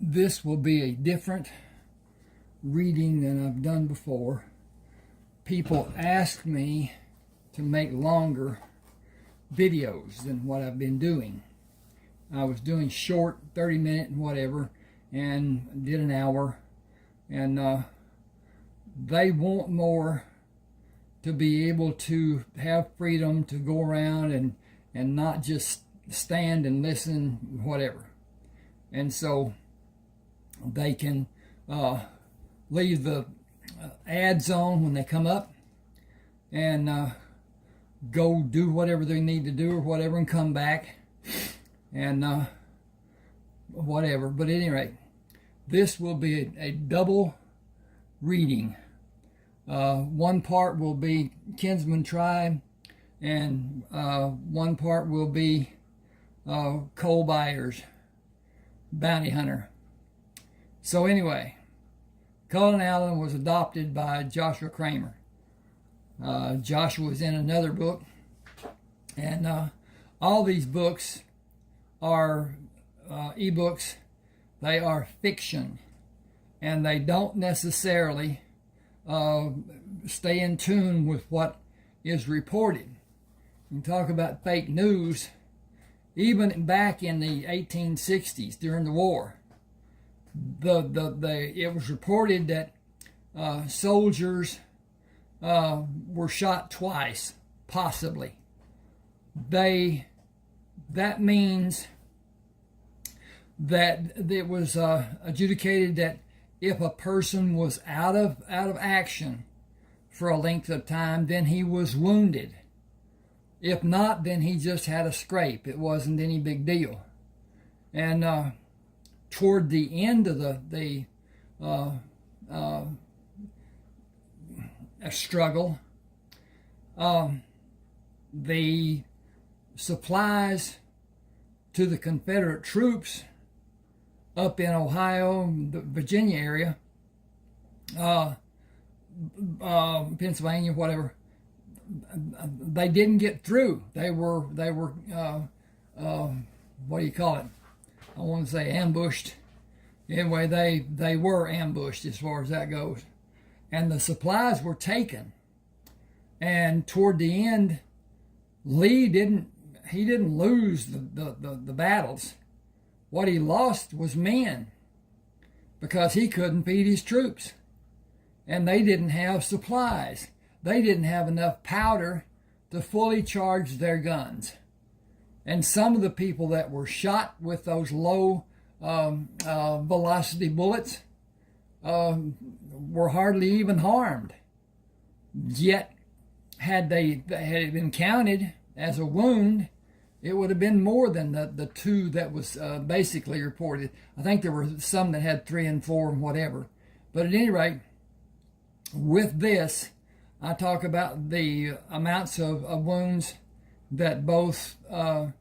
This will be a different reading than I've done before. People ask me to make longer videos than what I've been doing. I was doing short 30-minute and whatever, and did an hour, and they want more, to be able to have freedom to go around and not just stand and listen, whatever. And so they can leave the ads on when they come up and go do whatever they need to do or whatever and come back and whatever. But at any rate, this will be a double reading. One part will be Kinsman tribe, and one part will be coal buyers, bounty hunter. So anyway, Cullen Allen was adopted by Joshua Kramer. Joshua was in another book, and all these books are ebooks. They are fiction, and they don't necessarily stay in tune with what is reported. You talk about fake news. Even back in the 1860s during the war, it was reported that soldiers were shot twice, possibly. That means that it was adjudicated that if a person was out of action for a length of time, then he was wounded. If not, then he just had a scrape. It wasn't any big deal. And toward the end of the struggle, the supplies to the Confederate troops up in Ohio, the Virginia area, Pennsylvania, whatever, they didn't get through. They were what do you call it? I want to say ambushed. Anyway, they were ambushed as far as that goes. And the supplies were taken. And toward the end, Lee didn't lose the battles. What he lost was men, because he couldn't feed his troops. And they didn't have supplies. They didn't have enough powder to fully charge their guns. And some of the people that were shot with those low velocity bullets were hardly even harmed. Yet, had it been counted as a wound, it would have been more than the two that was basically reported. I think there were some that had 3 and 4 and whatever. But at any rate, with this, I talk about the amounts of wounds that both, my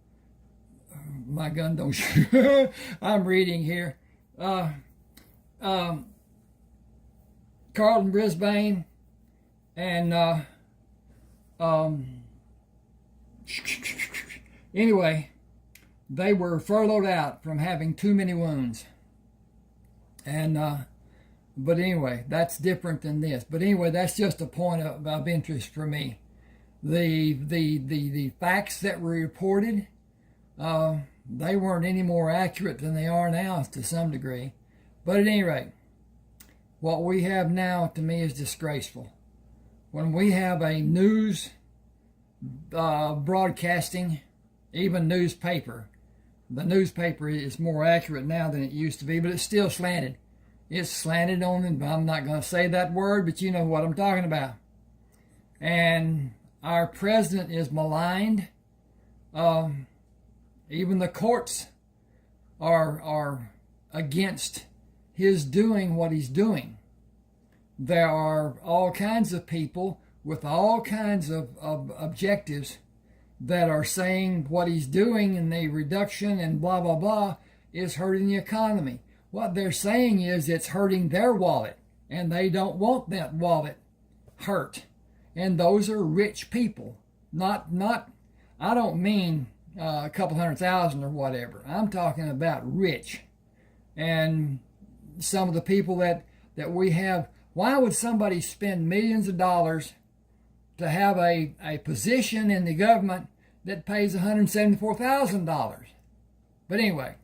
gun don't shoot, I'm reading here, Carlton Brisbane and anyway, they were furloughed out from having too many wounds. And but anyway, that's different than this. But anyway, that's just a point of interest for me. The facts that were reported, they weren't any more accurate than they are now to some degree. But at any rate, what we have now to me is disgraceful. When we have a news broadcasting, even newspaper, the newspaper is more accurate now than it used to be, but it's still slanted. It's slanted on, and I'm not going to say that word, but you know what I'm talking about. And our president is maligned. Even the courts are against his doing what he's doing. There are all kinds of people with all kinds of objectives that are saying what he's doing and the reduction and blah, blah, blah is hurting the economy. What they're saying is it's hurting their wallet, and they don't want that wallet hurt. And those are rich people. Not. I don't mean a couple 100,000 or whatever. I'm talking about rich. and some of the people that we have. Why would somebody spend millions of dollars to have a position in the government that pays $174,000? But anyway,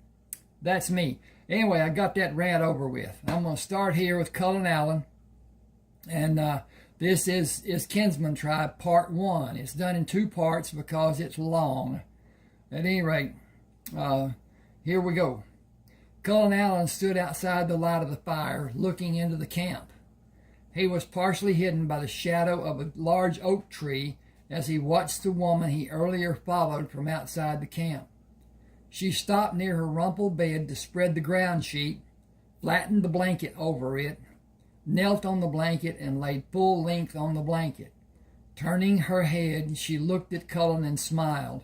that's me. Anyway, I got that rant over with. I'm going to start here with Cullen Allen. And this is Kinsman Tribe Part 1. It's done in 2 parts because it's long. At any rate, here we go. Cullen Allen stood outside the light of the fire, looking into the camp. He was partially hidden by the shadow of a large oak tree as he watched the woman he earlier followed from outside the camp. She stopped near her rumpled bed to spread the ground sheet, flattened the blanket over it, knelt on the blanket, and laid full length on the blanket. Turning her head, she looked at Cullen and smiled.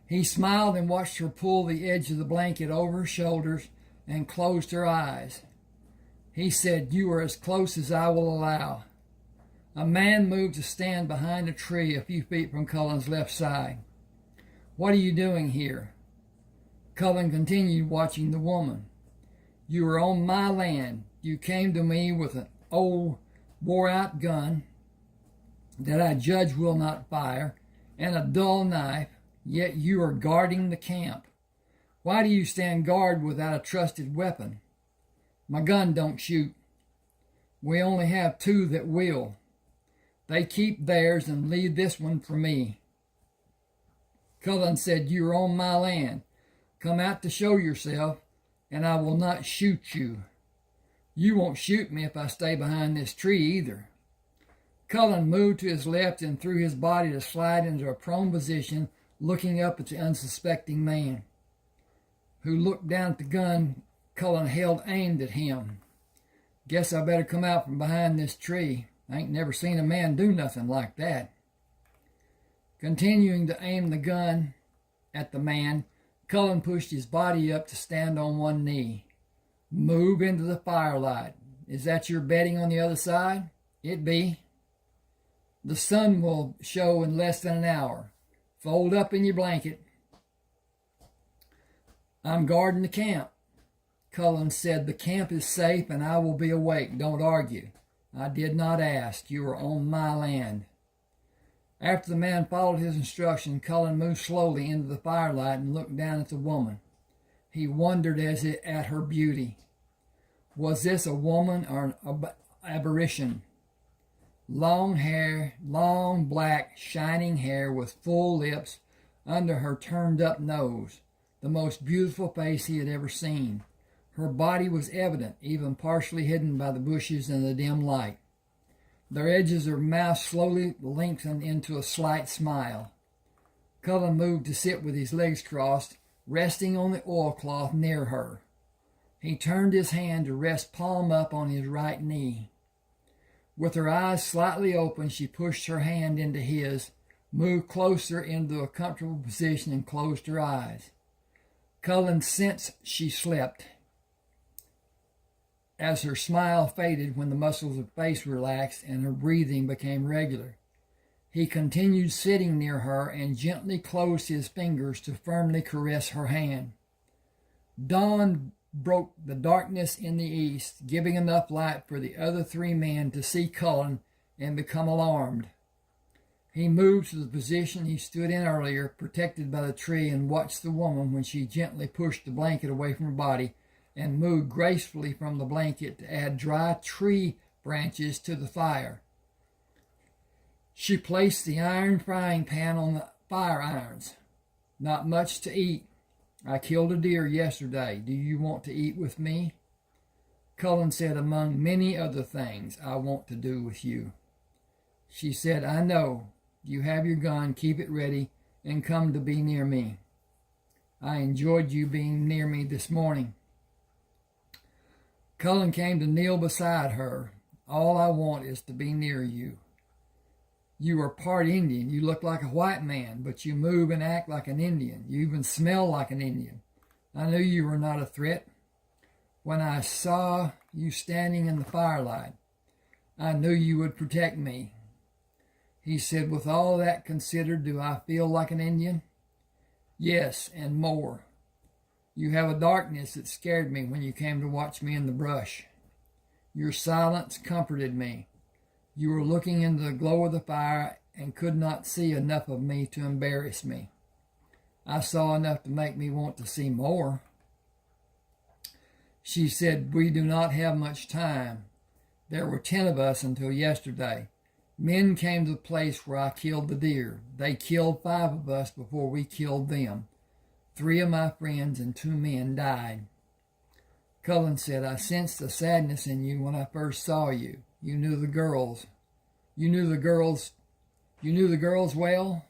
He smiled and watched her pull the edge of the blanket over her shoulders and closed her eyes. He said, "You are as close as I will allow." A man moved to stand behind a tree a few feet from Cullen's left side. "What are you doing here?" Cullen continued watching the woman. "You are on my land. You came to me with an old, wore-out gun that I judge will not fire and a dull knife, yet you are guarding the camp. Why do you stand guard without a trusted weapon?" "My gun don't shoot. We only have 2 that will. They keep theirs and leave this one for me." Cullen said, "You are on my land. Come out to show yourself, and I will not shoot you. You won't shoot me if I stay behind this tree either." Cullen moved to his left and threw his body to slide into a prone position, looking up at the unsuspecting man, who looked down at the gun Cullen held aimed at him. "Guess I better come out from behind this tree. I ain't never seen a man do nothing like that." Continuing to aim the gun at the man, Cullen pushed his body up to stand on one knee. "Move into the firelight. Is that your bedding on the other side?" "It be." "The sun will show in less than an hour. Fold up in your blanket." "I'm guarding the camp." Cullen said, "The camp is safe and I will be awake. Don't argue. I did not ask. You are on my land." After the man followed his instruction, Cullen moved slowly into the firelight and looked down at the woman. He wondered at her beauty. Was this a woman or an apparition? Long hair, long black shining hair with full lips under her turned up nose, the most beautiful face he had ever seen. Her body was evident, even partially hidden by the bushes and the dim light. The edges of her mouth slowly lengthened into a slight smile. Cullen moved to sit with his legs crossed, resting on the oilcloth near her. He turned his hand to rest palm up on his right knee. With her eyes slightly open, she pushed her hand into his, moved closer into a comfortable position, and closed her eyes. Cullen sensed she slept, as her smile faded when the muscles of her face relaxed and her breathing became regular. He continued sitting near her and gently closed his fingers to firmly caress her hand. Dawn broke the darkness in the east, giving enough light for the other 3 men to see Cullen and become alarmed. He moved to the position he stood in earlier, protected by the tree, and watched the woman when she gently pushed the blanket away from her body and moved gracefully from the blanket to add dry tree branches to the fire. She placed the iron frying pan on the fire irons. "Not much to eat. I killed a deer yesterday. Do you want to eat with me?" Cullen said, "Among many other things I want to do with you." She said, "I know. You have your gun. Keep it ready and come to be near me. I enjoyed you being near me this morning." Cullen came to kneel beside her. "All I want is to be near you. You are part Indian. You look like a white man, but you move and act like an Indian. You even smell like an Indian. I knew you were not a threat. When I saw you standing in the firelight, I knew you would protect me." He said, "With all that considered, do I feel like an Indian?" "Yes, and more. You have a darkness that scared me when you came to watch me in the brush. Your silence comforted me. You were looking into the glow of the fire and could not see enough of me to embarrass me. I saw enough to make me want to see more. She said, we do not have much time. There were 10 of us until yesterday. Men came to the place where I killed the deer. They killed 5 of us before we killed them. 3 of my friends and 2 men died. Cullen said, I sensed the sadness in you when I first saw you. You knew the girls. You knew the girls well?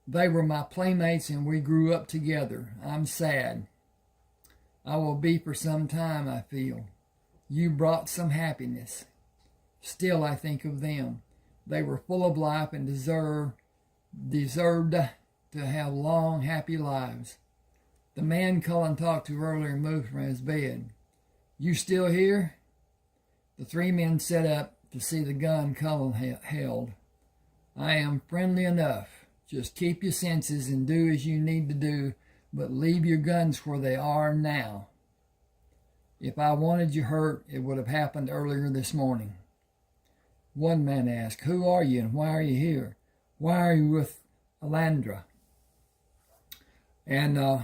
They were my playmates and we grew up together. I'm sad. I will be for some time, I feel. You brought some happiness. Still, I think of them. They were full of life and deserved to have long, happy lives. The man Cullen talked to earlier moved from his bed. You still here? The 3 men sat up to see the gun Cullen held. I am friendly enough. Just keep your senses and do as you need to do, but leave your guns where they are now. If I wanted you hurt, it would have happened earlier this morning. One man asked, who are you and why are you here? Why are you with Alandra? And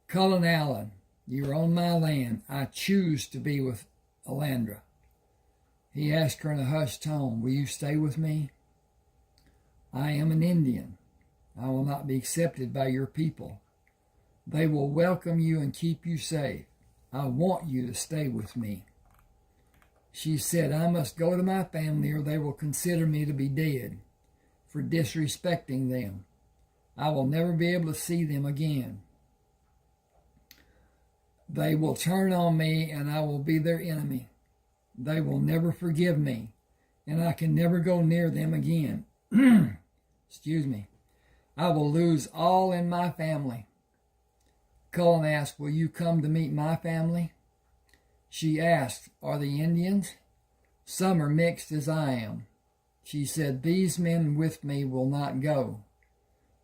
Cullen Allen, you're on my land. I choose to be with Alandra. He asked her in a hushed tone, will you stay with me? I am an Indian. I will not be accepted by your people. They will welcome you and keep you safe. I want you to stay with me. She said, I must go to my family or they will consider me to be dead for disrespecting them. I will never be able to see them again. They will turn on me and I will be their enemy. They will never forgive me and I can never go near them again. Excuse me. I will lose all in my family. Cullen asked, will you come to meet my family? She asked, are the Indians? Some are mixed as I am. She said, these men with me will not go.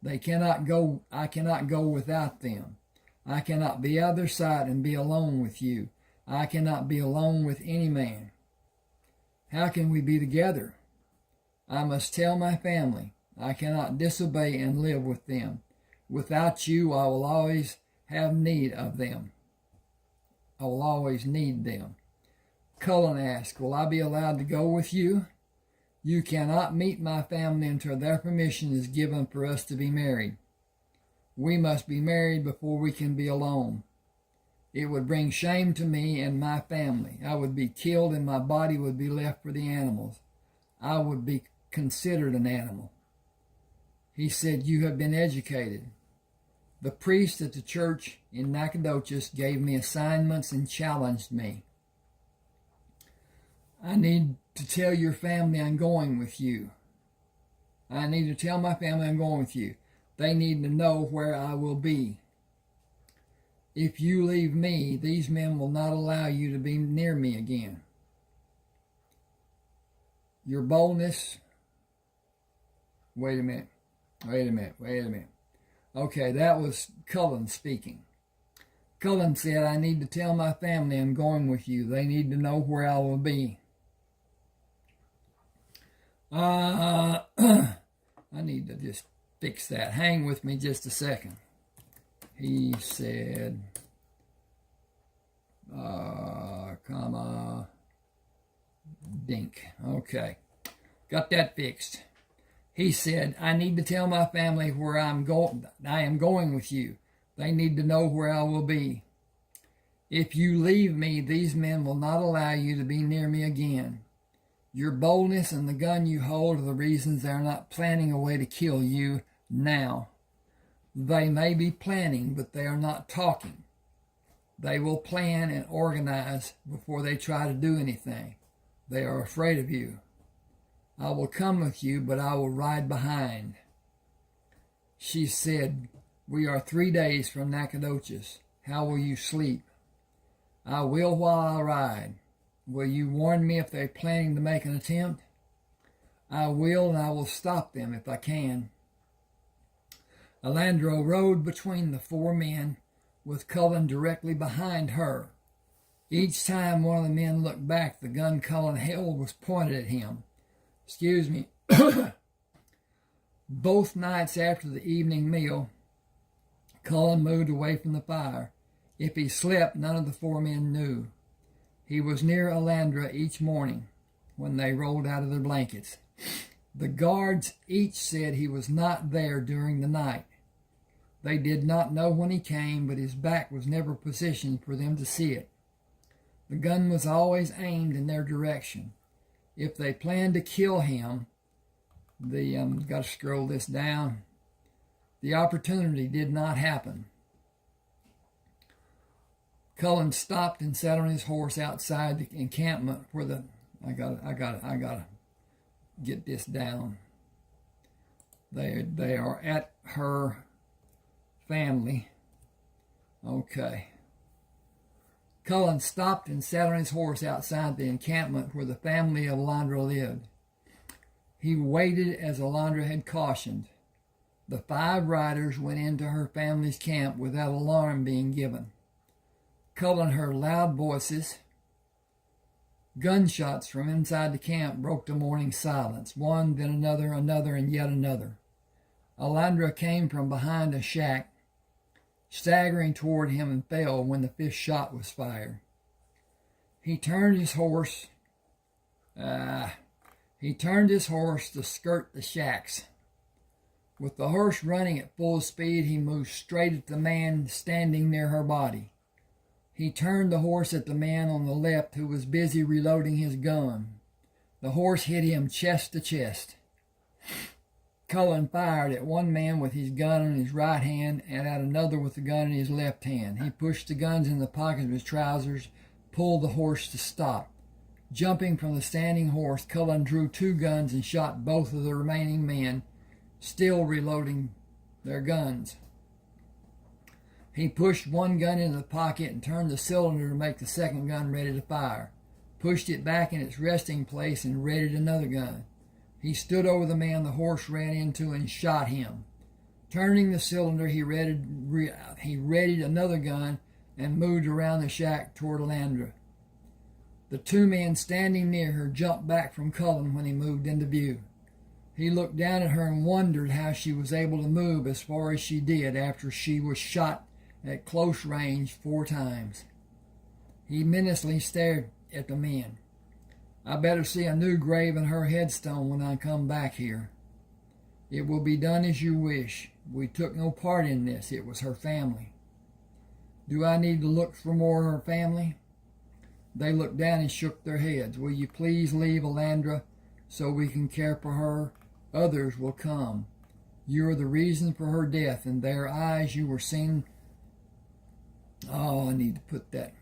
They cannot go. I cannot go without them. I cannot be out of their sight and be alone with you. I cannot be alone with any man. How can we be together? I must tell my family. I cannot disobey and live with them. Without you, I will always have need of them. I will always need them. Cullen asked, will I be allowed to go with you? You cannot meet my family until their permission is given for us to be married. We must be married before we can be alone. It would bring shame to me and my family. I would be killed and my body would be left for the animals. I would be considered an animal. He said, you have been educated. The priest at the church in Nacogdoches gave me assignments and challenged me. I need to tell your family I'm going with you. I need to tell my family I'm going with you. They need to know where I will be. If you leave me, these men will not allow you to be near me again. Your boldness... Wait a minute. Okay, that was Cullen speaking. Cullen said, I need to tell my family I'm going with you. They need to know where I will be. I need to just fix that. Hang with me just a second. He said, dink. Okay, got that fixed. He said, I need to tell my family where I am going with you. They need to know where I will be. If you leave me, these men will not allow you to be near me again. Your boldness and the gun you hold are the reasons they are not planning a way to kill you now. They may be planning, but they are not talking. They will plan and organize before they try to do anything. They are afraid of you. I will come with you, but I will ride behind. She said, we are 3 days from Nacogdoches. How will you sleep? I will while I ride. Will you warn me if they're planning to make an attempt? I will, and I will stop them if I can. Alandra rode between the 4 men with Cullen directly behind her. Each time one of the men looked back, the gun Cullen held was pointed at him. Excuse me. Both nights after the evening meal, Cullen moved away from the fire. If he slept, none of the four men knew. He was near Alandra each morning when they rolled out of their blankets. The guards each said he was not there during the night. They did not know when he came, but his back was never positioned for them to see it. The gun was always aimed in their direction. If they planned to kill him, got to scroll this down. The opportunity did not happen. Cullen stopped and sat on his horse outside the encampment where the I gotta get this down. They are at her family. Okay. Cullen stopped and sat on his horse outside the encampment where the family of Alandra lived. He waited as Alandra had cautioned. The 5 riders went into her family's camp without alarm being given. Cullen heard loud voices. Gunshots from inside the camp broke the morning silence. One, then another, and yet another. Alandra came from behind a shack, staggering toward him, and fell when the 5th shot was fired. He turned his horse to skirt the shacks. With the horse running at full speed, he moved straight at the man standing near her body. He turned the horse at the man on the left who was busy reloading his gun. The horse hit him chest to chest. Cullen fired at one man with his gun in his right hand and at another with the gun in his left hand. He pushed the guns in the pocket of his trousers, pulled the horse to stop. Jumping from the standing horse, Cullen drew 2 guns and shot both of the remaining men, still reloading their guns. He pushed one gun into the pocket and turned the cylinder to make the second gun ready to fire, pushed it back in its resting place and readied another gun. He stood over the man the horse ran into and shot him. Turning the cylinder, he readied another gun and moved around the shack toward Alandra. The 2 men standing near her jumped back from Cullen when he moved into view. He looked down at her and wondered how she was able to move as far as she did after she was shot at close range 4 times. He menacingly stared at the men. I better see a new grave in her headstone when I come back here. It will be done as you wish. We took no part in this. It was her family. Do I need to look for more of her family? They looked down and shook their heads. Will you please leave Alandra so we can care for her? Others will come. You are the reason for her death. In their eyes you were seen. Oh, I need to put that.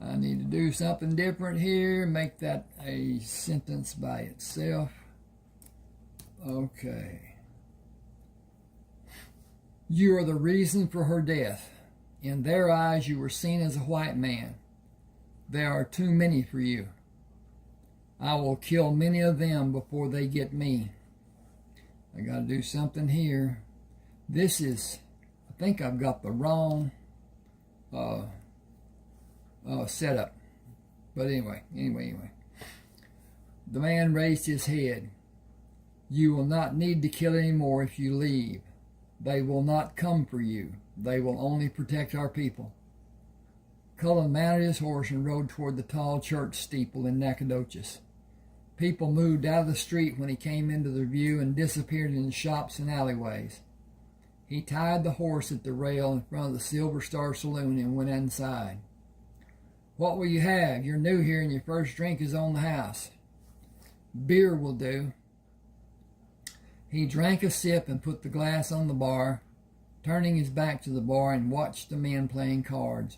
I need to do something different here. Make that a sentence by itself. Okay. You are the reason for her death. In their eyes you were seen as a white man. There are too many for you. I will kill many of them before they get me. I got to do something here. This is, I think I've got the wrong setup. But anyway. The man raised his head. You will not need to kill any more if you leave. They will not come for you. They will only protect our people. Cullen mounted his horse and rode toward the tall church steeple in Nacogdoches. People moved out of the street when he came into their view and disappeared in the shops and alleyways. He tied the horse at the rail in front of the Silver Star Saloon and went inside. What will you have? You're new here and your first drink is on the house. Beer will do. He drank a sip and put the glass on the bar, turning his back to the bar and watched the men playing cards.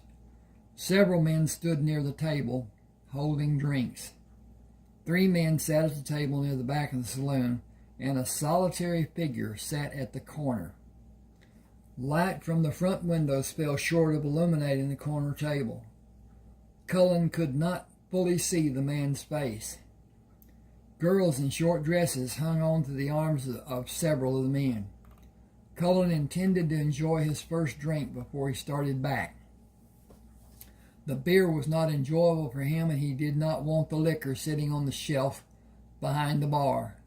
Several men stood near the table, holding drinks. 3 men sat at the table near the back of the saloon, and a solitary figure sat at the corner. Light from the front windows fell short of illuminating the corner table. Cullen could not fully see the man's face. Girls in short dresses hung on to the arms of several of the men. Cullen intended to enjoy his first drink before he started back. The beer was not enjoyable for him, and he did not want the liquor sitting on the shelf behind the bar.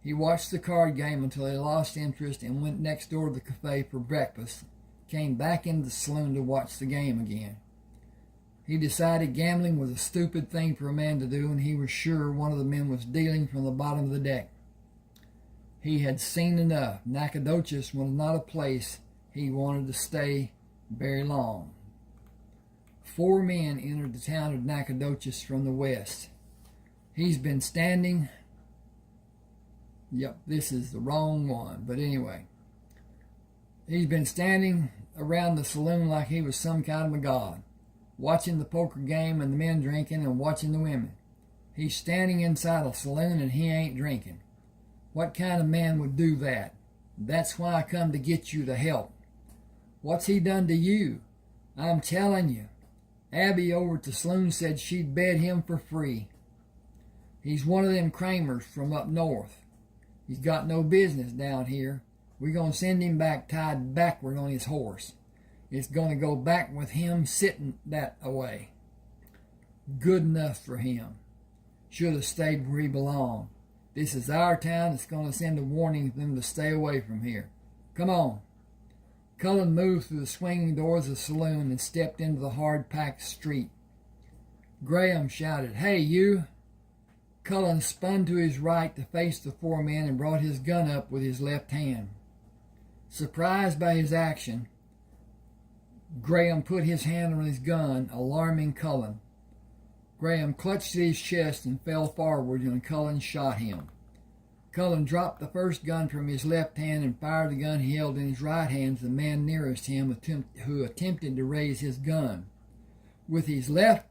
He watched the card game until he lost interest and went next door to the cafe for breakfast, came back into the saloon to watch the game again. He decided gambling was a stupid thing for a man to do, and he was sure one of the men was dealing from the bottom of the deck. He had seen enough. Nacogdoches was not a place he wanted to stay very long. 4 men entered the town of Nacogdoches from the west. He's been standing... Yep, this is the wrong one, but anyway. He's been standing around the saloon like he was some kind of a god, watching the poker game and the men drinking and watching the women. He's standing inside a saloon and he ain't drinking. What kind of man would do that? That's why I come to get you to help. What's he done to you? I'm telling you. Abby over at the saloon said she'd bet him for free. He's one of them Kramers from up north. He's got no business down here. We're going to send him back tied backward on his horse. It's going to go back with him sitting that away. Good enough for him. Should have stayed where he belonged. This is our town. It's going to send a warning to them to stay away from here. Come on. Cullen moved through the swinging doors of the saloon and stepped into the hard-packed street. Graham shouted, "Hey, you!" Cullen spun to his right to face the 4 men and brought his gun up with his left hand. Surprised by his action, Graham put his hand on his gun, alarming Cullen. Graham clutched at his chest and fell forward, and Cullen shot him. Cullen dropped the first gun from his left hand and fired the gun he held in his right hand to the man nearest him who attempted to raise his gun. With his left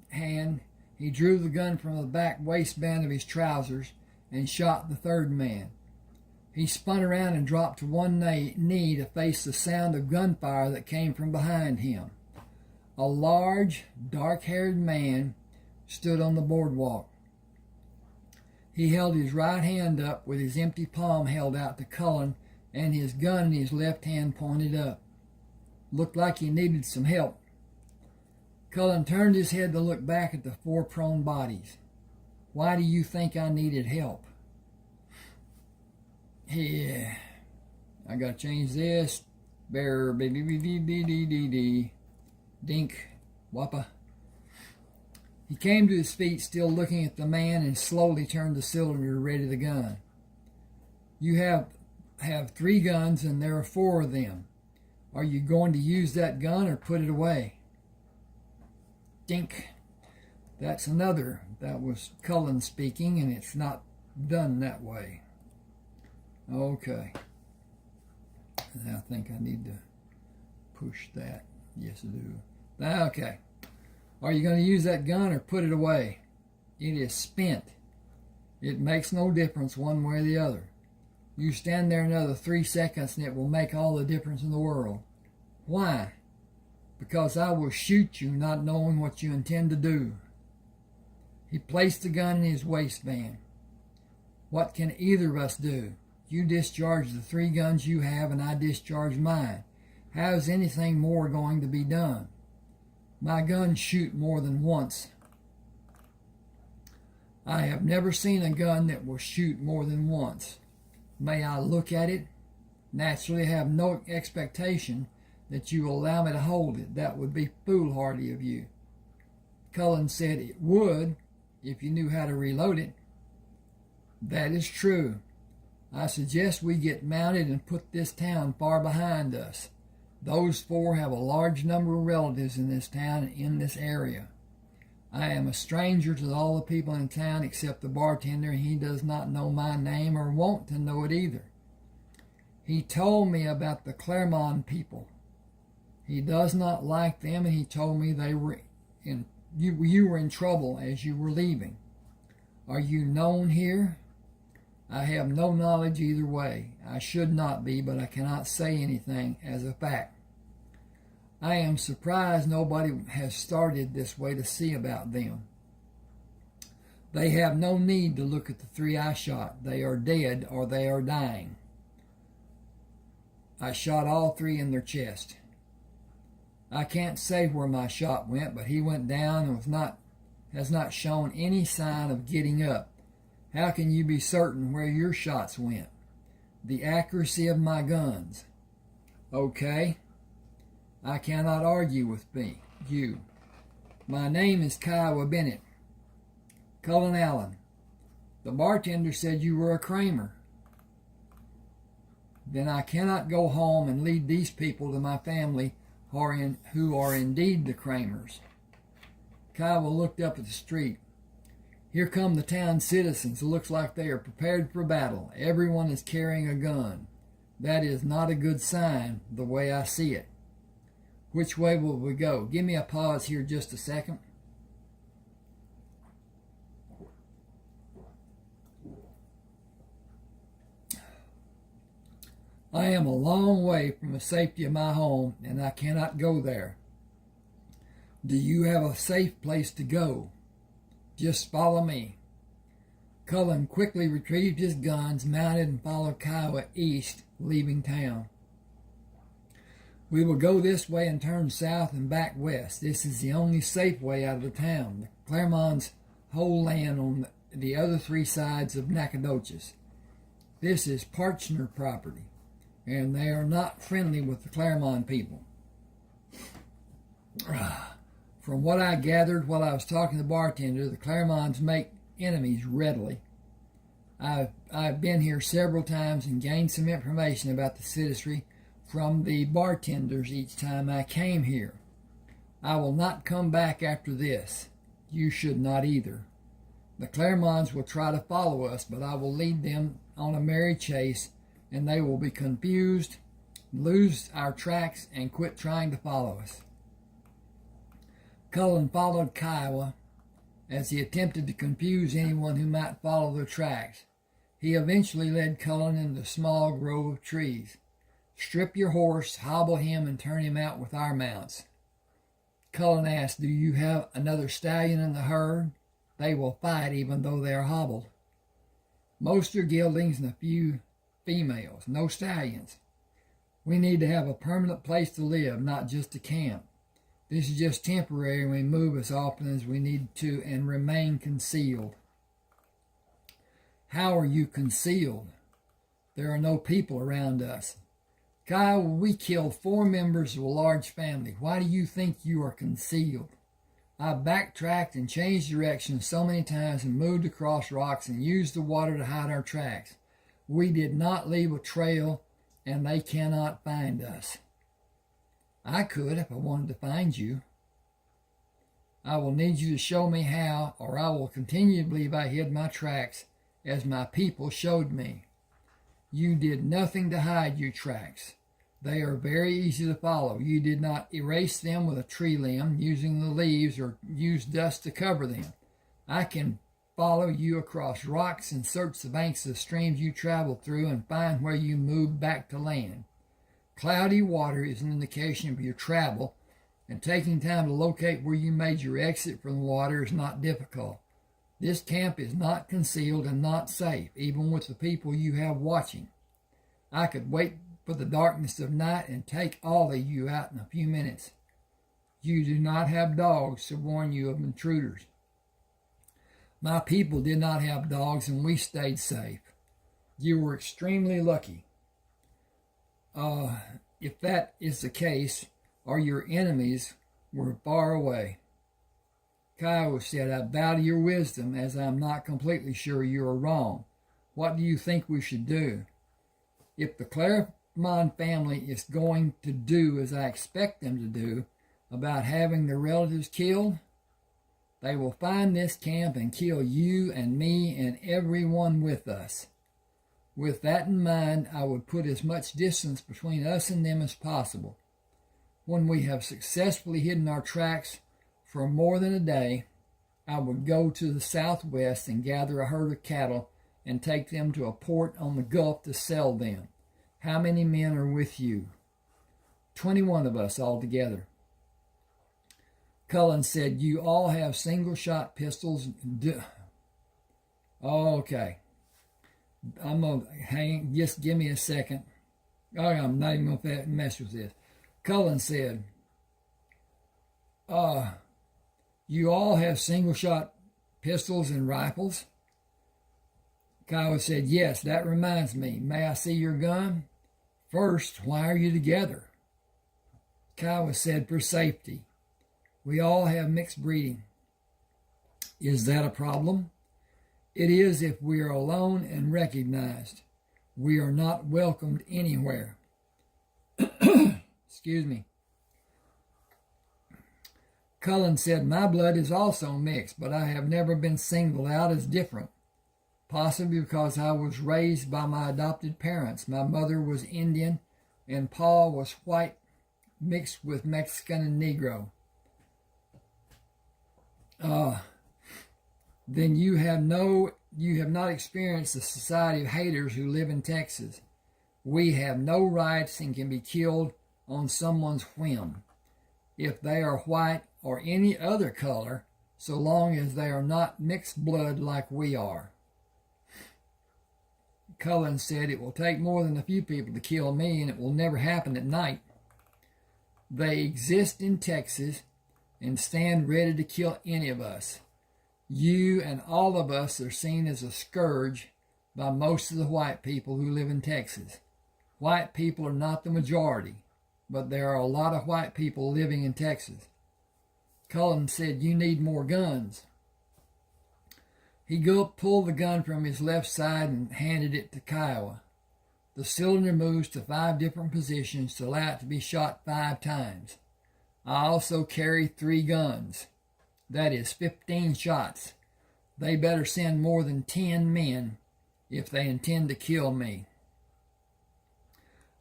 hand, he drew the gun from the back waistband of his trousers and shot the 3rd man. He spun around and dropped to one knee to face the sound of gunfire that came from behind him. A large, dark-haired man stood on the boardwalk. He held his right hand up with his empty palm held out to Cullen and his gun in his left hand pointed up. Looked like he needed some help. Cullen turned his head to look back at the 4 prone bodies. "Why do you think I needed help?" "Yeah, I gotta change this. Bear, dink, wappa." He came to his feet, still looking at the man, and slowly turned the cylinder to ready the gun. "You have 3 guns, and there are 4 of them. Are you going to use that gun or put it away?" Dink. That's another. That was Cullen speaking, and it's not done that way. Okay. I think I need to push that. Yes, I do. Okay. Are you going to use that gun or put it away? It is spent. It makes no difference one way or the other. You stand there another 3 seconds and it will make all the difference in the world. Why? Because I will shoot you not knowing what you intend to do. He placed the gun in his waistband. What can either of us do? You discharge the 3 guns you have and I discharge mine. How is anything more going to be done? My guns shoot more than once. I have never seen a gun that will shoot more than once. May I look at it? Naturally, I have no expectation that you will allow me to hold it. That would be foolhardy of you. Cullen said it would if you knew how to reload it. That is true. I suggest we get mounted and put this town far behind us. Those 4 have a large number of relatives in this town and in this area. I am a stranger to all the people in town except the bartender, and he does not know my name or want to know it either. He told me about the Claremont people. He does not like them, and he told me they were you were in trouble as you were leaving. Are you known here? I have no knowledge either way. I should not be, but I cannot say anything as a fact. I am surprised nobody has started this way to see about them. They have no need to look at the 3 I shot. They are dead or they are dying. I shot all three in their chest. I can't say where my shot went, but he went down and has not shown any sign of getting up. How can you be certain where your shots went? The accuracy of my guns. Okay, I cannot argue with you. My name is Kiowa Bennett. Cullen Allen. The bartender said you were a Kramer. Then I cannot go home and lead these people to my family who are indeed the Kramers. Kiowa looked up at the street. Here come the town citizens. It looks like they are prepared for battle. Everyone is carrying a gun. That is not a good sign, the way I see it. Which way will we go? Give me a pause here just a second. I am a long way from the safety of my home, and I cannot go there. Do you have a safe place to go? Just follow me. Cullen quickly retrieved his guns, mounted, and followed Kiowa east, leaving town. We will go this way and turn south and back west. This is the only safe way out of the town. The Claremonts hold land on the other three sides of Nacogdoches. This is Partner property, and they are not friendly with the Claremont people. From what I gathered while I was talking to the bartender, the Claremonts make enemies readily. I've been here several times and gained some information about the citizenry from the bartenders each time I came here. I will not come back after this. You should not either. The Claremonts will try to follow us, but I will lead them on a merry chase, and they will be confused, lose our tracks, and quit trying to follow us. Cullen followed Kiowa as he attempted to confuse anyone who might follow their tracks. He eventually led Cullen into a small grove of trees. Strip your horse, hobble him, and turn him out with our mounts. Cullen asked, do you have another stallion in the herd? They will fight even though they are hobbled. Most are geldings and a few females, no stallions. We need to have a permanent place to live, not just a camp. This is just temporary, and we move as often as we need to and remain concealed. How are you concealed? There are no people around us. Kiowa, we killed 4 members of a large family. Why do you think you are concealed? I backtracked and changed direction so many times and moved across rocks and used the water to hide our tracks. We did not leave a trail, and they cannot find us. I could if I wanted to find you. I will need you to show me how, or I will continue to believe I hid my tracks as my people showed me. You did nothing to hide your tracks. They are very easy to follow. You did not erase them with a tree limb, using the leaves, or use dust to cover them. I can follow you across rocks and search the banks of streams you traveled through and find where you moved back to land. Cloudy water is an indication of your travel, and taking time to locate where you made your exit from the water is not difficult. This camp is not concealed and not safe, even with the people you have watching. I could wait for the darkness of night and take all of you out in a few minutes. You do not have dogs to warn you of intruders. My people did not have dogs, and we stayed safe. You were extremely lucky. If that is the case, or your enemies were far away. Kiowa said, I bow to your wisdom, as I am not completely sure you are wrong. What do you think we should do? If the Claremont family is going to do as I expect them to do about having their relatives killed, they will find this camp and kill you and me and everyone with us. With that in mind, I would put as much distance between us and them as possible. When we have successfully hidden our tracks for more than a day, I would go to the southwest and gather a herd of cattle and take them to a port on the Gulf to sell them. How many men are with you? 21 of us altogether. Cullen said, you all have single-shot pistols. Okay. I'm going to just give me a second. I'm not even going to mess with this. Cullen said, you all have single-shot pistols and rifles? Kiowa said, yes, that reminds me. May I see your gun? First, why are you together? Kiowa said, for safety. We all have mixed breeding. Is that a problem? It is if we are alone and recognized. We are not welcomed anywhere. Excuse me. Cullen said, my blood is also mixed, but I have never been singled out as different. Possibly because I was raised by my adopted parents. My mother was Indian and Pa was white, mixed with Mexican and Negro. Then you have not experienced the society of haters who live in Texas. We have no rights and can be killed on someone's whim, if they are white or any other color, so long as they are not mixed blood like we are. Cullen said, it will take more than a few people to kill me, and it will never happen at night. They exist in Texas and stand ready to kill any of us. You and all of us are seen as a scourge by most of the white people who live in Texas. White people are not the majority, but there are a lot of white people living in Texas. Cullen said, you need more guns. He pulled the gun from his left side and handed it to Kiowa. The cylinder moves to 5 different positions to allow it to be shot 5 times. I also carry 3 guns. That is 15 shots. They better send more than 10 men if they intend to kill me.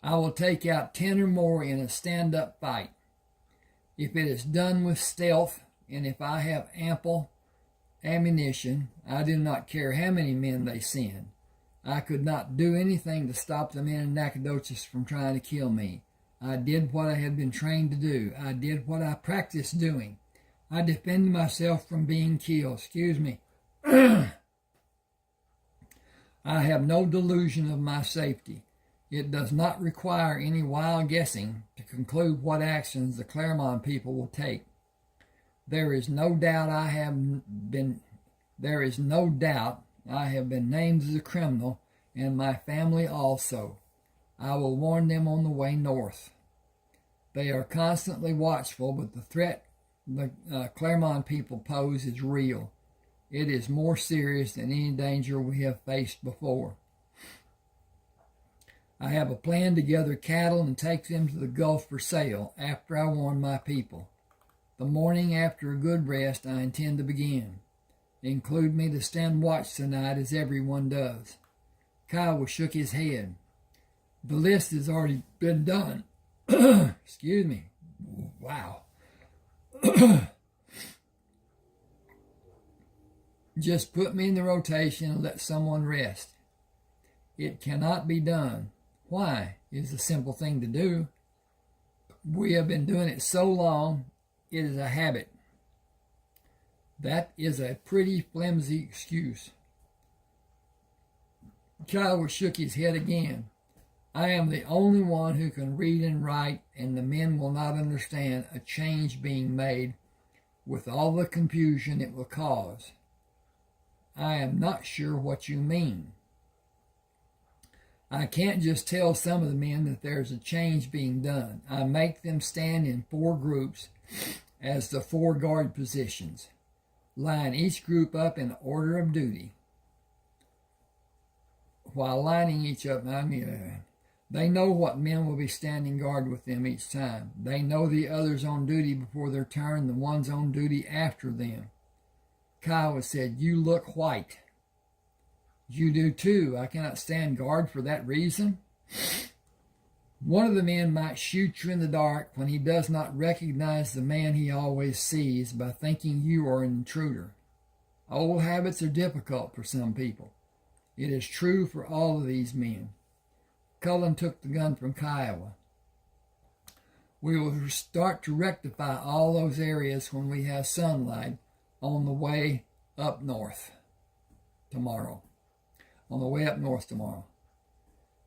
I will take out 10 or more in a stand-up fight. If it is done with stealth, and if I have ample ammunition, I do not care how many men they send. I could not do anything to stop the men in Nacogdoches from trying to kill me. I did what I had been trained to do. I did what I practiced doing. I defended myself from being killed. Excuse me. I have no delusion of my safety. It does not require any wild guessing to conclude what actions the Claremont people will take. There is no doubt I have been named as a criminal, and my family also. I will warn them on the way north. They are constantly watchful, but the threat the Claremont people pose is real. It is more serious than any danger we have faced before. I have a plan to gather cattle and take them to the Gulf for sale after I warn my people. The morning after a good rest, I intend to begin. Include me to stand watch tonight as everyone does. Kiowa shook his head. The list has already been done. Excuse me. Wow. Just put me in the rotation and let someone rest. It cannot be done. Why? It is a simple thing to do. We have been doing it so long, it is a habit. That is a pretty flimsy excuse. Kiowa shook his head again. I am the only one who can read and write, and the men will not understand a change being made with all the confusion it will cause. I am not sure what you mean. I can't just tell some of the men that there's a change being done. I make them stand in 4 groups as the 4 guard positions. Line each group up in order of duty. While lining each up, they know what men will be standing guard with them each time. They know the others on duty before their turn, the ones on duty after them. Kiowa said, you look white. You do too. I cannot stand guard for that reason. One of the men might shoot you in the dark when he does not recognize the man he always sees by thinking you are an intruder. Old habits are difficult for some people. It is true for all of these men. Cullen took the gun from Kiowa. We will start to rectify all those areas when we have sunlight on the way up north tomorrow.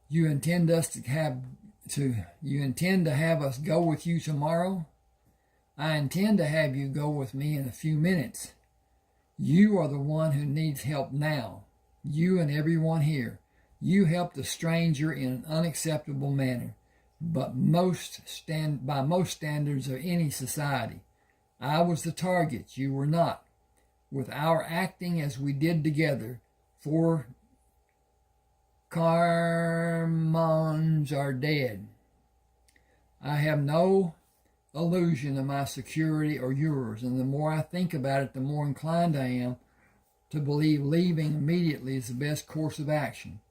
You intend us to have You intend to have us go with you tomorrow? I intend to have you go with me in a few minutes. You are the one who needs help now. You and everyone here. You helped a stranger in an unacceptable manner, but by most standards of any society. I was the target. You were not. With our acting as we did together, 4 Carmons are dead. I have no illusion of my security or yours, and the more I think about it, the more inclined I am to believe leaving immediately is the best course of action.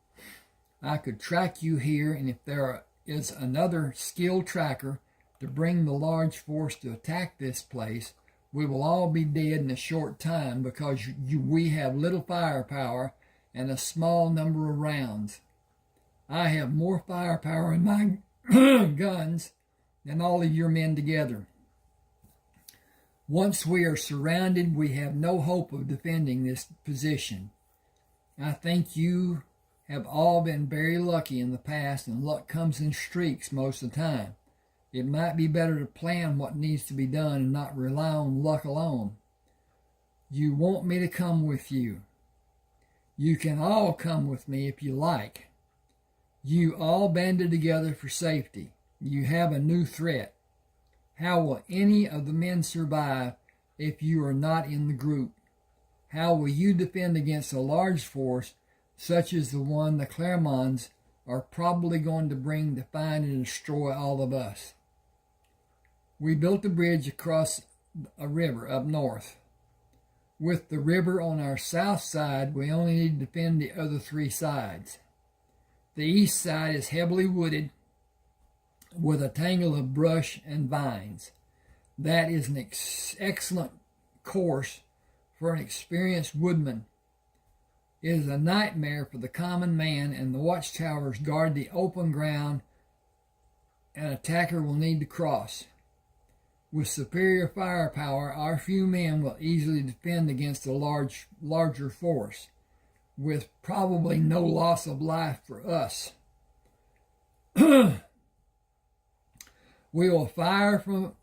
I could track you here, and if there is another skilled tracker to bring the large force to attack this place, we will all be dead in a short time because we have little firepower and a small number of rounds. I have more firepower in my guns than all of your men together. Once we are surrounded, we have no hope of defending this position. I think you have all been very lucky in the past, and luck comes in streaks most of the time. It might be better to plan what needs to be done and not rely on luck alone. You want me to come with you. You can all come with me if you like. You all banded together for safety. You have a new threat. How will any of the men survive if you are not in the group? How will you defend against a large force such as the one the Clermonts are probably going to bring to find and destroy all of us? We built a bridge across a river up north. With the river on our south side, we only need to defend the other 3 sides. The east side is heavily wooded with a tangle of brush and vines. That is an excellent course for an experienced woodman. It is a nightmare for the common man, and the watchtowers guard the open ground an attacker will need to cross. With superior firepower, our few men will easily defend against a larger force, with probably no loss of life for us. We will fire from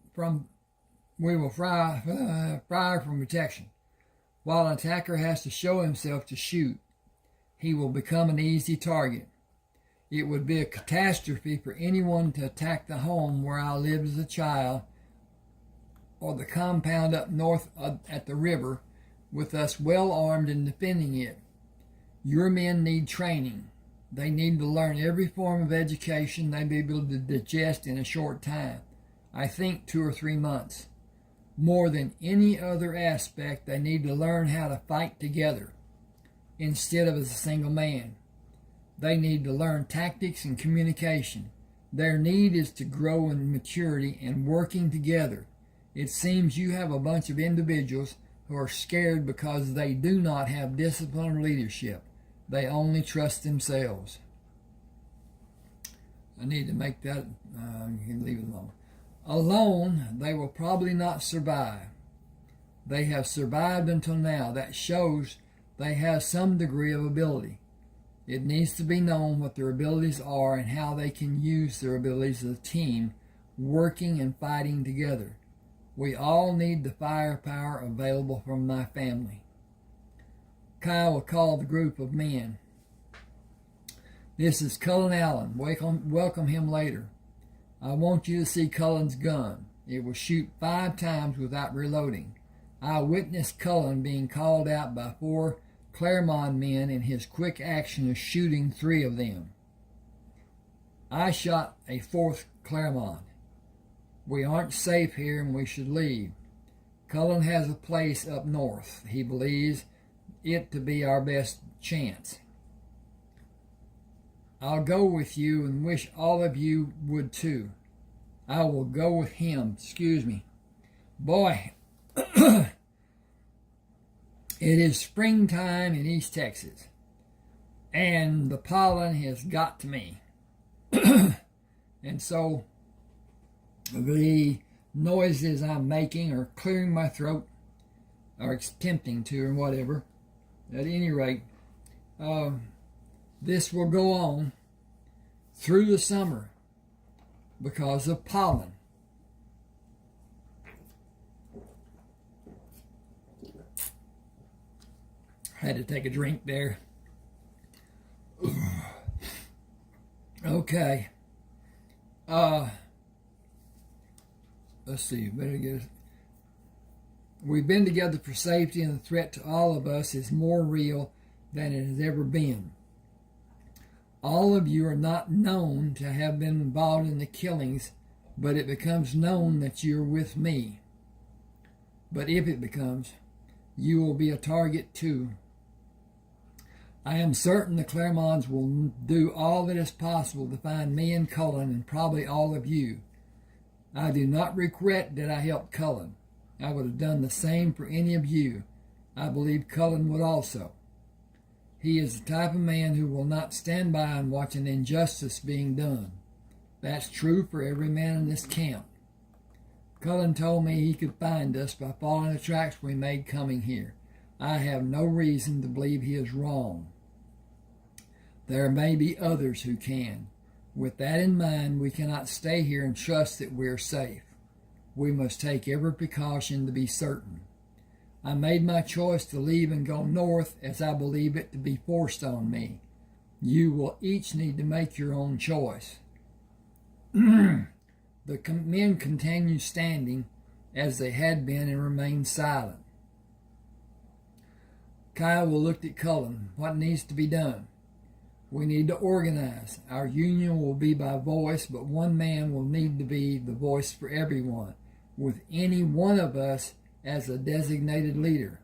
protection. While an attacker has to show himself to shoot, he will become an easy target. It would be a catastrophe for anyone to attack the home where I lived as a child, or the compound up north at the river, with us well armed and defending it. Your men need training. They need to learn every form of education they may be able to digest in a short time. I think 2 or 3 months. More than any other aspect, they need to learn how to fight together instead of as a single man. They need to learn tactics and communication. Their need is to grow in maturity and working together. It seems you have a bunch of individuals who are scared because they do not have discipline or leadership. They only trust themselves. I need to make that, you can leave it alone. Alone, they will probably not survive. They have survived until now. That shows they have some degree of ability. It needs to be known what their abilities are and how they can use their abilities as a team, working and fighting together. We all need the firepower available from my family. Kiowa called the group of men. This is Cullen Allen. Welcome him later. I want you to see Cullen's gun. It will shoot 5 times without reloading. I witnessed Cullen being called out by 4 Clermont men in his quick action of shooting 3 of them. I shot a 4th Clermont. We aren't safe here and we should leave. Cullen has a place up north. He believes it to be our best chance. I'll go with you and wish all of you would too. I will go with him. Excuse me. Boy, it is springtime in East Texas, and the pollen has got to me. And so the noises I'm making are clearing my throat, or attempting to, or whatever. At any rate, this will go on through the summer. because of pollen. Had to take a drink there. Okay. Let's see. Better get. We've been together for safety, and the threat to all of us is more real than it has ever been. All of you are not known to have been involved in the killings, but it becomes known that you're with me. But if it becomes, you will be a target too. I am certain the Claremonts will do all that is possible to find me and Cullen, and probably all of you. I do not regret that I helped Cullen. I would have done the same for any of you. I believe Cullen would also. He is the type of man who will not stand by and watch an injustice being done. That's true for every man in this camp. Cullen told me he could find us by following the tracks we made coming here. I have no reason to believe he is wrong. There may be others who can. With that in mind, we cannot stay here and trust that we're safe. We must take every precaution to be certain. I made my choice to leave and go north as I believe it to be forced on me. You will each need to make your own choice. The men continued standing as they had been and remained silent. Kiowa looked at Cullen. What needs to be done? We need to organize. Our union will be by voice, but one man will need to be the voice for everyone, with any one of us as a designated leader.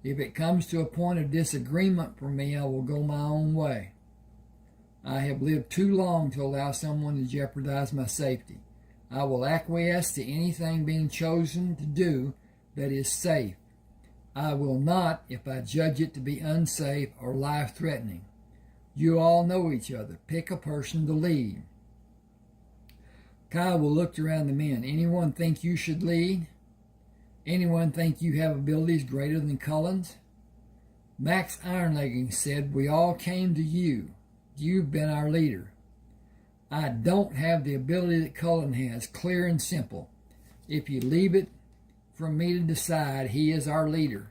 If it comes to a point of disagreement for me, I will go my own way. I have lived too long to allow someone to jeopardize my safety. I will acquiesce to anything being chosen to do that is safe. I will not if I judge it to be unsafe or life-threatening. You all know each other. Pick a person to lead. Kiowa looked around the men. Anyone think you should lead? Anyone think you have abilities greater than Cullen's? Max Ironlegging said, we all came to you. You've been our leader. I don't have the ability that Cullen has, clear and simple. If you leave it for me to decide, he is our leader.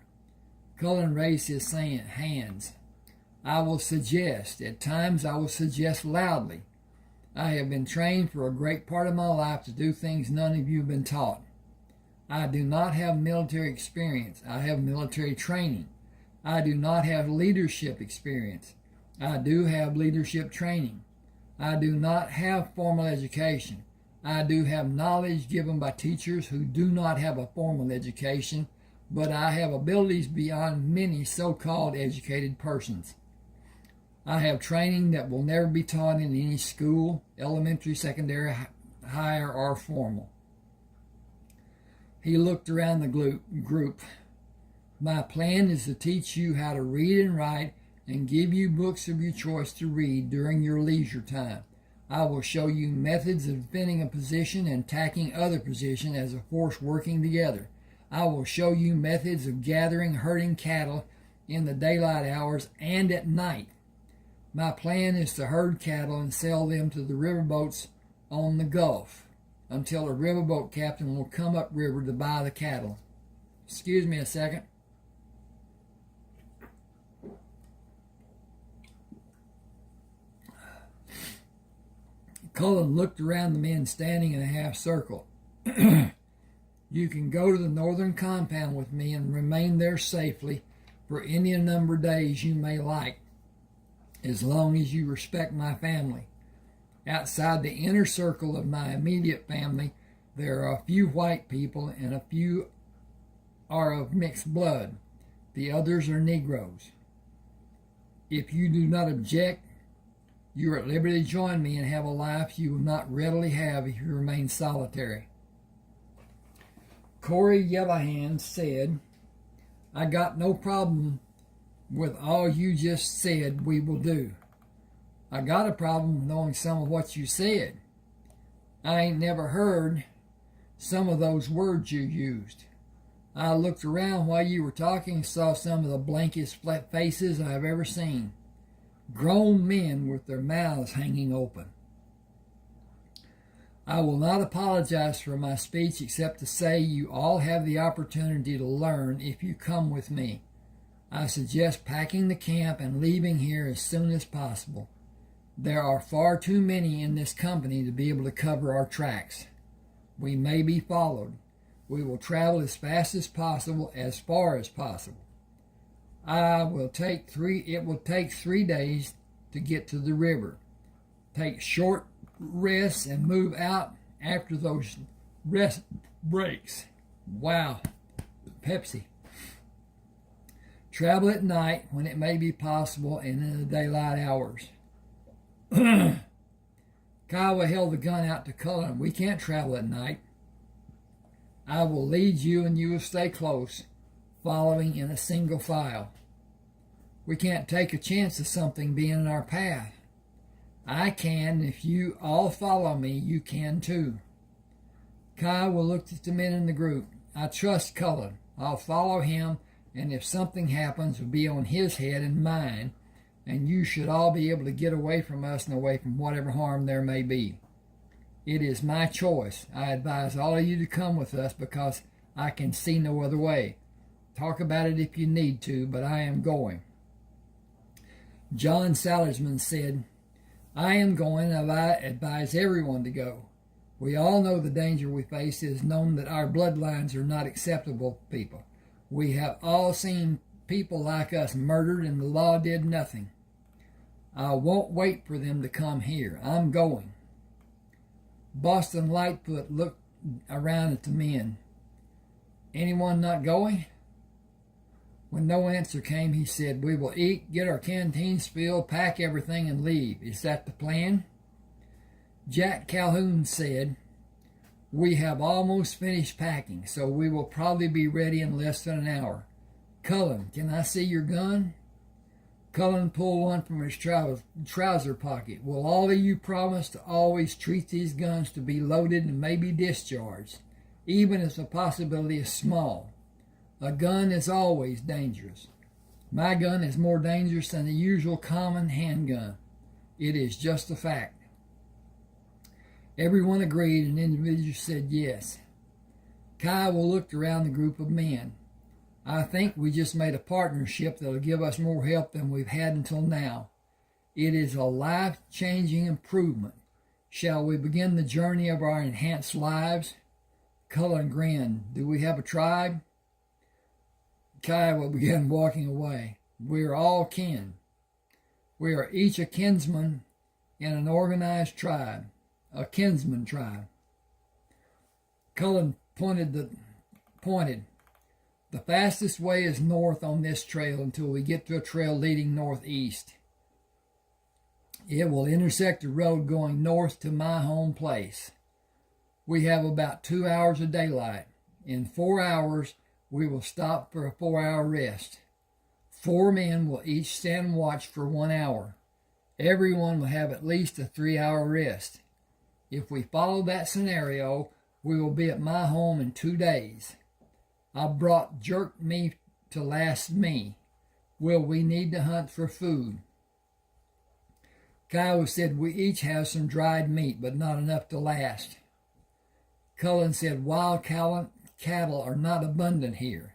Cullen raised his hands. I will suggest. At times I will suggest loudly. I have been trained for a great part of my life to do things none of you have been taught. I do not have military experience. I have military training. I do not have leadership experience. I do have leadership training. I do not have formal education. I do have knowledge given by teachers who do not have a formal education, but I have abilities beyond many so-called educated persons. I have training that will never be taught in any school, elementary, secondary, higher, or formal. He looked around the group. My plan is to teach you how to read and write and give you books of your choice to read during your leisure time. I will show you methods of defending a position and attacking other positions as a force working together. I will show you methods of gathering, herding cattle in the daylight hours and at night. My plan is to herd cattle and sell them to the riverboats on the Gulf until a riverboat captain will come upriver to buy the cattle. Excuse me a second. Cullen looked around the men standing in a half circle. You can go to the northern compound with me and remain there safely for any number of days you may like, as long as you respect my family. Outside the inner circle of my immediate family, there are a few white people and a few are of mixed blood. The others are Negroes. If you do not object, you are at liberty to join me and have a life you will not readily have if you remain solitary. Corey Yellowhand said, I got no problem with all you just said we will do. I got a problem with knowing some of what you said. I ain't never heard some of those words you used. I looked around while you were talking and saw some of the blankest flat faces I have ever seen. Grown men with their mouths hanging open. I will not apologize for my speech except to say you all have the opportunity to learn if you come with me. I suggest packing the camp and leaving here as soon as possible. There are far too many in this company to be able to cover our tracks. We may be followed. We will travel as fast as possible, as far as possible. It will take 3 days to get to the river. Take short rests and move out after those rest breaks. Wow, Pepsi. Travel at night when it may be possible and in the daylight hours. Kiowa held the gun out to Cullen. We can't travel at night. I will lead you and you will stay close, following in a single file. We can't take a chance of something being in our path. I can. If you all follow me, you can too. Kiowa looked at the men in the group. I trust Cullen. I'll follow him, and if something happens, it'll be on his head and mine, and you should all be able to get away from us and away from whatever harm there may be. It is my choice. I advise all of you to come with us because I can see no other way. Talk about it if you need to, but I am going. John Salinsman said, I am going, and I advise everyone to go. We all know the danger we face. It is known that our bloodlines are not acceptable people. We have all seen people like us murdered, and the law did nothing. I won't wait for them to come here. I'm going. Boston Lightfoot looked around at the men. Anyone not going? When no answer came, he said, we will eat, get our canteens filled, pack everything, and leave. Is that the plan? Jack Calhoun said, we have almost finished packing, so we will probably be ready in less than an hour. Cullen, can I see your gun? Cullen pulled one from his trouser pocket. Will all of you promise to always treat these guns to be loaded and maybe discharged, even if the possibility is small? A gun is always dangerous. My gun is more dangerous than the usual common handgun. It is just a fact. Everyone agreed, and individuals said yes. Kiowa looked around the group of men. I think we just made a partnership that will give us more help than we've had until now. It is a life-changing improvement. Shall we begin the journey of our enhanced lives? Cullen grinned. Do we have a tribe? Kiowa began walking away. We are all kin. We are each a kinsman in an organized tribe, a kinsman tribe. Cullen pointed. The fastest way is north on this trail until we get to a trail leading northeast. It will intersect the road going north to my home place. We have about 2 hours of daylight. In 4 hours, we will stop for a 4-hour rest. 4 men will each stand watch for 1 hour. Everyone will have at least a 3-hour rest. If we follow that scenario, we will be at my home in 2 days. I brought jerk meat to last me. Will we need to hunt for food? Kiowa said we each have some dried meat, but not enough to last. Cullen said wild cattle are not abundant here.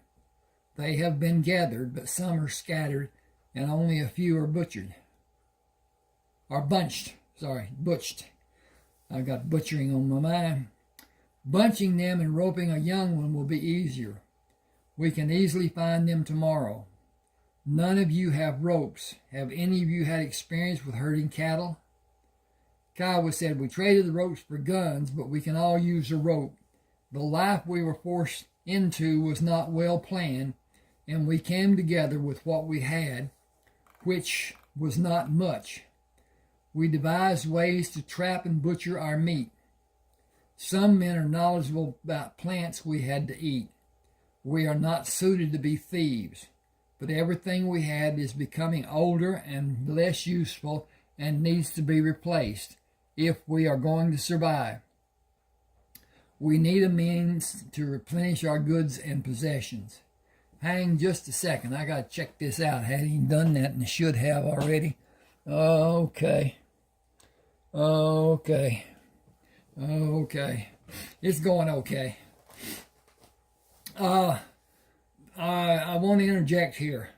They have been gathered, but some are scattered, and only a few are butched. I've got butchering on my mind. Bunching them and roping a young one will be easier. We can easily find them tomorrow. None of you have ropes. Have any of you had experience with herding cattle? Kiowa said, we traded the ropes for guns, but we can all use a rope. The life we were forced into was not well planned, and we came together with what we had, which was not much. We devised ways to trap and butcher our meat. Some men are knowledgeable about plants we had to eat. We are not suited to be thieves, but everything we had is becoming older and less useful and needs to be replaced if we are going to survive. We need a means to replenish our goods and possessions. Hang just a second. I got to check this out. I hadn't even done that and should have already. Okay. Okay. It's going okay. I want to interject here.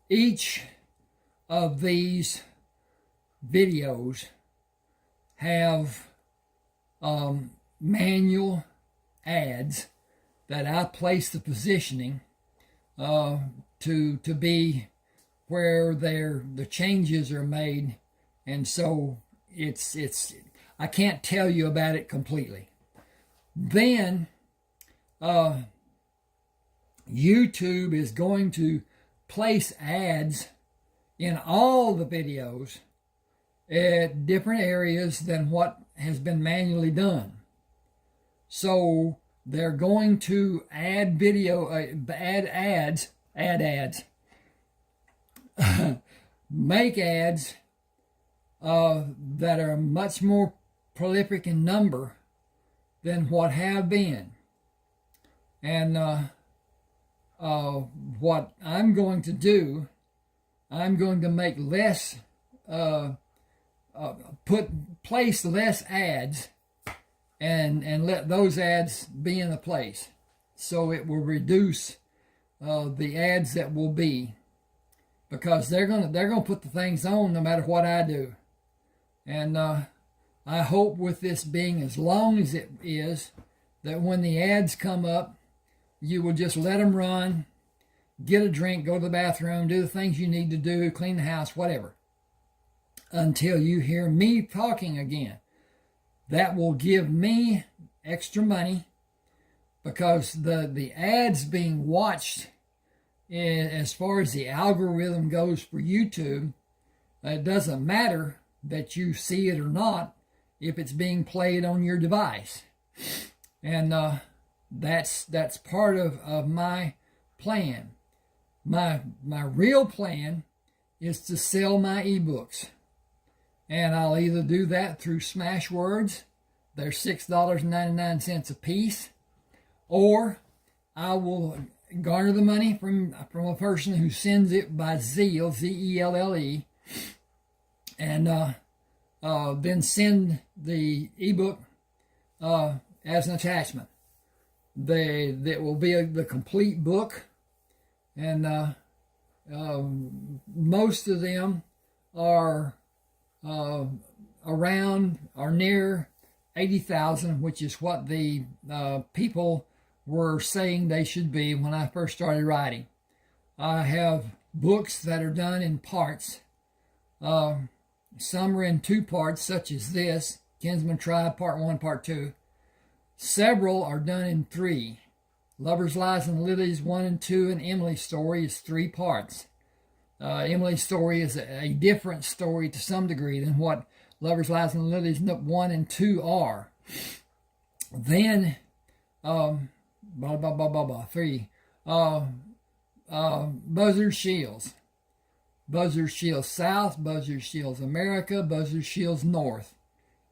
Each of these videos have manual ads that I place the positioning to be where the changes are made, and so it's I can't tell you about it completely. Then YouTube is going to place ads in all the videos at different areas than what has been manually done. So they're going to add ads, make ads that are much more prolific in number than what have been. And what I'm going to do, I'm going to make less, place less ads and let those ads be in the place. So it will reduce the ads that will be, because they're gonna put the things on no matter what I do. And I hope with this being as long as it is, that when the ads come up, you will just let them run, get a drink, go to the bathroom, do the things you need to do, clean the house, whatever, until you hear me talking again. That will give me extra money, because the ads being watched, as far as the algorithm goes for YouTube, it doesn't matter that you see it or not if it's being played on your device. And that's part of my plan. My real plan is to sell my ebooks. And I'll either do that through Smashwords, they're $6.99 a piece, or I will garner the money from a person who sends it by Zelle, Z-E-L-L-E, and then send the ebook as an attachment. That will be the complete book, and most of them are around or near 80,000, which is what the people were saying they should be when I first started writing. I have books that are done in parts. Some are in 2 parts, such as this, Kinsman Tribe, Part 1, Part 2. Several are done in 3. Lovers, Lies, and Lilies 1 and 2, and Emily's Story is 3 parts. Emily's Story is a different story to some degree than what Lovers, Lies, and Lilies 1 and 2 are. Then, 3. Buzzard Shields. Buzzard Shields South, Buzzard Shields America, Buzzard Shields North.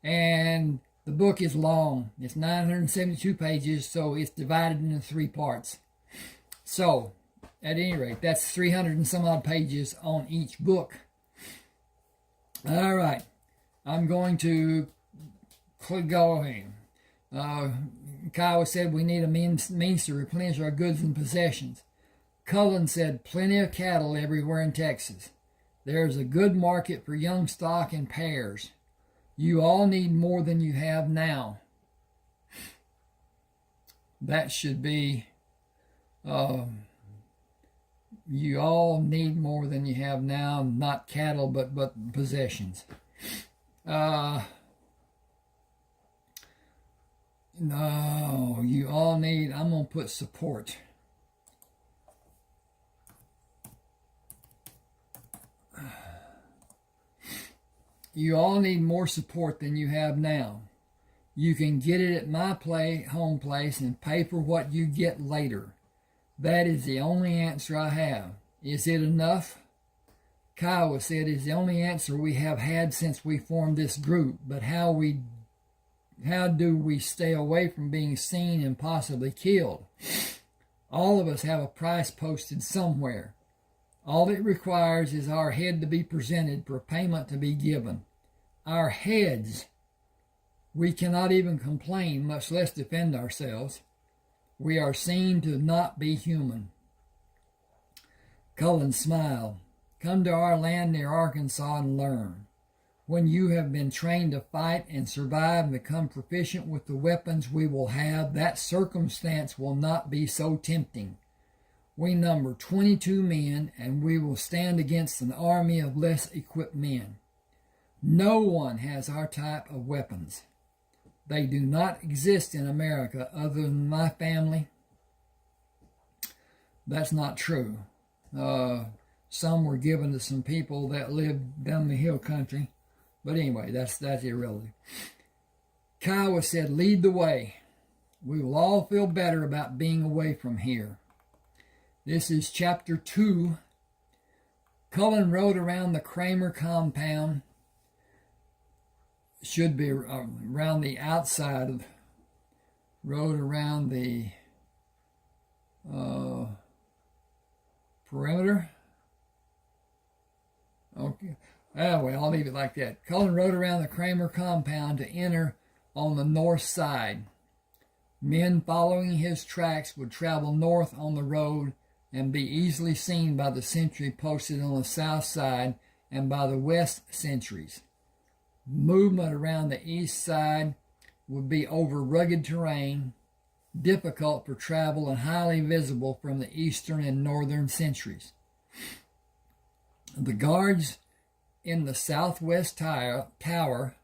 And the book is long. It's 972 pages, so it's divided into 3 parts. So, at any rate, that's 300 and some odd pages on each book. All right. I'm going to go ahead. Kiowa said we need a means to replenish our goods and possessions. Cullen said plenty of cattle everywhere in Texas. There's a good market for young stock and pairs. You all need more than you have now. That should be, you all need more than you have now, not cattle, but possessions. No, you all need, I'm going to put support. You all need more support than you have now. You can get it at my home place and pay for what you get later. That is the only answer I have. Is it enough? Kiowa said it's the only answer we have had since we formed this group, but how do we stay away from being seen and possibly killed? All of us have a price posted somewhere. All it requires is our head to be presented for payment to be given. Our heads We cannot even complain, much less defend ourselves. We are seen to not be human. Cullen smiled. Come to our land near Arkansas and learn. When you have been trained to fight and survive and become proficient with the weapons we will have, that circumstance will not be so tempting. We number 22 men, and we will stand against an army of less equipped men. No one has our type of weapons. They do not exist in America other than my family. That's not true. Some were given to some people that lived down the hill country. But anyway, that's irrelevant. Kiowa said, lead the way. We will all feel better about being away from here. This is chapter 2. Cullen rode around the Kramer compound. Should be around the outside of, rode around the perimeter. Okay. Well, I'll leave it like that. Cullen rode around the Kramer compound to enter on the north side. Men following his tracks would travel north on the road and be easily seen by the sentry posted on the south side and by the west sentries. Movement around the east side would be over rugged terrain, difficult for travel and highly visible from the eastern and northern sentries. The guards in the southwest tower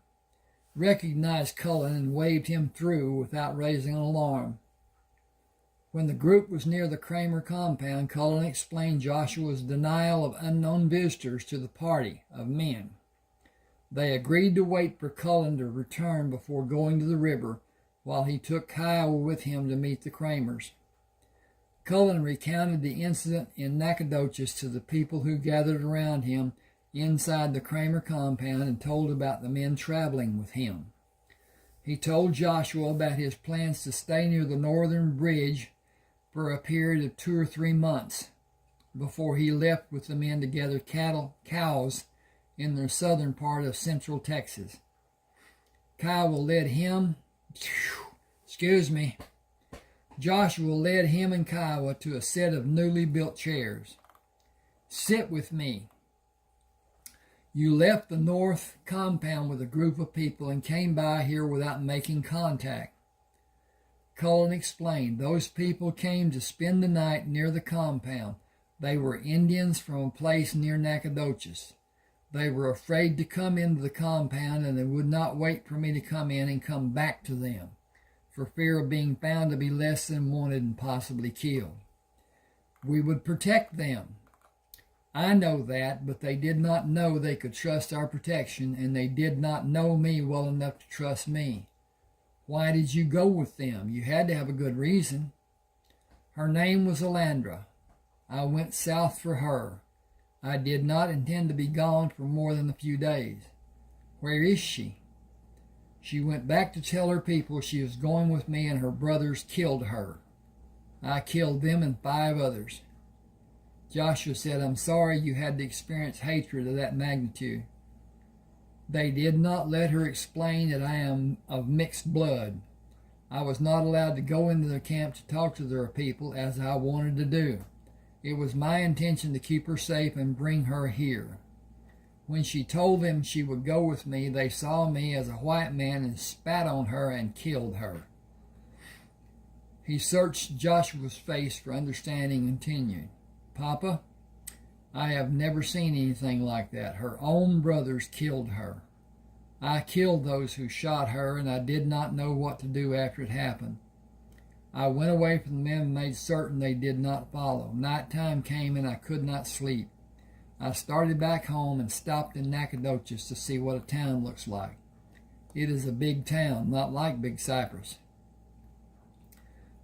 recognized Cullen and waved him through without raising an alarm. When the group was near the Kramer compound, Cullen explained Joshua's denial of unknown visitors to the party of men. They agreed to wait for Cullen to return before going to the river, while he took Kiowa with him to meet the Kramers. Cullen recounted the incident in Nacogdoches to the people who gathered around him inside the Kramer compound and told about the men traveling with him. He told Joshua about his plans to stay near the northern bridge for a period of 2 or 3 months before he left with the men to gather cows in the southern part of central Texas. Joshua led him and Kiowa to a set of newly built chairs. Sit with me. You left the north compound with a group of people and came by here without making contact. Cullen explained, those people came to spend the night near the compound. They were Indians from a place near Nacogdoches. They were afraid to come into the compound, and they would not wait for me to come in and come back to them, for fear of being found to be less than wanted and possibly killed. We would protect them. I know that, but they did not know they could trust our protection, and they did not know me well enough to trust me. Why did you go with them? You had to have a good reason. Her name was Alandra. I went south for her. I did not intend to be gone for more than a few days. Where is she? She went back to tell her people she was going with me, and her brothers killed her. I killed them and 5 others. Joshua said, I'm sorry you had to experience hatred of that magnitude. They did not let her explain that I am of mixed blood. I was not allowed to go into the camp to talk to their people as I wanted to do. It was my intention to keep her safe and bring her here. When she told them she would go with me, they saw me as a white man and spat on her and killed her. He searched Joshua's face for understanding and continued. Papa, I have never seen anything like that. Her own brothers killed her. I killed those who shot her, and I did not know what to do after it happened. I went away from the men and made certain they did not follow. Nighttime came and I could not sleep. I started back home and stopped in Nacogdoches to see what a town looks like. It is a big town, not like Big Cypress.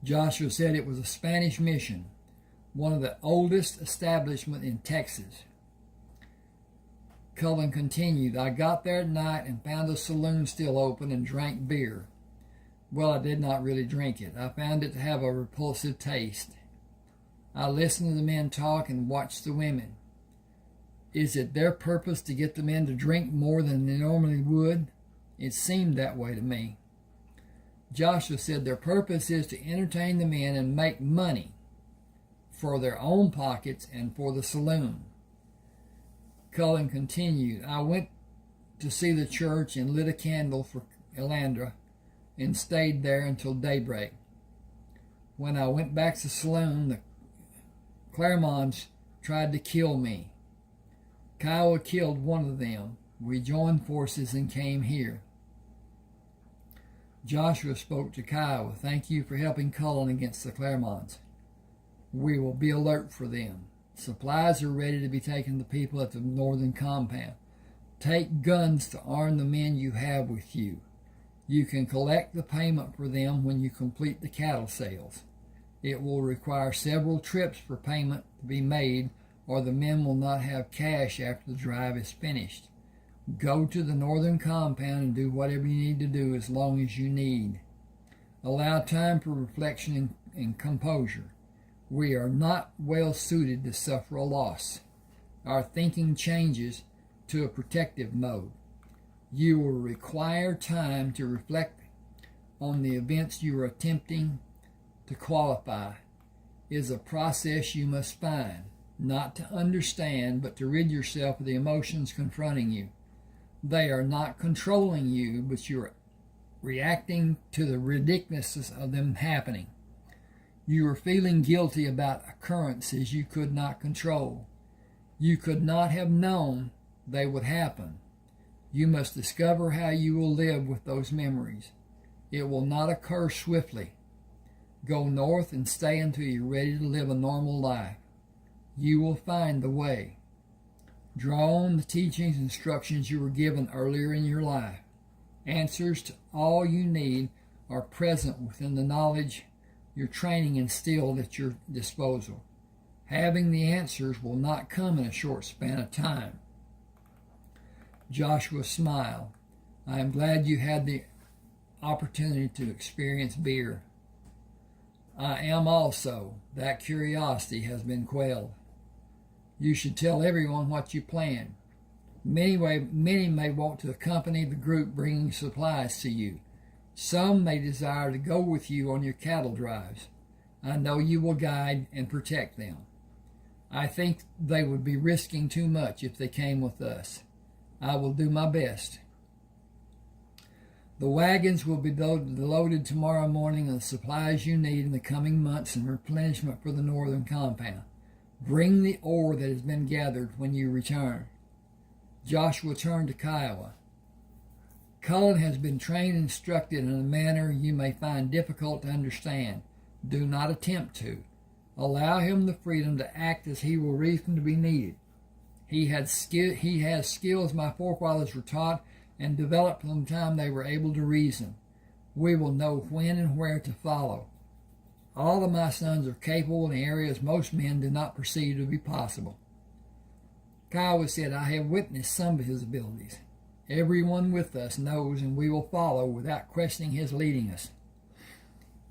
Joshua said it was a Spanish mission, one of the oldest establishments in Texas. Cullen continued, I got there at night and found the saloon still open and drank beer. Well, I did not really drink it. I found it to have a repulsive taste. I listened to the men talk and watched the women. Is it their purpose to get the men to drink more than they normally would? It seemed that way to me. Joshua said their purpose is to entertain the men and make money for their own pockets and for the saloon. Cullen continued, I went to see the church and lit a candle for Elandra and stayed there until daybreak. When I went back to the saloon, the Claremonts tried to kill me. Kiowa killed one of them. We joined forces and came here. Joshua spoke to Kiowa. Thank you for helping Cullen against the Claremonts. We will be alert for them. Supplies are ready to be taken to people at the northern compound. Take guns to arm the men you have with you. You can collect the payment for them when you complete the cattle sales. It will require several trips for payment to be made, or the men will not have cash after the drive is finished. Go to the northern compound and do whatever you need to do as long as you need. Allow time for reflection and composure. We are not well suited to suffer a loss. Our thinking changes to a protective mode. You will require time to reflect on the events you are attempting to qualify. It is a process you must find, not to understand, but to rid yourself of the emotions confronting you. They are not controlling you, but you are reacting to the ridiculousness of them happening. You are feeling guilty about occurrences you could not control. You could not have known they would happen. You must discover how you will live with those memories. It will not occur swiftly. Go north and stay until you're ready to live a normal life. You will find the way. Draw on the teachings and instructions you were given earlier in your life. Answers to all you need are present within the knowledge your training instilled at your disposal. Having the answers will not come in a short span of time. Joshua smiled. I am glad you had the opportunity to experience beer. I am also. That curiosity has been quelled. You should tell everyone what you plan. Many may want to accompany the group bringing supplies to you. Some may desire to go with you on your cattle drives. I know you will guide and protect them. I think they would be risking too much if they came with us. I will do my best. The wagons will be loaded tomorrow morning with the supplies you need in the coming months and replenishment for the northern compound. Bring the ore that has been gathered when you return. Joshua turned to Kiowa. Cullen has been trained and instructed in a manner you may find difficult to understand. Do not attempt to. Allow him the freedom to act as he will reasonably be needed. He has skills my forefathers were taught and developed from the time they were able to reason. We will know when and where to follow. All of my sons are capable in areas most men do not perceive to be possible. Kiowa said, I have witnessed some of his abilities. Everyone with us knows, and we will follow without questioning his leading us.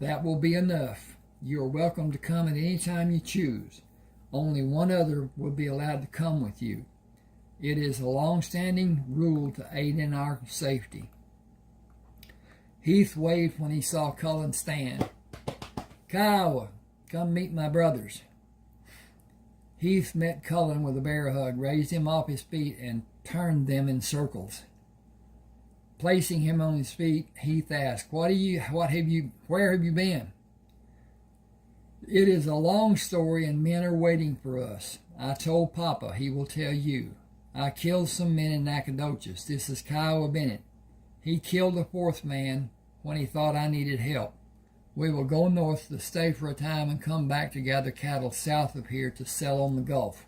That will be enough. You are welcome to come at any time you choose. Only one other will be allowed to come with you. It is a long-standing rule to aid in our safety. Heath waved when he saw Cullen stand. Kiowa, come meet my brothers. Heath met Cullen with a bear hug, raised him off his feet, and turned them in circles. Placing him on his feet, Heath asked, where have you been? It is a long story, and men are waiting for us. I told Papa he will tell you. I killed some men in Nacogdoches. This is Kiowa Bennett. He killed a fourth man when he thought I needed help. We will go north to stay for a time and come back to gather cattle south of here to sell on the Gulf.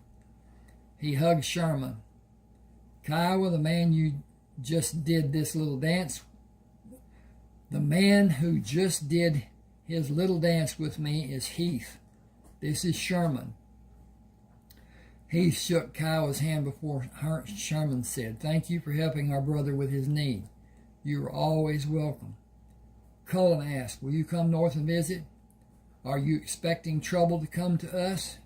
He hugged Sherman. Kiowa, the man you just did this little dance, the man who just did his little dance with me is Heath. This is Sherman. Heath shook Kiowa's hand before Sherman said, thank you for helping our brother with his need. You are always welcome. Cullen asked, will you come north and visit? Are you expecting trouble to come to us?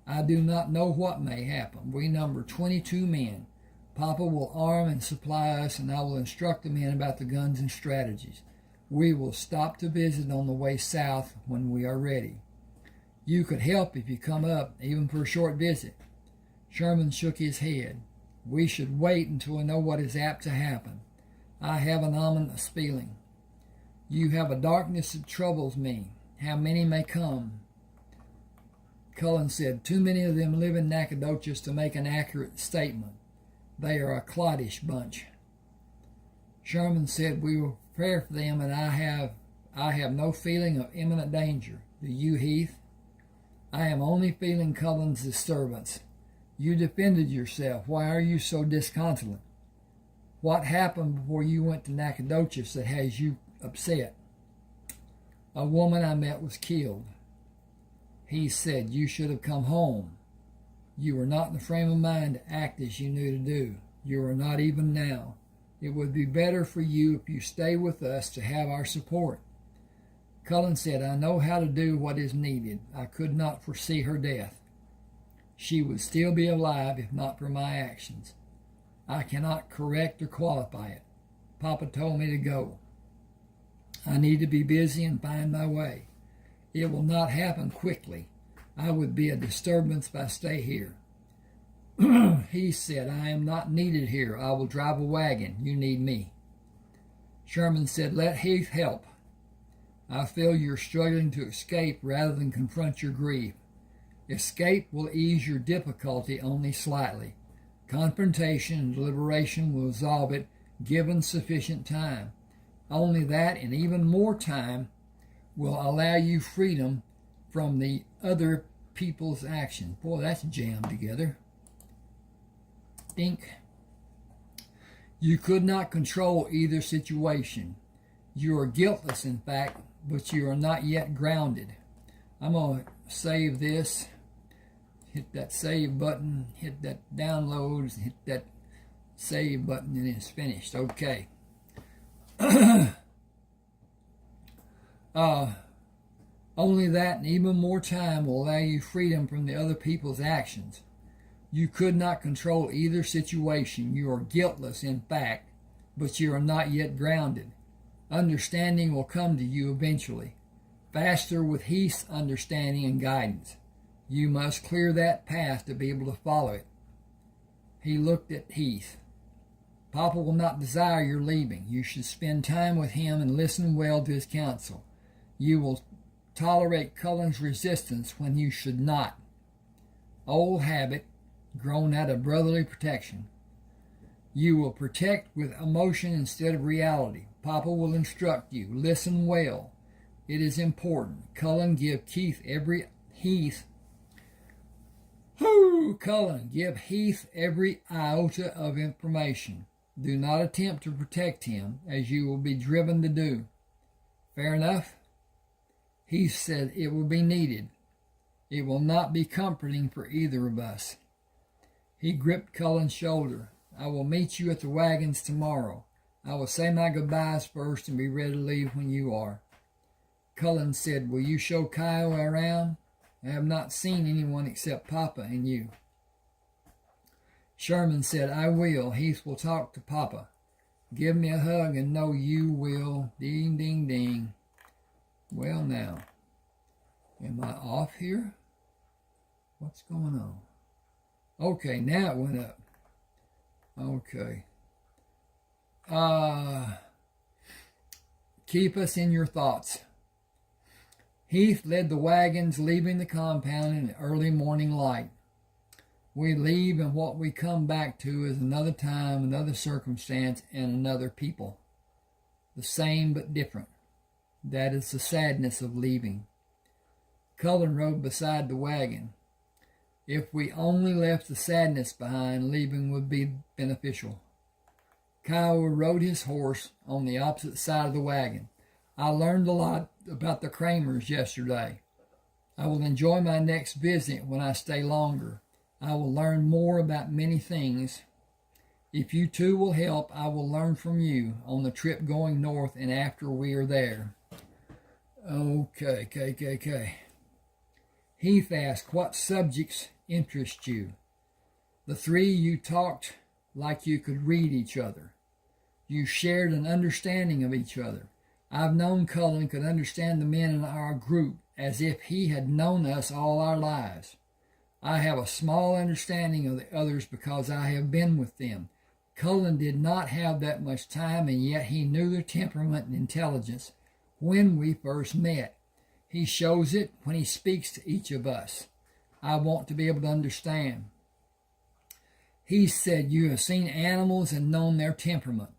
I do not know what may happen. We number 22 men. Papa will arm and supply us, and I will instruct the men about the guns and strategies. We will stop to visit on the way south when we are ready. You could help if you come up, even for a short visit." Sherman shook his head. "We should wait until we know what is apt to happen. I have an ominous feeling. You have a darkness that troubles me. How many may come?" Cullen said, "Too many of them live in Nacogdoches to make an accurate statement. They are a cloddish bunch." Sherman said, "We will prepare for them, and I have no feeling of imminent danger. Do you, Heath?" "I am only feeling Cullen's disturbance. You defended yourself. Why are you so disconsolate? What happened before you went to Nacogdoches that has you upset?" "A woman I met was killed." He said, "You should have come home. You were not in the frame of mind to act as you knew to do. You are not even now. It would be better for you if you stay with us to have our support." Cullen said, "I know how to do what is needed. I could not foresee her death. She would still be alive if not for my actions. I cannot correct or qualify it. Papa told me to go. I need to be busy and find my way. It will not happen quickly. I would be a disturbance if I stay here." He said, "I am not needed here. I will drive a wagon. You need me." Sherman said, "Let Heath help. I feel you're struggling to escape rather than confront your grief. Escape will ease your difficulty only slightly. Confrontation and deliberation will resolve it, given sufficient time. Only that and even more time will allow you freedom from the other people's action." Boy, that's jammed together. Think. "You could not control either situation. You are guiltless, in fact, but you are not yet grounded." I'm going to save this. Hit that save button, hit that downloads, hit that save button, and it's finished. Okay. Only that and even more time will allow you freedom from the other people's actions. You could not control either situation. You are guiltless, in fact, but you are not yet grounded. Understanding will come to you eventually, faster with Heath's understanding and guidance. You must clear that path to be able to follow it. He looked at Heath. "Papa will not desire your leaving. You should spend time with him and listen well to his counsel. You will tolerate Cullen's resistance when you should not. Old habit, grown out of brotherly protection. You will protect with emotion instead of reality. Papa will instruct you. Listen well. It is important. Cullen, give Heath every iota of information. Do not attempt to protect him, as you will be driven to do. Fair enough?" He said, "It will be needed. It will not be comforting for either of us." He gripped Cullen's shoulder. "I will meet you at the wagons tomorrow. I will say my goodbyes first and be ready to leave when you are." Cullen said, "Will you show Kiowa around? I have not seen anyone except Papa and you." Sherman said, "I will. Heath will talk to Papa. Give me a hug and know you will." Ding, ding, ding. Well, now, am I off here? What's going on? Okay, now it went up. Okay. Keep us in your thoughts. Heath led the wagons, leaving the compound in the early morning light. We leave, and what we come back to is another time, another circumstance, and another people. The same but different. That is the sadness of leaving. Cullen rode beside the wagon. If we only left the sadness behind, leaving would be beneficial. Kiowa rode his horse on the opposite side of the wagon. I learned a lot about the Kramers yesterday. I will enjoy my next visit when I stay longer. I will learn more about many things. If you two will help, I will learn from you on the trip going north and after we are there. Okay. Heath asked, "What subjects interest you?" The three you talked like you could read each other. You shared an understanding of each other. I've known Cullen could understand the men in our group as if he had known us all our lives. I have a small understanding of the others because I have been with them. Cullen did not have that much time, and yet he knew their temperament and intelligence when we first met. He shows it when he speaks to each of us. I want to be able to understand. He said, you have seen animals and known their temperament.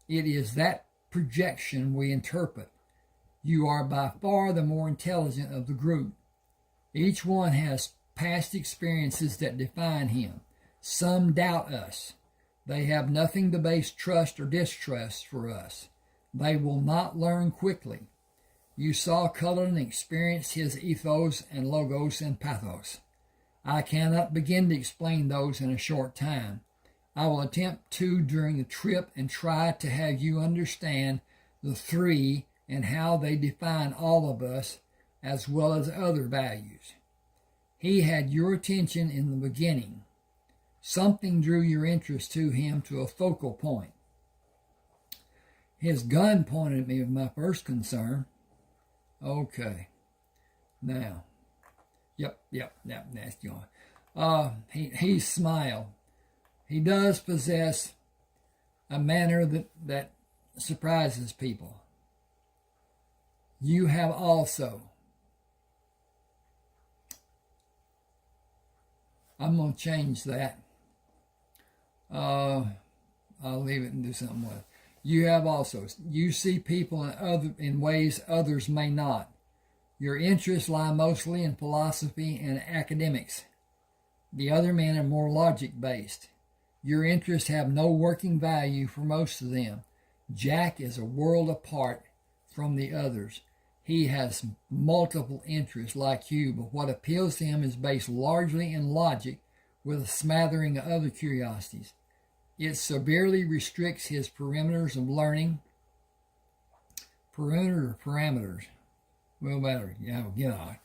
It is that projection we interpret. You are by far the more intelligent of the group. Each one has past experiences that define him. Some doubt us. They have nothing to base trust or distrust for us. They will not learn quickly. You saw Cullen experience his ethos and logos and pathos. I cannot begin to explain those in a short time. I will attempt to during the trip and try to have you understand the three and how they define all of us as well as other values. He had your attention in the beginning. Something drew your interest to him to a focal point. His gun pointed at me with my first concern. Okay. Now. Yep, that's going. He smiled. He does possess a manner that surprises people. You have also. I'm going to change that. I'll leave it and do something with it. You have also. You see people in ways others may not. Your interests lie mostly in philosophy and academics. The other men are more logic-based. Your interests have no working value for most of them. Jack is a world apart from the others. He has multiple interests like you, but what appeals to him is based largely in logic with a smattering of other curiosities. It severely restricts his perimeters of learning. Parameters? Well, better. Yeah, get on.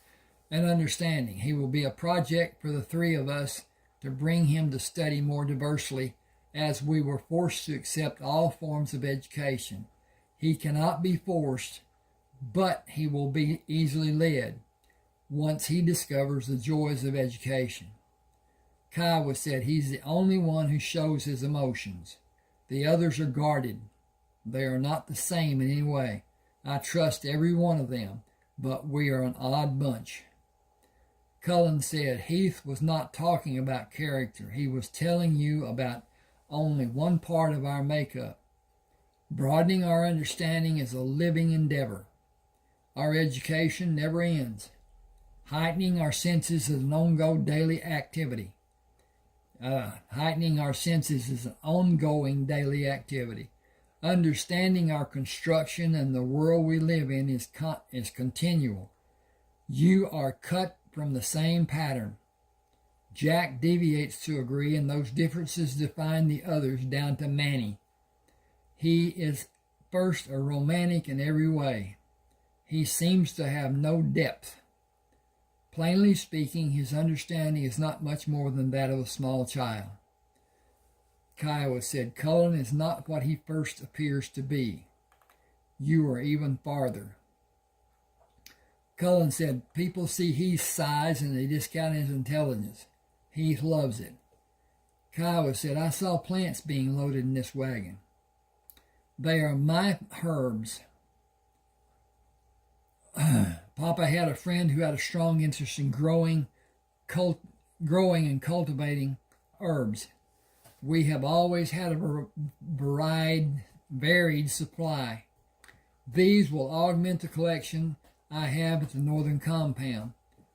And understanding. He will be a project for the three of us to bring him to study more diversely, as we were forced to accept all forms of education. He cannot be forced, but he will be easily led once he discovers the joys of education. Kiowa said he's the only one who shows his emotions. The others are guarded. They are not the same in any way. I trust every one of them, but we are an odd bunch. Cullen said Heath was not talking about character. He was telling you about only one part of our makeup. Broadening our understanding is a living endeavor. Our education never ends. Heightening our senses is an ongoing daily activity. Understanding our construction and the world we live in is continual. You are cut from the same pattern. Jack deviates to a degree, and those differences define the others down to Manny. He is first a romantic in every way. He seems to have no depth. Plainly speaking, his understanding is not much more than that of a small child. Kiowa said, Cullen is not what he first appears to be. You are even farther. Cullen said, people see Heath's size and they discount his intelligence. Heath loves it. Kiowa said, I saw plants being loaded in this wagon. They are my herbs. Papa had a friend who had a strong interest in growing and cultivating herbs. We have always had a varied supply. These will augment the collection I have at the northern compound.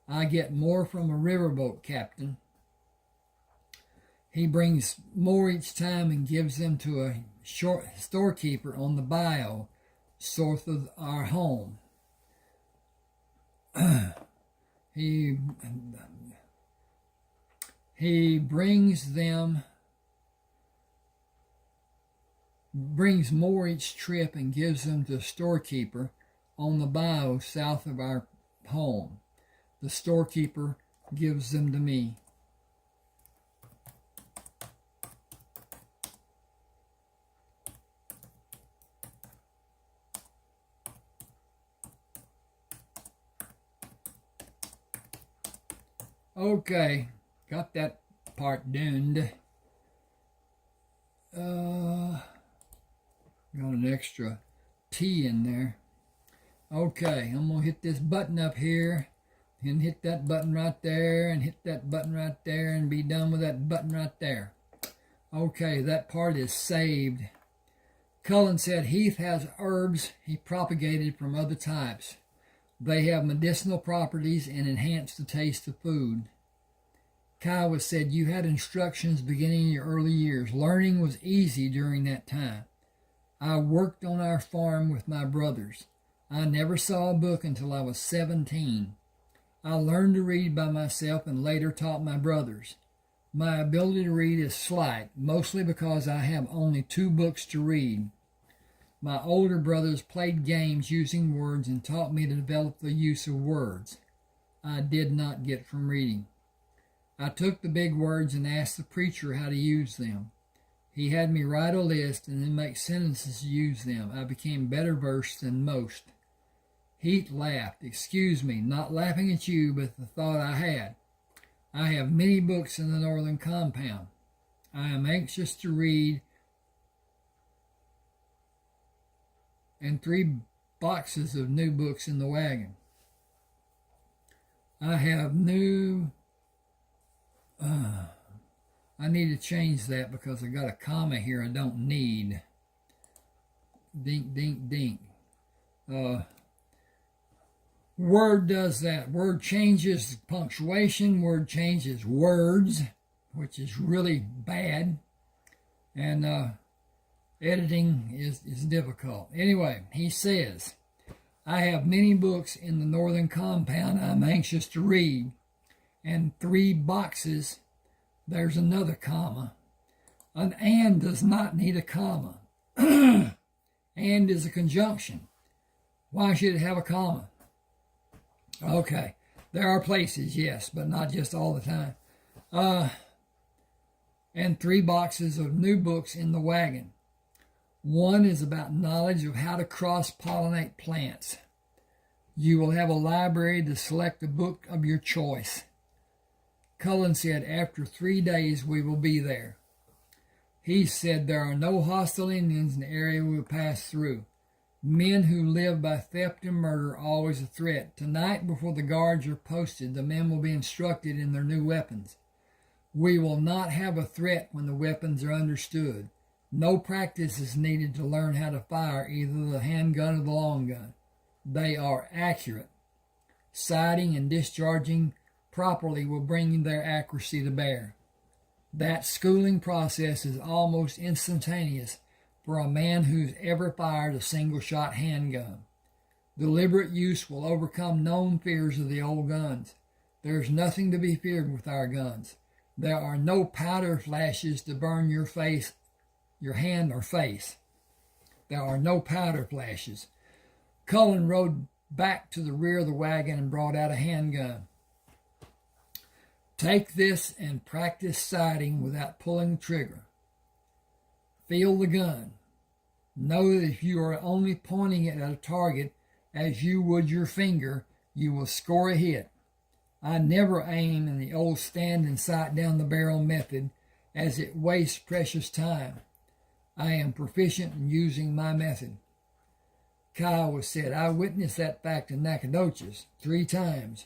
I get more from a riverboat captain. He brings more each time and gives them to a storekeeper on the bayou south of our home. He brings more each trip and gives them to a storekeeper on the bayou south of our home. The storekeeper gives them to me. Okay, got that part done. Got an extra T in there. Okay, I'm going to hit this button up here, and hit that button right there, and hit that button right there, and be done with that button right there. Okay, that part is saved. Cullen said Heath has herbs he propagated from other types. They have medicinal properties and enhance the taste of food. Kiowa said you had instructions beginning in your early years. Learning was easy during that time. I worked on our farm with my brothers. I never saw a book until I was 17. I learned to read by myself and later taught my brothers. My ability to read is slight, mostly because I have only 2 books to read. My older brothers played games using words and taught me to develop the use of words I did not get from reading. I took the big words and asked the preacher how to use them. He had me write a list and then make sentences to use them. I became better versed than most. Heath laughed. Excuse me, not laughing at you, but the thought I had. I have many books in the northern compound. I am anxious to read, and 3 boxes of new books in the wagon. I have new... I need to change that because I got a comma here I don't need. Dink, dink, dink. Word does that. Word changes punctuation. Word changes words, which is really bad. And editing is difficult. Anyway, he says, I have many books in the northern compound I'm anxious to read. And 3 boxes, there's another comma. An and does not need a comma. And is a conjunction. Why should it have a comma? Okay, there are places, yes, but not just all the time. And 3 boxes of new books in the wagon. 1 is about knowledge of how to cross-pollinate plants. You will have a library to select a book of your choice. Cullen said, after 3 days we will be there. He said there are no hostile Indians in the area we will pass through. Men who live by theft and murder are always a threat. Tonight, before the guards are posted, the men will be instructed in their new weapons. We will not have a threat when the weapons are understood. No practice is needed to learn how to fire either the handgun or the long gun. They are accurate. Sighting and discharging properly will bring their accuracy to bear. That schooling process is almost instantaneous for a man who's ever fired a single-shot handgun. Deliberate use will overcome known fears of the old guns. There's nothing to be feared with our guns. There are no powder flashes to burn your face, your hand or face. There are no powder flashes. Cullen rode back to the rear of the wagon and brought out a handgun. Take this and practice sighting without pulling the trigger. Feel the gun. Know that if you are only pointing it at a target as you would your finger, you will score a hit. I never aim in the old stand and sight down the barrel method, as it wastes precious time. I am proficient in using my method. Kiowa said, I witnessed that fact in Nacogdoches 3 times.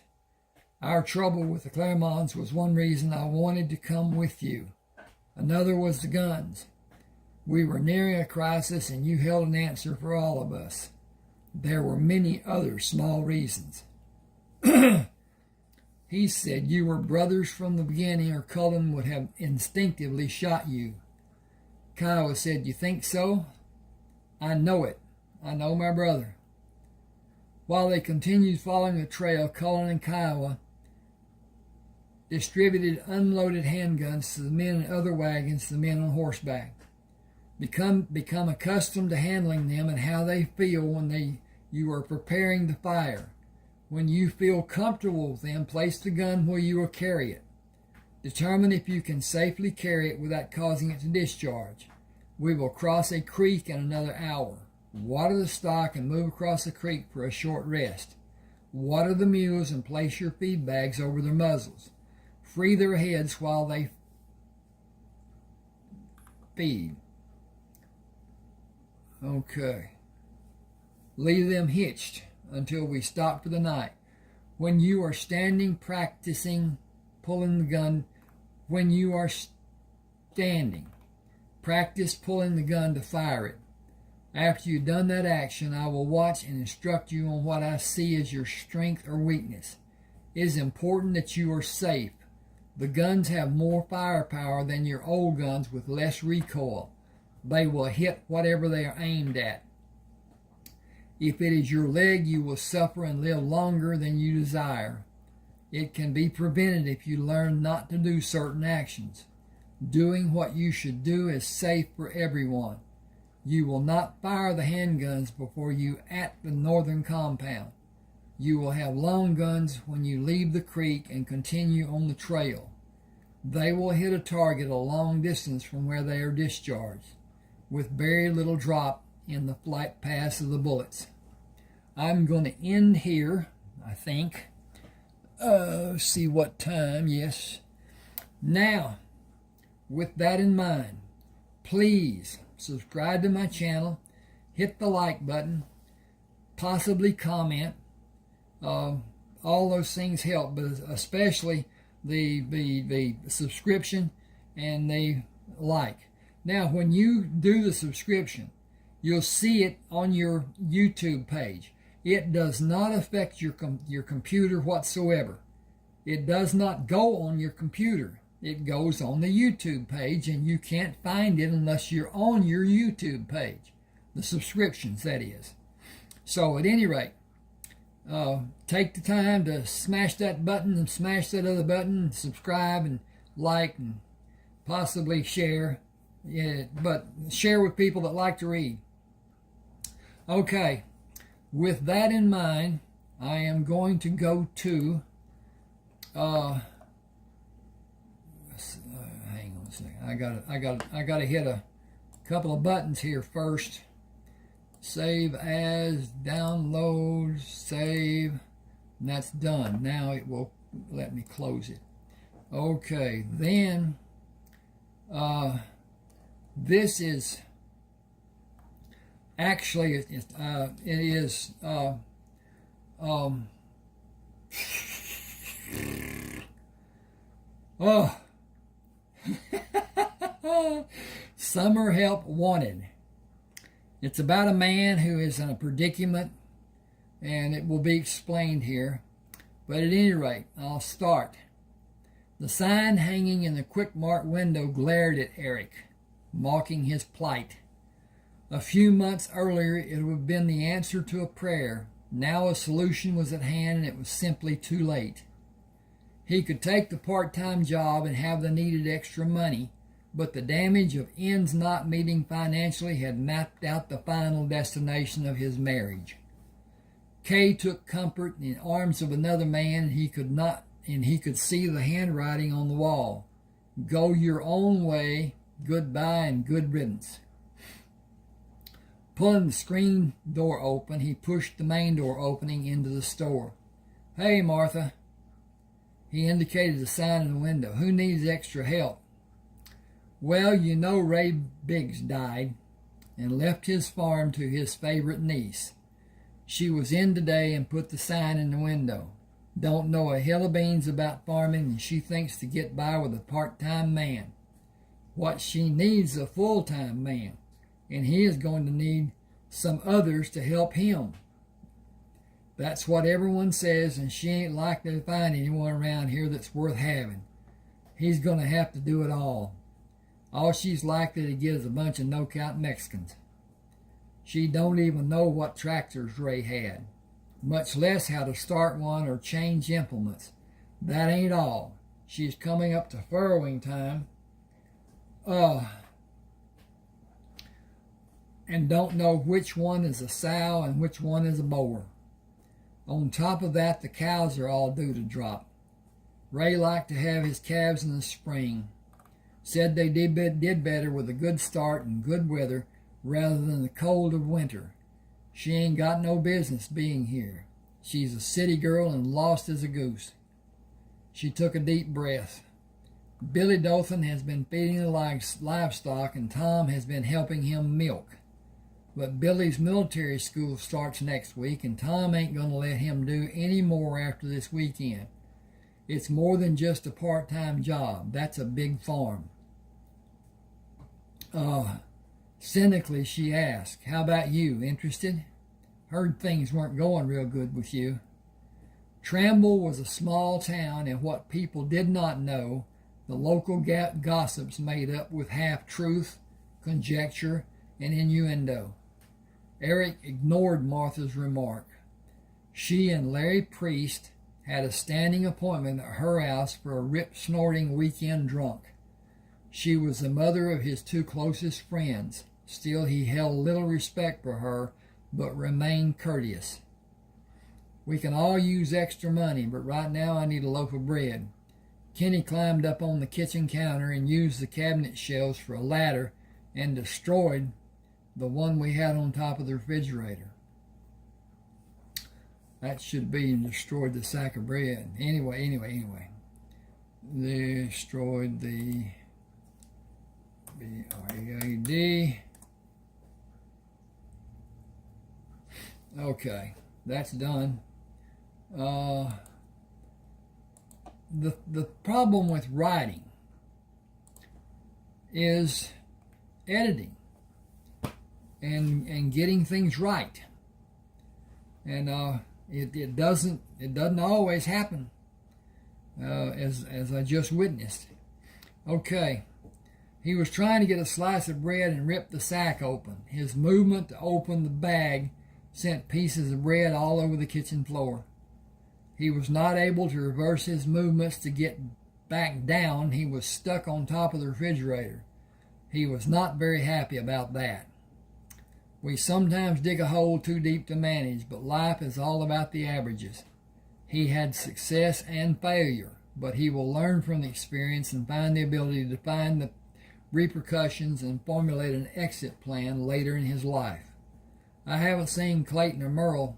Our trouble with the Claremonts was one reason I wanted to come with you. Another was the guns. We were nearing a crisis, and you held an answer for all of us. There were many other small reasons. He said you were brothers from the beginning, or Cullen would have instinctively shot you. Kiowa said, you think so? I know it. I know my brother. While they continued following the trail, Cullen and Kiowa distributed unloaded handguns to the men in other wagons, to the men on horseback. Become accustomed to handling them and how they feel when you are preparing to fire. When you feel comfortable with them, place the gun where you will carry it. Determine if you can safely carry it without causing it to discharge. We will cross a creek in another hour. Water the stock and move across the creek for a short rest. Water the mules and place your feed bags over their muzzles. free their heads while they feed. Okay. Leave them hitched until we stop for the night. When you are standing practicing pulling the gun, when you are standing, practice pulling the gun to fire it. After you've done that action, I will watch and instruct you on what I see as your strength or weakness. It is important that you are safe. The guns have more firepower than your old guns with less recoil. They will hit whatever they are aimed at. If it is your leg, you will suffer and live longer than you desire. It can be prevented if you learn not to do certain actions. Doing what you should do is safe for everyone. You will not fire the handguns before you at the northern compound. You will have long guns when you leave the creek and continue on the trail. They will hit a target a long distance from where they are discharged, with very little drop in the flight paths of the bullets. I'm going to end here, I think. See what time, yes. Now, with that in mind, please subscribe to my channel, hit the like button, possibly comment. All those things help, but especially the subscription and the like. Now, when you do the subscription, you'll see it on your YouTube page. It does not affect your computer whatsoever. It does not go on your computer. It goes on the YouTube page, and you can't find it unless you're on your YouTube page. The subscriptions, that is. So, at any rate, take the time to smash that button and smash that other button, and subscribe and like and possibly share. Yeah, but share with people that like to read. Okay, with that in mind, I am going to go to hang on a second. I gotta hit a couple of buttons here first. Save as, download, save, and that's done. Now it will let me close it. Okay, then this is actually it is oh summer help wanted. It's about a man who is in a predicament, and it will be explained here. But at any rate, I'll start. The sign hanging in the Quick Mart window glared at Eric, mocking his plight. A few months earlier, it would have been the answer to a prayer. Now a solution was at hand, and it was simply too late. He could take the part-time job and have the needed extra money, but the damage of ends not meeting financially had mapped out the final destination of his marriage. Kay took comfort in the arms of another man, and he could see the handwriting on the wall. Go your own way, goodbye, and good riddance. Pulling the screen door open, he pushed the main door opening into the store. Hey, Martha. He indicated the sign in the window. Who needs extra help? Well, you know Ray Biggs died and left his farm to his favorite niece. She was in today and put the sign in the window. Don't know a hill of beans about farming, and she thinks to get by with a part-time man. What she needs is a full-time man, and he is going to need some others to help him. That's what everyone says, and she ain't likely to find anyone around here that's worth having. He's going to have to do it all. All she's likely to get is a bunch of no-count Mexicans. She don't even know what tractors Ray had, much less how to start one or change implements. That ain't all. She's coming up to furrowing time, and don't know which one is a sow and which one is a mower. On top of that, the cows are all due to drop. Ray liked to have his calves in the spring. Said they did better with a good start and good weather rather than the cold of winter. She ain't got no business being here. She's a city girl and lost as a goose. She took a deep breath. Billy Dothan has been feeding the livestock, and Tom has been helping him milk. But Billy's military school starts next week, and Tom ain't going to let him do any more after this weekend. It's more than just a part-time job. That's a big farm. Cynically, she asked, how about you? Interested? Heard things weren't going real good with you. Tramble was a small town, and what people did not know, the local gossips made up with half-truth, conjecture, and innuendo. Eric ignored Martha's remark. She and Larry Priest had a standing appointment at her house for a rip-snorting weekend drunk. She was the mother of his two closest friends. Still, he held little respect for her, but remained courteous. We can all use extra money, but right now I need a loaf of bread. Kenny climbed up on the kitchen counter and used the cabinet shelves for a ladder and destroyed the one we had on top of the refrigerator. That should be destroyed the sack of bread. Anyway. Destroyed the bread. Okay, that's done. The problem with writing is editing and getting things right, and it doesn't always happen, as I just witnessed. Okay, he was trying to get a slice of bread and rip the sack open. His movement to open the bag sent pieces of bread all over the kitchen floor. He was not able to reverse his movements to get back down. He was stuck on top of the refrigerator. He was not very happy about that. We sometimes dig a hole too deep to manage, but life is all about the averages. He had success and failure, but he will learn from the experience and find the ability to define the repercussions and formulate an exit plan later in his life. I haven't seen Clayton or Merle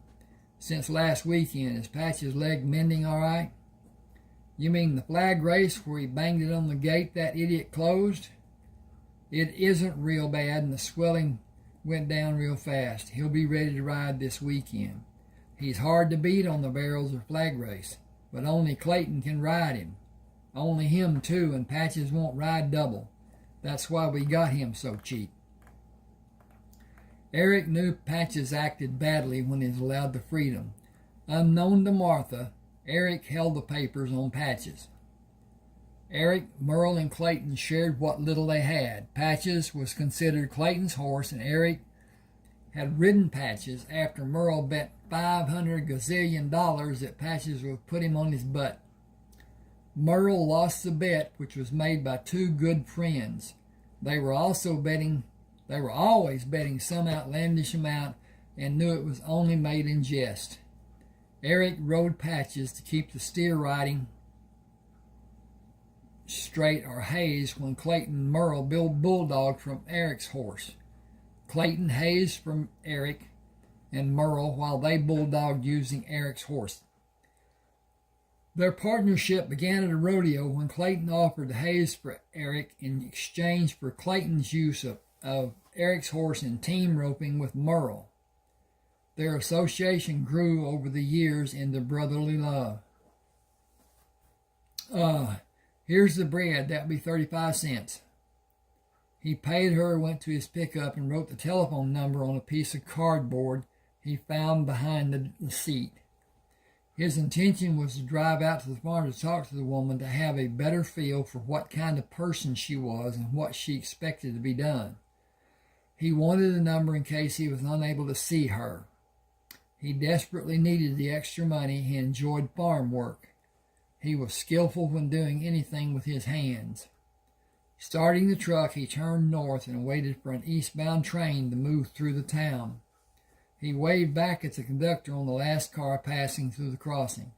since last weekend. Is Patch's leg mending all right? You mean the flag race where he banged it on the gate that idiot closed? It isn't real bad, and the swelling went down real fast. He'll be ready to ride this weekend. He's hard to beat on the barrels or flag race, but only Clayton can ride him. Only him, too, and Patches won't ride double. That's why we got him so cheap. Eric knew Patches acted badly when he was allowed the freedom. Unknown to Martha, Eric held the papers on Patches. Eric, Merle, and Clayton shared what little they had. Patches was considered Clayton's horse, and Eric had ridden Patches after Merle bet $500 gazillion that Patches would put him on his butt. Merle lost the bet, which was made by two good friends. They were always betting some outlandish amount and knew it was only made in jest. Eric rode Patches to keep the steer riding straight or hazed when Clayton and Merle bulldogged from Eric's horse. Clayton hazed from Eric and Merle while they bulldogged using Eric's horse. Their partnership began at a rodeo when Clayton offered to haze for Eric in exchange for Clayton's use of Eric's horse in team roping with Merle. Their association grew over the years into brotherly love. Here's the bread. That'll be 35 cents. He paid her, went to his pickup, and wrote the telephone number on a piece of cardboard he found behind the seat. His intention was to drive out to the farm to talk to the woman to have a better feel for what kind of person she was and what she expected to be done. He wanted a number in case he was unable to see her. He desperately needed the extra money. He enjoyed farm work. He was skillful when doing anything with his hands. Starting the truck, he turned north and waited for an eastbound train to move through the town. He waved back at the conductor on the last car passing through the crossing.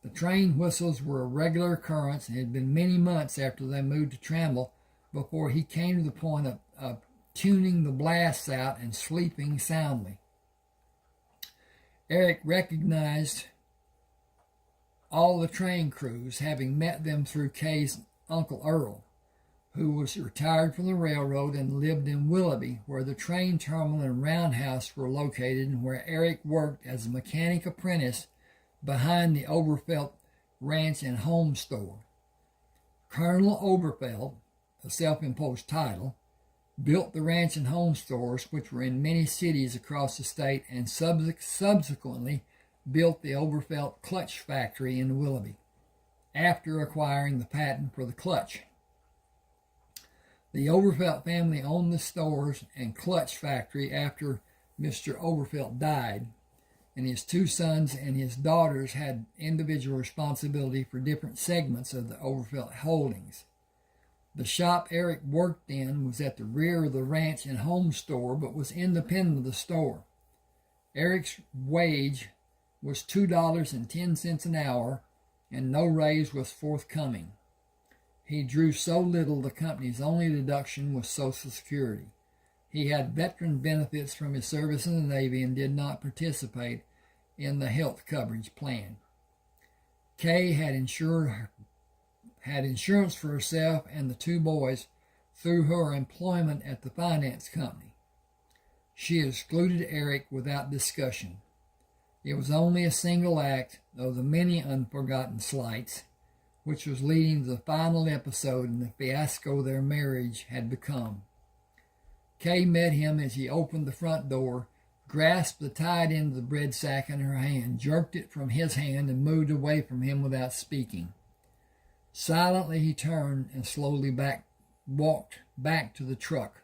The train whistles were a regular occurrence, and it had been many months after they moved to Tramble before he came to the point of tuning the blasts out and sleeping soundly. Eric recognized all the train crews, having met them through Kay's Uncle Earl, who was retired from the railroad and lived in Willoughby, where the train terminal and roundhouse were located, and where Eric worked as a mechanic apprentice behind the Oberfeld Ranch and Home Store. Colonel Oberfeld, a self-imposed title, built the ranch and home stores, which were in many cities across the state, and subsequently built the Oberfeld clutch factory in Willoughby, after acquiring the patent for the clutch. The Oberfeld family owned the stores and clutch factory after Mr. Oberfeld died, and his two sons and his daughters had individual responsibility for different segments of the Oberfeld holdings. The shop Eric worked in was at the rear of the ranch and home store, but was independent of the store. Eric's wage was $2.10 an hour, and no raise was forthcoming. He drew so little the company's only deduction was Social Security. He had veteran benefits from his service in the Navy and did not participate in the health coverage plan. Kay had insurance for herself and the two boys through her employment at the finance company. She excluded Eric without discussion. It was only a single act of the many unforgotten slights, which was leading to the final episode in the fiasco their marriage had become. Kay met him as he opened the front door, grasped the tied end of the bread sack in her hand, jerked it from his hand, and moved away from him without speaking. Silently he turned and slowly walked back to the truck.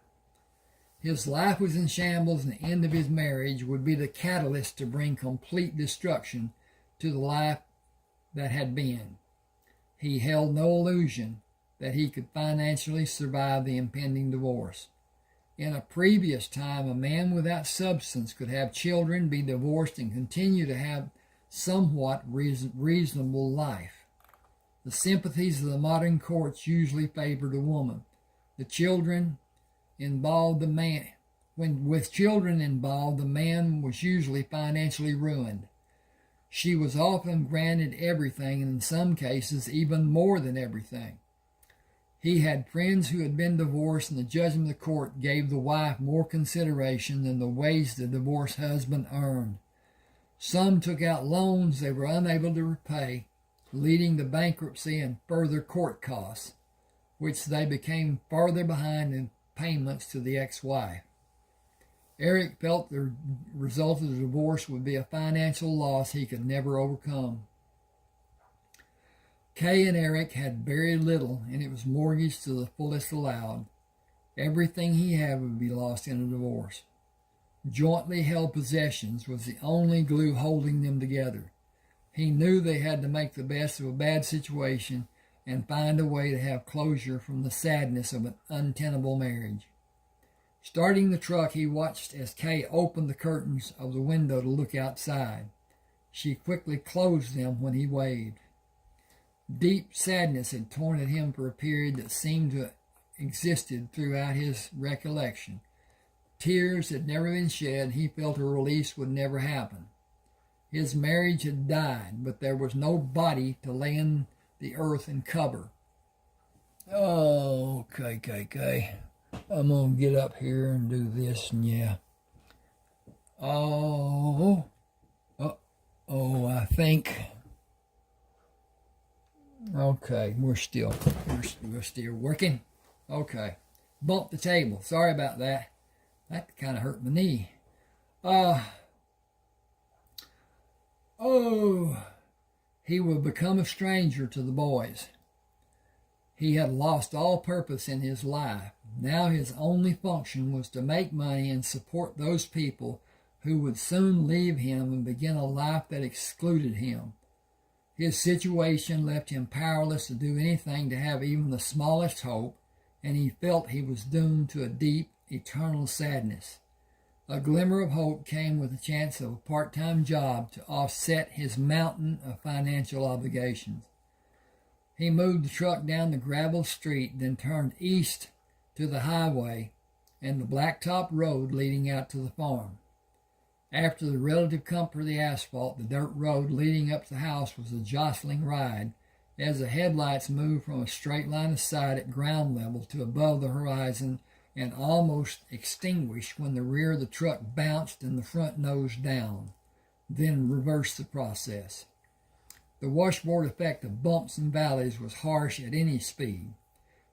His life was in shambles, and the end of his marriage would be the catalyst to bring complete destruction to the life that had been. He held no illusion that he could financially survive the impending divorce. In a previous time, a man without substance could have children, be divorced, and continue to have somewhat reasonable life. The sympathies of the modern courts usually favored a woman. The children involved the man. With children involved, the man was usually financially ruined. She was often granted everything, and in some cases even more than everything. He had friends who had been divorced, and the judgment of the court gave the wife more consideration than the wage the divorced husband earned. Some took out loans they were unable to repay, leading to bankruptcy and further court costs, which they became farther behind in payments to the ex-wife. Eric felt the result of the divorce would be a financial loss he could never overcome. Kay and Eric had very little, and it was mortgaged to the fullest allowed. Everything he had would be lost in a divorce. Jointly held possessions was the only glue holding them together. He knew they had to make the best of a bad situation and find a way to have closure from the sadness of an untenable marriage. Starting the truck, he watched as Kay opened the curtains of the window to look outside. She quickly closed them when he waved. Deep sadness had torn at him for a period that seemed to have existed throughout his recollection. Tears had never been shed. He felt a release would never happen. His marriage had died, but there was no body to lay in the earth and cover. Oh, okay. I'm going to get up here and do this, and yeah. I think... Okay, we're still working. Okay. Bumped the table. Sorry about that. That kind of hurt my knee. He would become a stranger to the boys. He had lost all purpose in his life. Now his only function was to make money and support those people who would soon leave him and begin a life that excluded him. His situation left him powerless to do anything to have even the smallest hope, and he felt he was doomed to a deep, eternal sadness. A glimmer of hope came with the chance of a part-time job to offset his mountain of financial obligations. He moved the truck down the gravel street, then turned east to the highway and the blacktop road leading out to the farm. After the relative comfort of the asphalt, the dirt road leading up to the house was a jostling ride, as the headlights moved from a straight line of sight at ground level to above the horizon and almost extinguished when the rear of the truck bounced and the front nosed down, then reversed the process. The washboard effect of bumps and valleys was harsh at any speed.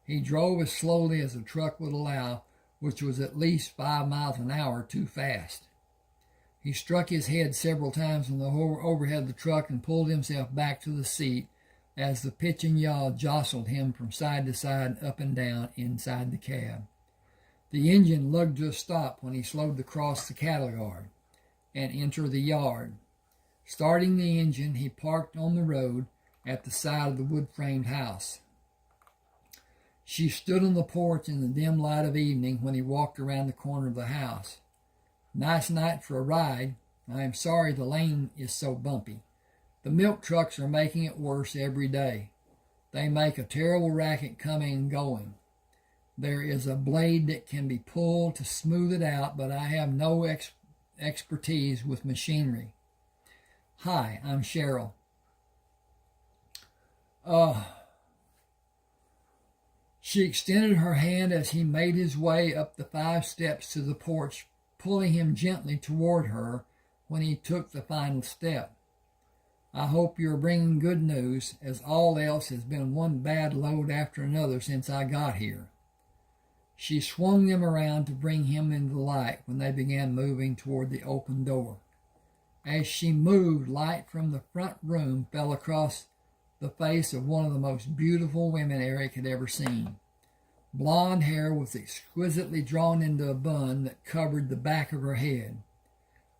He drove as slowly as the truck would allow, which was at least 5 miles an hour too fast. He struck his head several times on the overhead of the truck and pulled himself back to the seat as the pitch and yaw jostled him from side to side, up and down, inside the cab. The engine lugged to a stop when he slowed to cross the cattle yard and enter the yard. Starting the engine, he parked on the road at the side of the wood-framed house. She stood on the porch in the dim light of evening when he walked around the corner of the house. "Nice night for a ride. I am sorry the lane is so bumpy. The milk trucks are making it worse every day. They make a terrible racket coming and going. There is a blade that can be pulled to smooth it out, but I have no expertise with machinery. Hi, I'm Cheryl." She extended her hand as he made his way up the 5 steps to the porch, pulling him gently toward her when he took the final step. "I hope you're bringing good news, as all else has been one bad load after another since I got here." She swung them around to bring him into the light when they began moving toward the open door. As she moved, light from the front room fell across the face of one of the most beautiful women Eric had ever seen. Blonde hair was exquisitely drawn into a bun that covered the back of her head.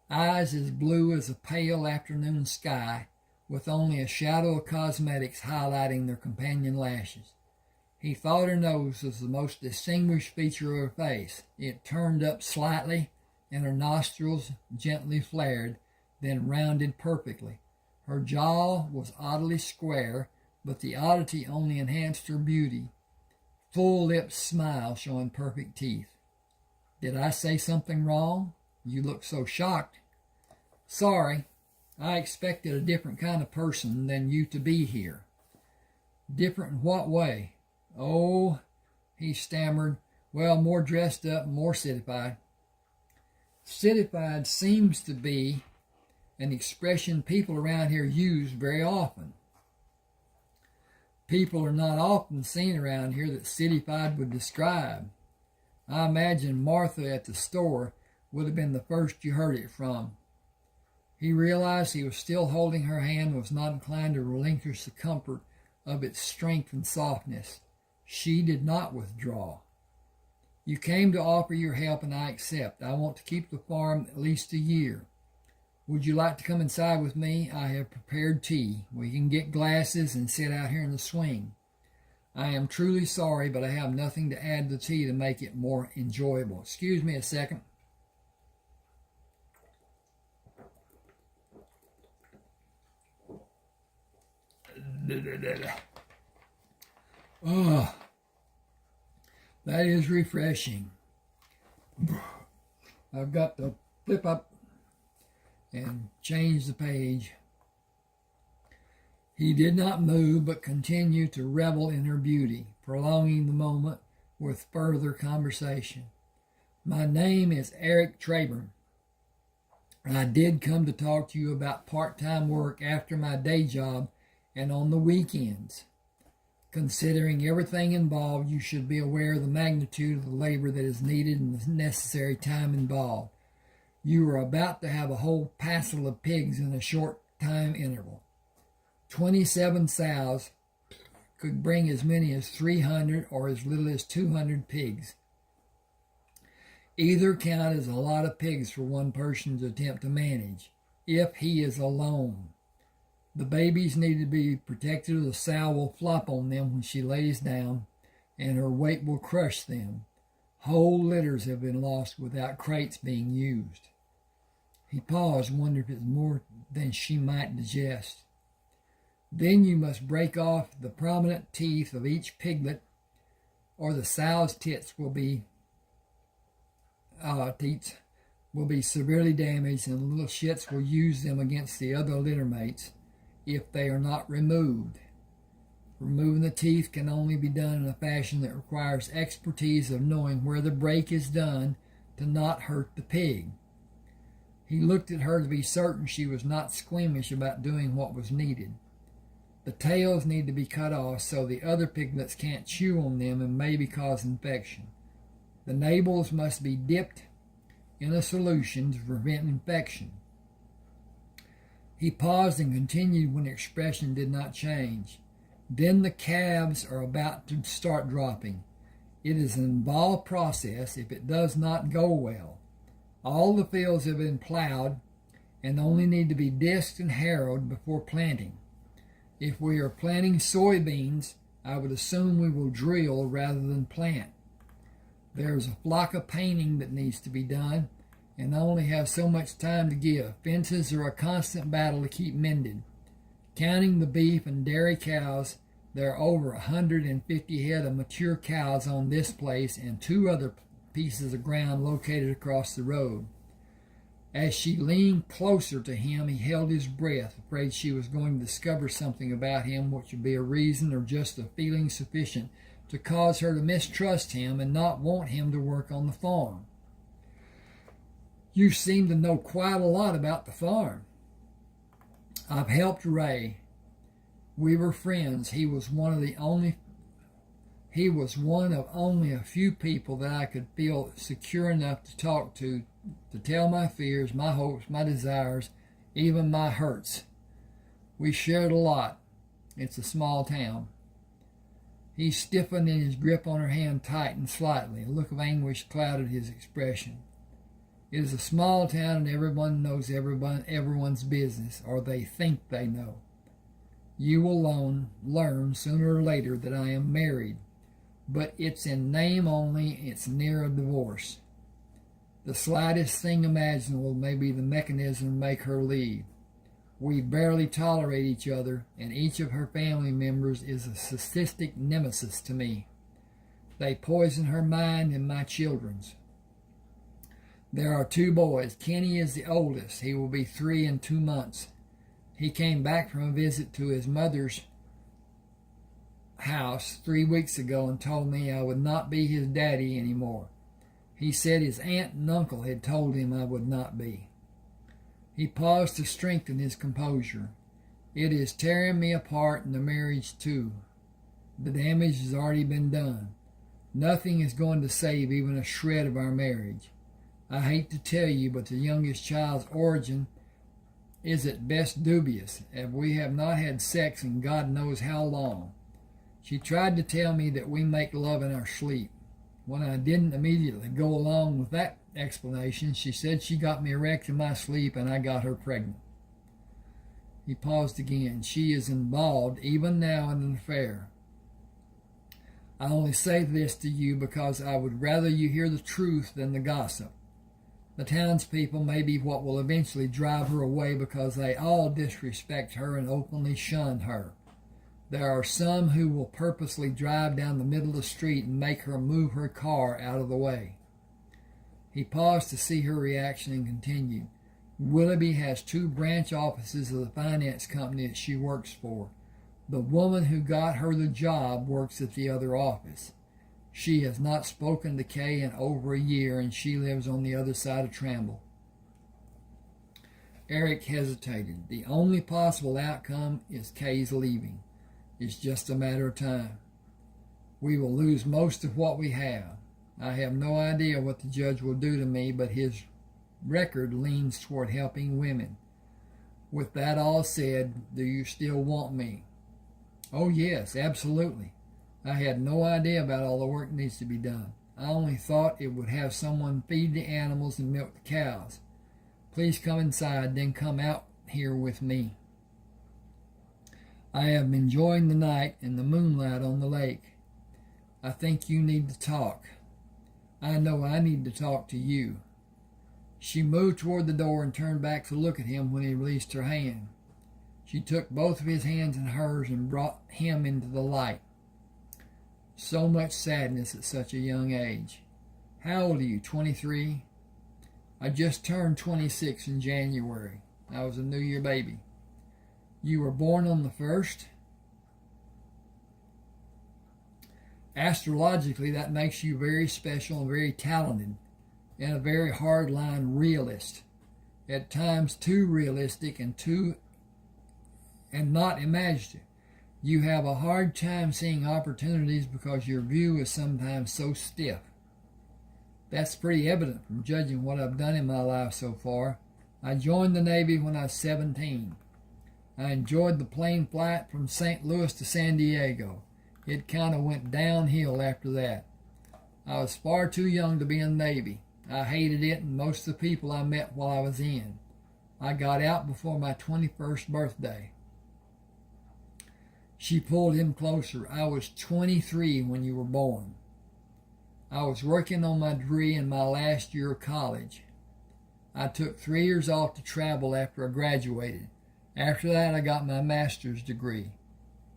Eyes as blue as a pale afternoon sky, with only a shadow of cosmetics highlighting their companion lashes. He thought her nose was the most distinguished feature of her face. It turned up slightly, and her nostrils gently flared, then rounded perfectly. Her jaw was oddly square, but the oddity only enhanced her beauty. Full-lipped smile showing perfect teeth. "Did I say something wrong? You look so shocked." "Sorry. I expected a different kind of person than you to be here." "Different in what way?" "Oh," he stammered. "Well, more dressed up, more citified." Citified seems to be an expression people around here use very often. People are not often seen around here that citified would describe. I imagine Martha at the store would have been the first you heard it from. He realized he was still holding her hand and was not inclined to relinquish the comfort of its strength and softness. She did not withdraw. "You came to offer your help, and I accept. I want to keep the farm at least a year. Would you like to come inside with me? I have prepared tea. We can get glasses and sit out here in the swing. I am truly sorry, but I have nothing to add to the tea to make it more enjoyable. Excuse me a second." Oh, that is refreshing. I've got to flip up and change the page. He did not move, but continued to revel in her beauty, prolonging the moment with further conversation. "My name is Eric Traburn. I did come to talk to you about part-time work after my day job and on the weekends. Considering everything involved, you should be aware of the magnitude of the labor that is needed and the necessary time involved. You are about to have a whole passel of pigs in a short time interval. 27 sows could bring as many as 300 or as little as 200 pigs. Either count as a lot of pigs for one person to attempt to manage, if he is alone. The babies need to be protected, or the sow will flop on them when she lays down, and her weight will crush them. Whole litters have been lost without crates being used." He paused, wondering if it was more than she might digest. "Then you must break off the prominent teeth of each piglet, or the sow's tits will be teats. will be severely damaged, and the little shits will use them against the other littermates if they are not removed. Removing the teeth can only be done in a fashion that requires expertise of knowing where the break is done to not hurt the pig. He looked at her to be certain she was not squeamish about doing what was needed. The tails need to be cut off so the other piglets can't chew on them and maybe cause infection. The nabals must be dipped in a solution to prevent infection. He paused and continued when the expression did not change. Then the calves are about to start dropping. It is an involved process if it does not go well. All the fields have been plowed and only need to be disked and harrowed before planting. If we are planting soybeans, I would assume we will drill rather than plant. There is a flock of painting that needs to be done, and I only have so much time to give. Fences are a constant battle to keep mended. Counting the beef and dairy cows, there are over 150 head of mature cows on this place and 2 other pieces of ground located across the road. As she leaned closer to him, he held his breath, afraid she was going to discover something about him which would be a reason or just a feeling sufficient to cause her to mistrust him and not want him to work on the farm. You seem to know quite a lot about the farm. I've helped Ray. We were friends. He was one of only a few people that I could feel secure enough to talk to tell my fears, my hopes, my desires, even my hurts. We shared a lot. It's a small town. He stiffened and his grip on her hand tightened slightly. A look of anguish clouded his expression. It is a small town and everyone knows everyone's business, or they think they know. You will learn sooner or later that I am married, but it's in name only. It's near a divorce. The slightest thing imaginable may be the mechanism to make her leave. We barely tolerate each other, and each of her family members is a sadistic nemesis to me. They poison her mind and my children's. There are 2 boys. Kenny is the oldest. He will be 3 in 2 months. He came back from a visit to his mother's house 3 weeks ago and told me I would not be his daddy anymore. He said his aunt and uncle had told him I would not be. He paused to strengthen his composure. It is tearing me apart and the marriage too. The damage has already been done. Nothing is going to save even a shred of our marriage. I hate to tell you, but the youngest child's origin is at best dubious, and we have not had sex in God knows how long. She tried to tell me that we make love in our sleep. When I didn't immediately go along with that explanation, she said she got me erect in my sleep and I got her pregnant. He paused again. She is involved even now in an affair. I only say this to you because I would rather you hear the truth than the gossip. The townspeople may be what will eventually drive her away because they all disrespect her and openly shun her. There are some who will purposely drive down the middle of the street and make her move her car out of the way. He paused to see her reaction and continued. Willoughby has 2 branch offices of the finance company that she works for. The woman who got her the job works at the other office. She has not spoken to Kay in over a year, and she lives on the other side of Tramble. Eric hesitated. The only possible outcome is Kay's leaving. It's just a matter of time. We will lose most of what we have. I have no idea what the judge will do to me, but his record leans toward helping women. With that all said, do you still want me? Oh yes, absolutely. I had no idea about all the work that needs to be done. I only thought it would have someone feed the animals and milk the cows. Please come inside, then come out here with me. I have been enjoying the night and the moonlight on the lake. I think you need to talk. I know I need to talk to you. She moved toward the door and turned back to look at him when he released her hand. She took both of his hands in hers and brought him into the light. So much sadness at such a young age. How old are you, 23? I just turned 26 in January. I was a New Year baby. You were born on the 1st. Astrologically, that makes you very special and very talented, and a very hardline realist. At times too realistic and not imaginative. You have a hard time seeing opportunities because your view is sometimes so stiff. That's pretty evident from judging what I've done in my life so far. I joined the Navy when I was 17. I enjoyed the plane flight from St. Louis to San Diego. It kind of went downhill after that. I was far too young to be in the Navy. I hated it and most of the people I met while I was in. I got out before my 21st birthday. She pulled him closer. I was 23 when you were born. I was working on my degree in my last year of college. I took 3 years off to travel after I graduated. After that, I got my master's degree.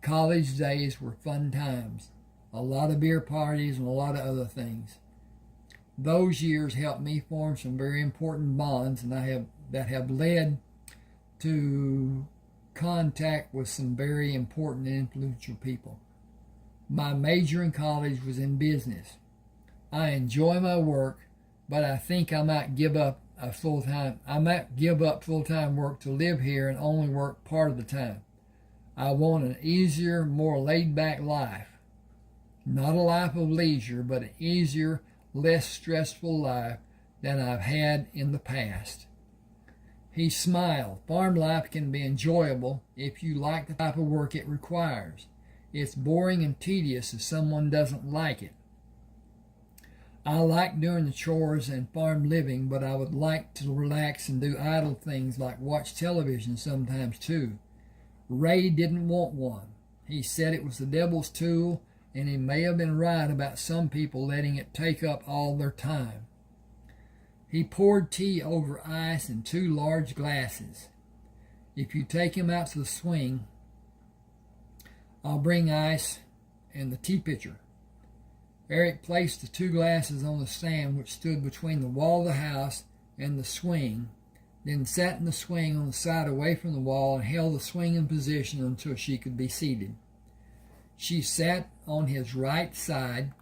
College days were fun times. A lot of beer parties and a lot of other things. Those years helped me form some very important bonds, and that have led to contact with some very important and influential people. My major in college was in business. I enjoy my work, but I think I might give up full-time work to live here and only work part of the time. I want an easier, more laid-back life. Not a life of leisure, but an easier, less stressful life than I've had in the past. He smiled. Farm life can be enjoyable if you like the type of work it requires. It's boring and tedious if someone doesn't like it. I like doing the chores and farm living, but I would like to relax and do idle things like watch television sometimes too. Ray didn't want one. He said it was the devil's tool, and he may have been right about some people letting it take up all their time. He poured tea over ice in 2 large glasses. If you take him out to the swing, I'll bring ice and the tea pitcher. Eric placed the 2 glasses on the stand which stood between the wall of the house and the swing, then sat in the swing on the side away from the wall and held the swing in position until she could be seated. She sat on his right side,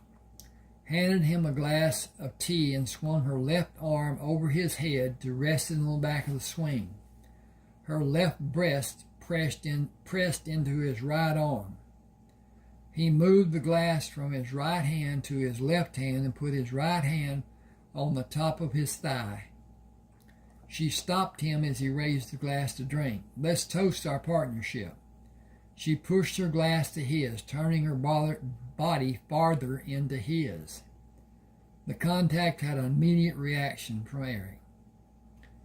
handed him a glass of tea, and swung her left arm over his head to rest it on the back of the swing. Her left breast pressed into his right arm. He moved the glass from his right hand to his left hand and put his right hand on the top of his thigh. She stopped him as he raised the glass to drink. "Let's toast our partnership." She pushed her glass to his, turning her body farther into his. The contact had an immediate reaction from Eric.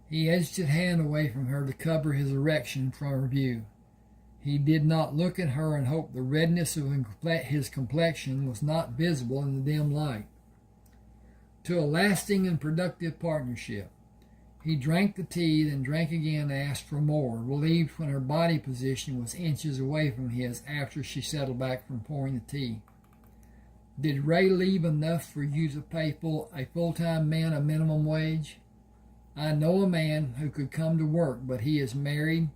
He edged his hand away from her to cover his erection from her view. He did not look at her and hoped the redness of his complexion was not visible in the dim light. To a lasting and productive partnership. He drank the tea, then drank again and asked for more, relieved when her body position was inches away from his after she settled back from pouring the tea. "Did Ray leave enough for you to pay a full-time man a minimum wage? I know a man who could come to work, but he is married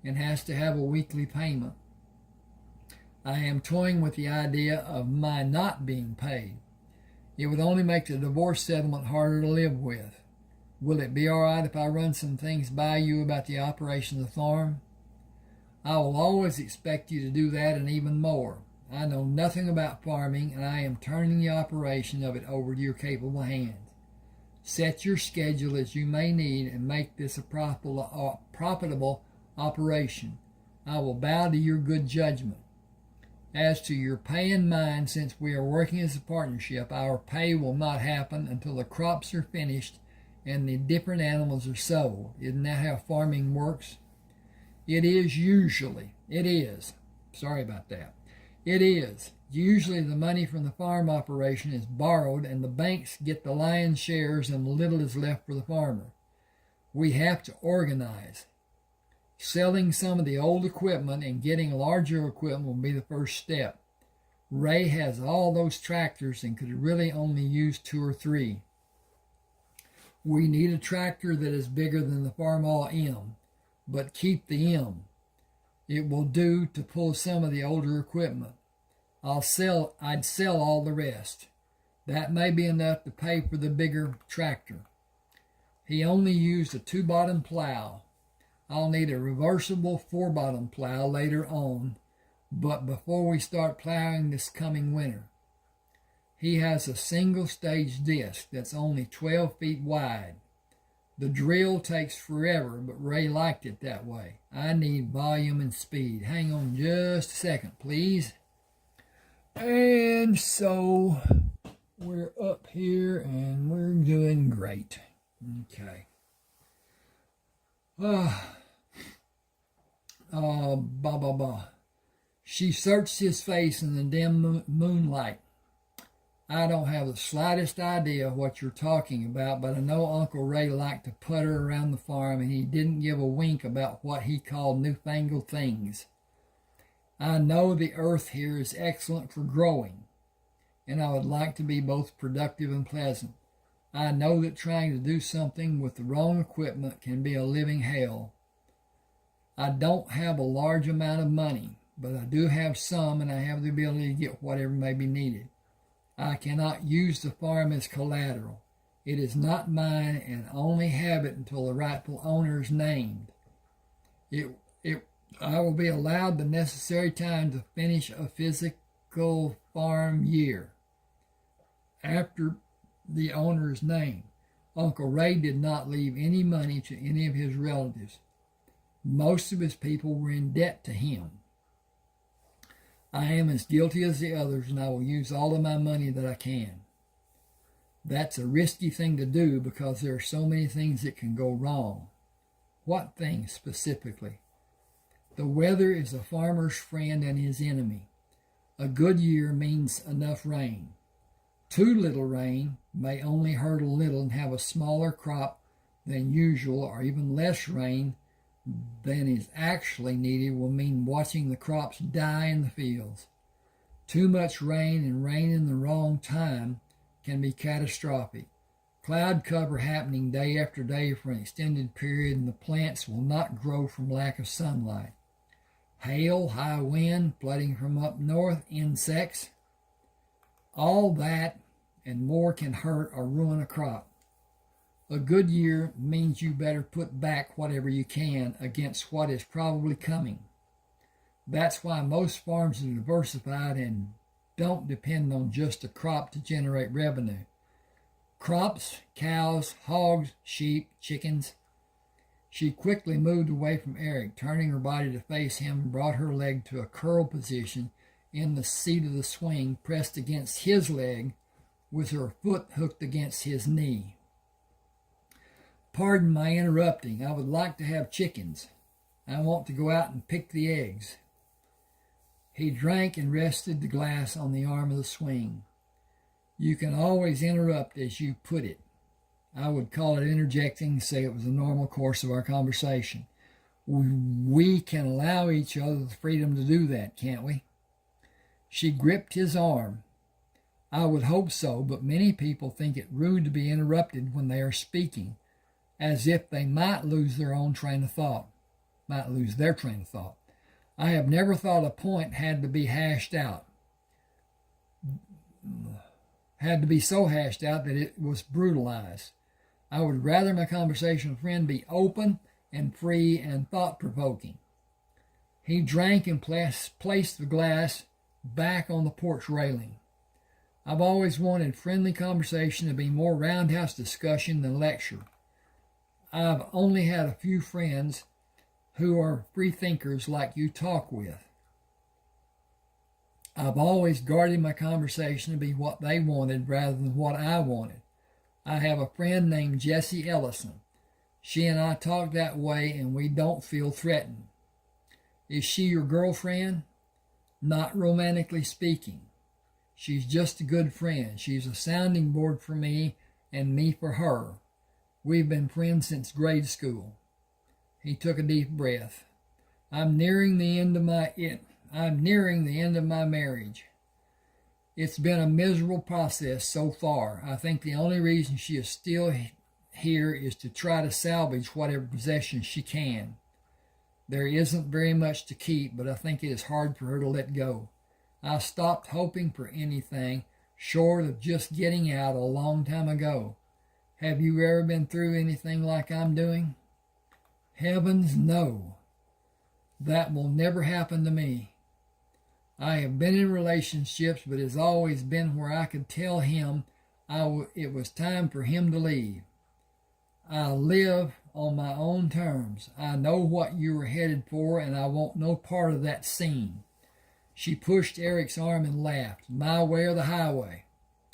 and has to have a weekly payment. I am toying with the idea of my not being paid. It would only make the divorce settlement harder to live with. Will it be all right if I run some things by you about the operation of the farm? I will always expect you to do that and even more. I know nothing about farming, and I am turning the operation of it over to your capable hands. Set your schedule as you may need and make this a profitable operation. I will bow to your good judgment. As to your pay and mine, since we are working as a partnership, our pay will not happen until the crops are finished and the different animals are sold. Isn't that how farming works? It is. Sorry about that. It is. Usually the money from the farm operation is borrowed and the banks get the lion's shares and little is left for the farmer. We have to organize. Selling some of the old equipment and getting larger equipment will be the first step. Ray has all those tractors and could really only use 2 or 3. We need a tractor that is bigger than the Farmall M, but keep the M. It will do to pull some of the older equipment. I'd sell all the rest. That may be enough to pay for the bigger tractor. He only used a 2-bottom plow. I'll need a reversible 4-bottom plow later on, but before we start plowing this coming winter. He has a single-stage disc that's only 12 feet wide. The drill takes forever, but Ray liked it that way. I need volume and speed. Hang on just a second, please. And so we're up here and we're doing great. Okay. She searched his face in the dim moonlight. I don't have the slightest idea what you're talking about, but I know Uncle Ray liked to putter around the farm, and he didn't give a wink about what he called newfangled things. I know the earth here is excellent for growing, and I would like to be both productive and pleasant. I know that trying to do something with the wrong equipment can be a living hell. I don't have a large amount of money, but I do have some, and I have the ability to get whatever may be needed. I cannot use the farm as collateral. It is not mine, and I only have it until the rightful owner is named. I will be allowed the necessary time to finish a physical farm year after the owner's name. Uncle Ray did not leave any money to any of his relatives. Most of his people were in debt to him. I am as guilty as the others, and I will use all of my money that I can. That's a risky thing to do because there are so many things that can go wrong. What things specifically? The weather is a farmer's friend and his enemy. A good year means enough rain. Too little rain may only hurt a little and have a smaller crop than usual, or even less rain than is actually needed will mean watching the crops die in the fields. Too much rain and rain in the wrong time can be catastrophic. Cloud cover happening day after day for an extended period, and the plants will not grow from lack of sunlight. Hail, high wind, flooding from up north, insects. All that and more can hurt or ruin a crop. A good year means you better put back whatever you can against what is probably coming. That's why most farms are diversified and don't depend on just a crop to generate revenue. Crops, cows, hogs, sheep, chickens. She quickly moved away from Eric, turning her body to face him, and brought her leg to a curl position in the seat of the swing, pressed against his leg with her foot hooked against his knee. Pardon my interrupting. I would like to have chickens. I want to go out and pick the eggs. He drank and rested the glass on the arm of the swing. You can always interrupt as you put it. I would call it interjecting, say it was a normal course of our conversation. We can allow each other the freedom to do that, can't we? She gripped his arm. I would hope so, but many people think it rude to be interrupted when they are speaking, as if they might lose their train of thought. I have never thought a point had to be so hashed out that it was brutalized. I would rather my conversational friend be open and free and thought-provoking. He drank and placed the glass back on the porch railing. I've always wanted friendly conversation to be more roundhouse discussion than lecture. I've only had a few friends who are free thinkers like you talk with. I've always guarded my conversation to be what they wanted rather than what I wanted. I have a friend named Jessie Ellison. She and I talk that way, and we don't feel threatened. Is she your girlfriend? Not romantically speaking. She's just a good friend. She's a sounding board for me and me for her. We've been friends since grade school. He took a deep breath. I'm nearing the end of my marriage. It's been a miserable process so far. I think the only reason she is still here is to try to salvage whatever possessions she can. There isn't very much to keep, but I think it is hard for her to let go. I stopped hoping for anything short of just getting out a long time ago. Have you ever been through anything like I'm doing? Heavens, no. That will never happen to me. I have been in relationships, but it's always been where I could tell him it was time for him to leave. I live on my own terms. I know what you were headed for, and I want no part of that scene. She pushed Eric's arm and laughed. My way or the highway.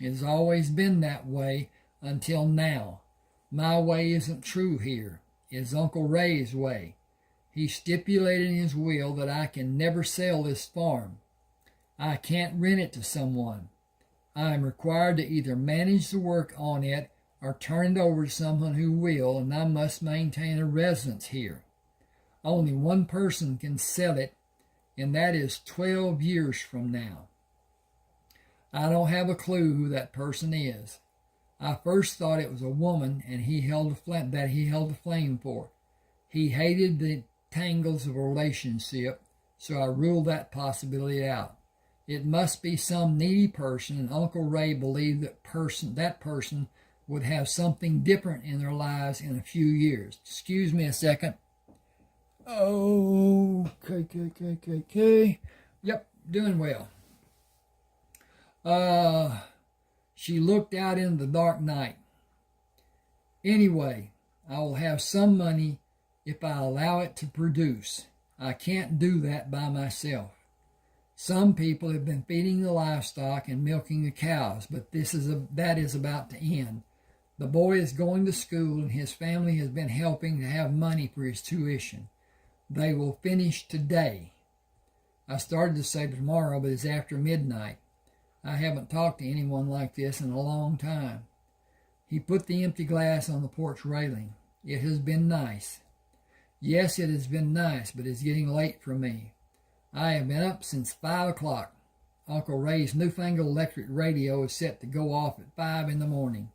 It has always been that way until now. My way isn't true here. It's Uncle Ray's way. He stipulated in his will that I can never sell this farm. I can't rent it to someone. I am required to either manage the work on it or turn it over to someone who will, and I must maintain a residence here. Only one person can sell it, and that is 12 years from now. I don't have a clue who that person is. I first thought it was a woman, and he held the flame for. He hated the tangles of a relationship, so I ruled that possibility out. It must be some needy person, and Uncle Ray believed that person would have something different in their lives in a few years. Excuse me a second. Oh, okay. Yep, doing well. She looked out into the dark night. Anyway, I will have some money if I allow it to produce. I can't do that by myself. Some people have been feeding the livestock and milking the cows, but that is about to end. The boy is going to school, and his family has been helping to have money for his tuition. They will finish today. I started to say tomorrow, but it's after midnight. I haven't talked to anyone like this in a long time. He put the empty glass on the porch railing. It has been nice. Yes, it has been nice, but it's getting late for me. I have been up since 5 o'clock. Uncle Ray's newfangled electric radio is set to go off at 5 in the morning.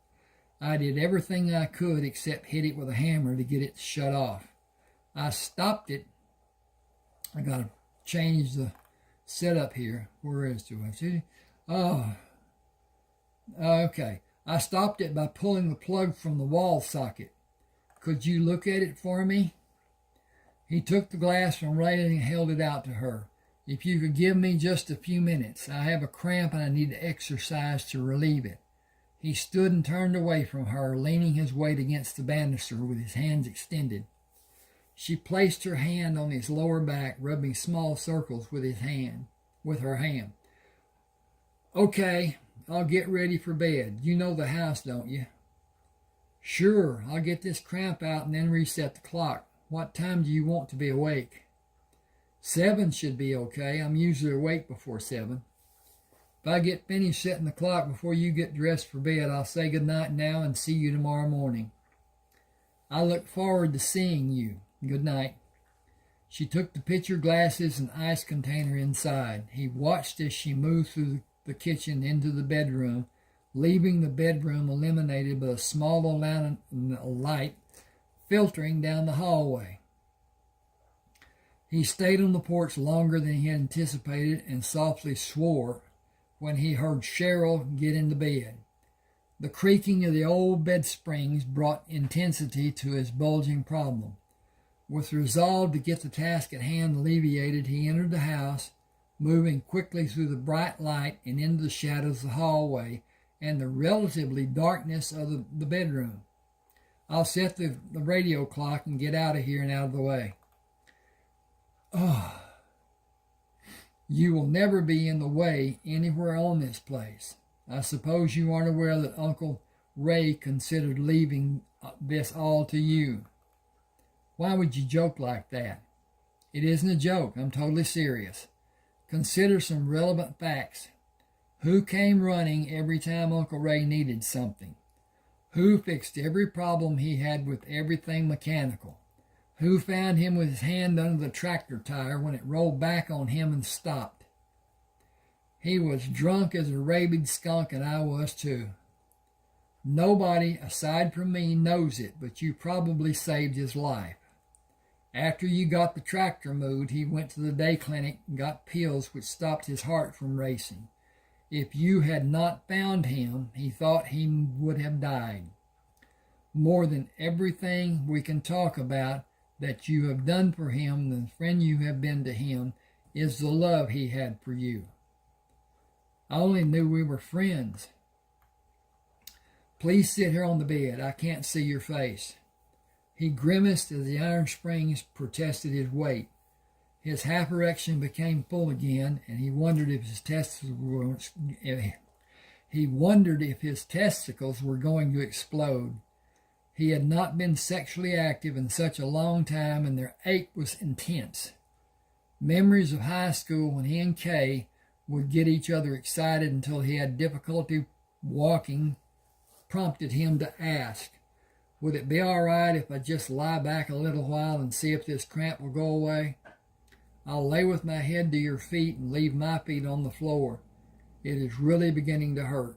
I did everything I could except hit it with a hammer to get it to shut off. I stopped it. I got to change the setup here. Where is it? Oh, okay. I stopped it by pulling the plug from the wall socket. Could you look at it for me? He took the glass from Ray and held it out to her. If you could give me just a few minutes. I have a cramp and I need to exercise to relieve it. He stood and turned away from her, leaning his weight against the banister with his hands extended. She placed her hand on his lower back, rubbing small circles with her hand. Okay, I'll get ready for bed. You know the house, don't you? Sure, I'll get this cramp out and then reset the clock. What time do you want to be awake? 7 should be okay. I'm usually awake before 7. If I get finished setting the clock before you get dressed for bed, I'll say good night now and see you tomorrow morning. I look forward to seeing you. Good night. She took the pitcher glasses and ice container inside. He watched as she moved through the kitchen into the bedroom, leaving the bedroom illuminated by a small amount of light filtering down the hallway. He stayed on the porch longer than he had anticipated and softly swore when he heard Cheryl get into bed. The creaking of the old bed springs brought intensity to his bulging problem. With resolve to get the task at hand alleviated, he entered the house, moving quickly through the bright light and into the shadows of the hallway and the relatively darkness of the bedroom. I'll set the radio clock and get out of here and out of the way. Oh, you will never be in the way anywhere on this place. I suppose you aren't aware that Uncle Ray considered leaving this all to you. Why would you joke like that? It isn't a joke. I'm totally serious. Consider some relevant facts. Who came running every time Uncle Ray needed something? Who fixed every problem he had with everything mechanical? Who found him with his hand under the tractor tire when it rolled back on him and stopped? He was drunk as a rabid skunk, and I was too. Nobody aside from me knows it, but you probably saved his life. After you got the tractor moved, he went to the day clinic and got pills which stopped his heart from racing. If you had not found him, he thought he would have died. More than everything we can talk about that you have done for him, the friend you have been to him, is the love he had for you. I only knew we were friends. Please sit here on the bed. I can't see your face. He grimaced as the iron springs protested his weight. His half erection became full again, and he wondered if his testicles were going to explode. He had not been sexually active in such a long time, and their ache was intense. Memories of high school when he and Kay would get each other excited until he had difficulty walking prompted him to ask, would it be all right if I just lie back a little while and see if this cramp will go away? I'll lay with my head to your feet and leave my feet on the floor. It is really beginning to hurt.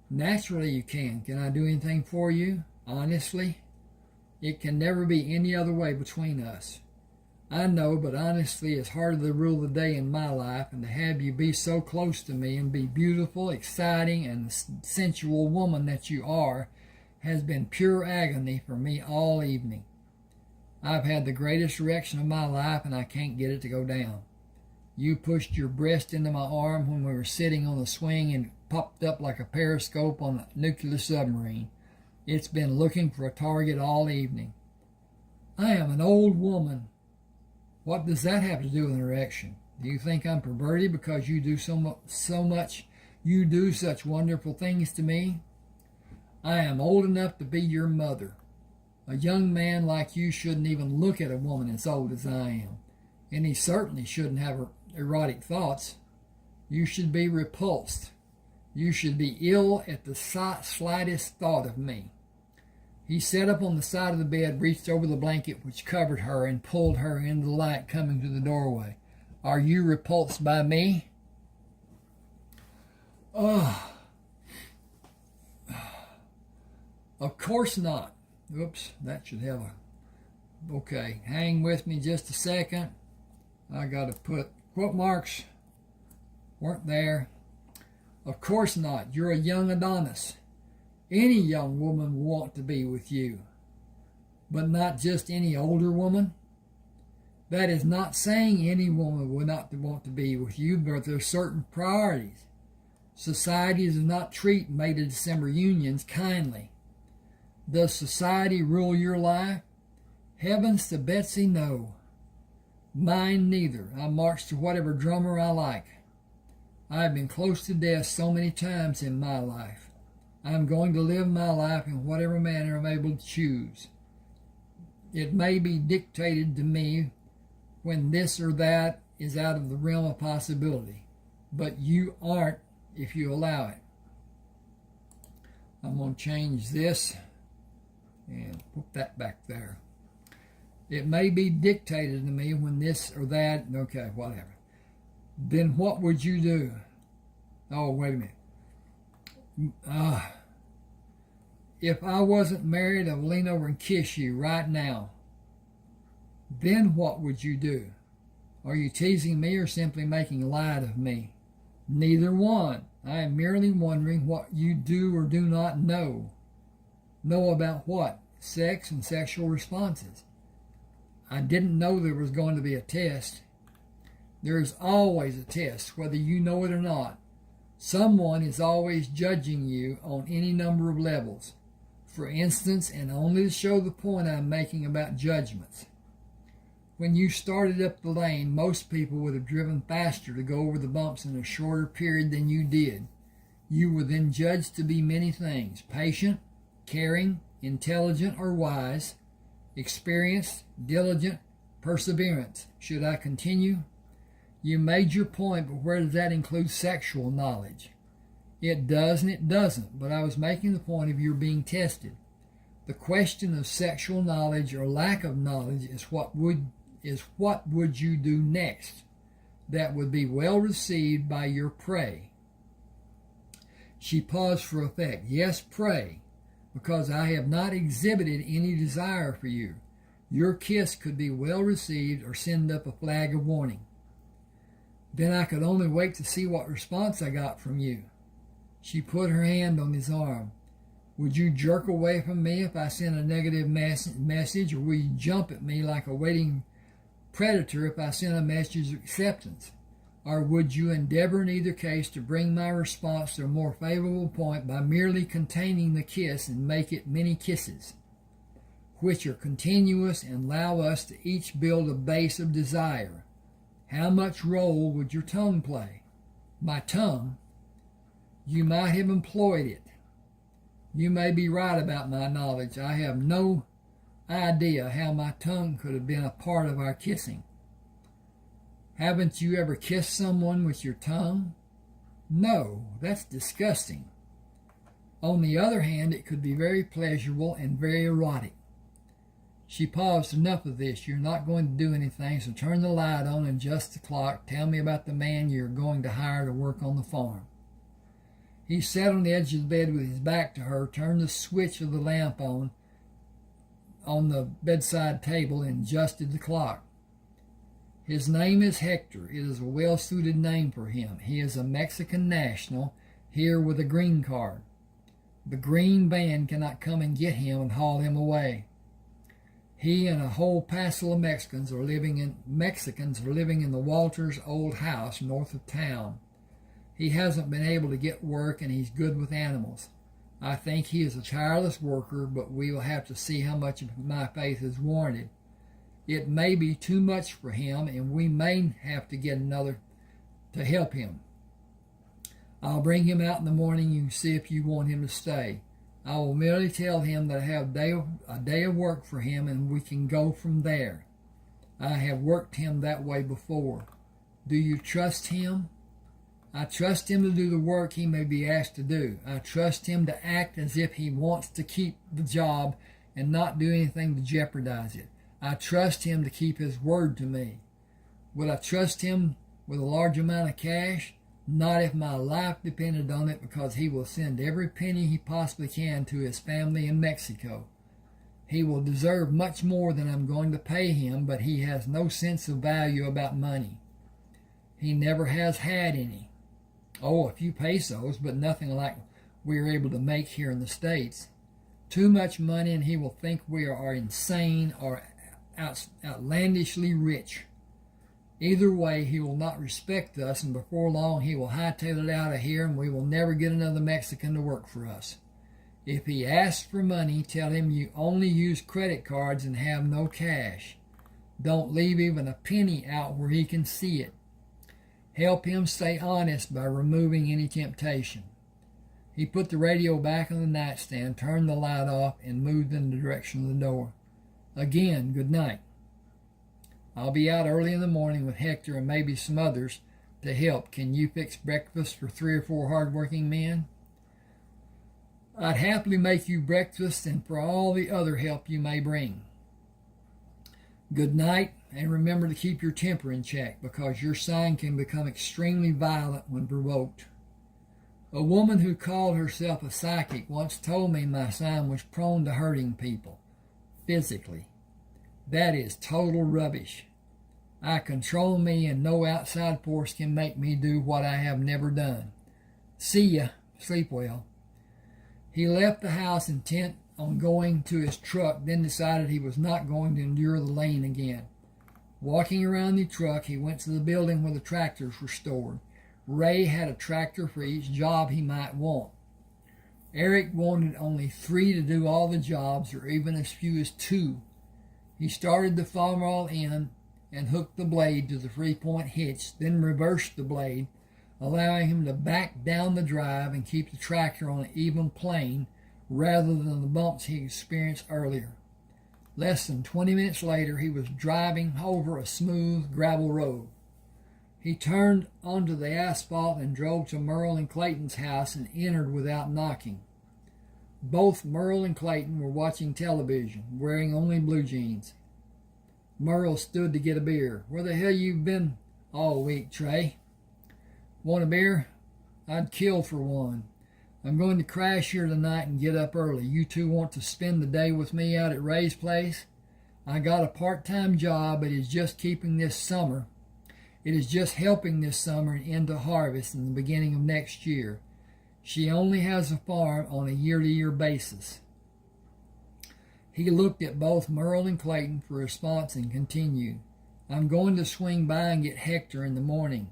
Naturally you can. Can I do anything for you? Honestly? It can never be any other way between us. I know, but honestly, it's hard to rule the day in my life, and to have you be so close to me and be beautiful, exciting, and sensual woman that you are has been pure agony for me all evening. I've had the greatest erection of my life, and I can't get it to go down. You pushed your breast into my arm when we were sitting on the swing and it popped up like a periscope on a nuclear submarine. It's been looking for a target all evening. I am an old woman. What does that have to do with an erection? Do you think I'm perverted because you do you do such wonderful things to me? I am old enough to be your mother. A young man like you shouldn't even look at a woman as old as I am, and he certainly shouldn't have erotic thoughts. You should be repulsed. You should be ill at the slightest thought of me. He sat up on the side of the bed, reached over the blanket which covered her, and pulled her into the light coming through the doorway. Are you repulsed by me? Of course not. Oops, that should have a... Okay, hang with me just a second. I got to put quote marks. Weren't there. Of course not. You're a young Adonis. Any young woman will want to be with you, but not just any older woman. That is not saying any woman will not want to be with you, but there are certain priorities. Society does not treat May to December unions kindly. Does society rule your life? Heavens to Betsy, no. Mine neither. I march to whatever drummer I like. I have been close to death so many times in my life. I am going to live my life in whatever manner I'm able to choose. It may be dictated to me when this or that is out of the realm of possibility, but you aren't if you allow it. I'm going to change this and put that back there. It may be dictated to me when this or that, okay, whatever. Then what would you do? Oh, wait a minute. If I wasn't married, I would lean over and kiss you right now. Then what would you do? Are you teasing me or simply making light of me? Neither one. I am merely wondering what you do or do not know. Know about what? Sex and sexual responses. I didn't know there was going to be a test. There is always a test, whether you know it or not. Someone is always judging you on any number of levels. For instance, and only to show the point I'm making about judgments. When you started up the lane, most people would have driven faster to go over the bumps in a shorter period than you did. You were then judged to be many things: patient, caring, intelligent or wise, experienced, diligent, perseverance. Should I continue? You made your point, but where does that include sexual knowledge? It does and it doesn't, but I was making the point of your being tested. The question of sexual knowledge or lack of knowledge is what would you do next that would be well received by your prey. She paused for effect. Yes, pray, because I have not exhibited any desire for you. Your kiss could be well received or send up a flag of warning. Then I could only wait to see what response I got from you. She put her hand on his arm. Would you jerk away from me if I sent a negative message, or will you jump at me like a waiting predator if I sent a message of acceptance? Or would you endeavor in either case to bring my response to a more favorable point by merely containing the kiss and make it many kisses, which are continuous and allow us to each build a base of desire? How much role would your tongue play? My tongue? You might have employed it. You may be right about my knowledge. I have no idea how my tongue could have been a part of our kissing. Haven't you ever kissed someone with your tongue? No, that's disgusting. On the other hand, it could be very pleasurable and very erotic. She paused. Enough of this. You're not going to do anything, so turn the light on and adjust the clock. Tell me about the man you're going to hire to work on the farm. He sat on the edge of the bed with his back to her, turned the switch of the lamp on the bedside table, and adjusted the clock. His name is Hector. It is a well-suited name for him. He is a Mexican national, here with a green card. The green band cannot come and get him and haul him away. He and a whole passel of Mexicans are living in the Walters' old house north of town. He hasn't been able to get work, and he's good with animals. I think he is a tireless worker, but we will have to see how much of my faith is warranted. It may be too much for him, and we may have to get another to help him. I'll bring him out in the morning. You can see if you want him to stay. I will merely tell him that I have a day of work for him, and we can go from there. I have worked him that way before. Do you trust him? I trust him to do the work he may be asked to do. I trust him to act as if he wants to keep the job and not do anything to jeopardize it. I trust him to keep his word to me. Would I trust him with a large amount of cash? Not if my life depended on it, because he will send every penny he possibly can to his family in Mexico. He will deserve much more than I'm going to pay him, but he has no sense of value about money. He never has had any. Oh, a few pesos, but nothing like we are able to make here in the States. Too much money, and he will think we are insane or outlandishly rich. Either way, he will not respect us, and before long he will hightail it out of here, and we will never get another Mexican to work for us. If he asks for money, tell him you only use credit cards and have no cash. Don't leave even a penny out where he can see it. Help him stay honest by removing any temptation. He put the radio back on the nightstand, turned the light off, and moved in the direction of the door. Again, good night. I'll be out early in the morning with Hector and maybe some others to help. Can you fix breakfast for 3 or 4 hard-working men? I'd happily make you breakfast and for all the other help you may bring. Good night, and remember to keep your temper in check, because your sign can become extremely violent when provoked. A woman who called herself a psychic once told me my sign was prone to hurting people, physically. That is total rubbish. I control me, and no outside force can make me do what I have never done. See ya. Sleep well. He left the house intent on going to his truck, then decided he was not going to endure the lane again. Walking around the truck, he went to the building where the tractors were stored. Ray had a tractor for each job he might want. Eric wanted only 3 to do all the jobs, or even as few as 2. He started the farmall in and hooked the blade to the 3-point hitch, then reversed the blade, allowing him to back down the drive and keep the tractor on an even plane rather than the bumps he experienced earlier. Less than 20 minutes later, he was driving over a smooth gravel road. He turned onto the asphalt and drove to Merle and Clayton's house and entered without knocking. Both Merle and Clayton were watching television, wearing only blue jeans. Merle stood to get a beer. Where the hell you been all week, Trey? Want a beer? I'd kill for one. I'm going to crash here tonight and get up early. You two want to spend the day with me out at Ray's place? I got a part-time job. It is just keeping this summer. It is just helping this summer and into harvest in the beginning of next year. She only has a farm on a year-to-year basis. He looked at both Merle and Clayton for a response and continued. I'm going to swing by and get Hector in the morning.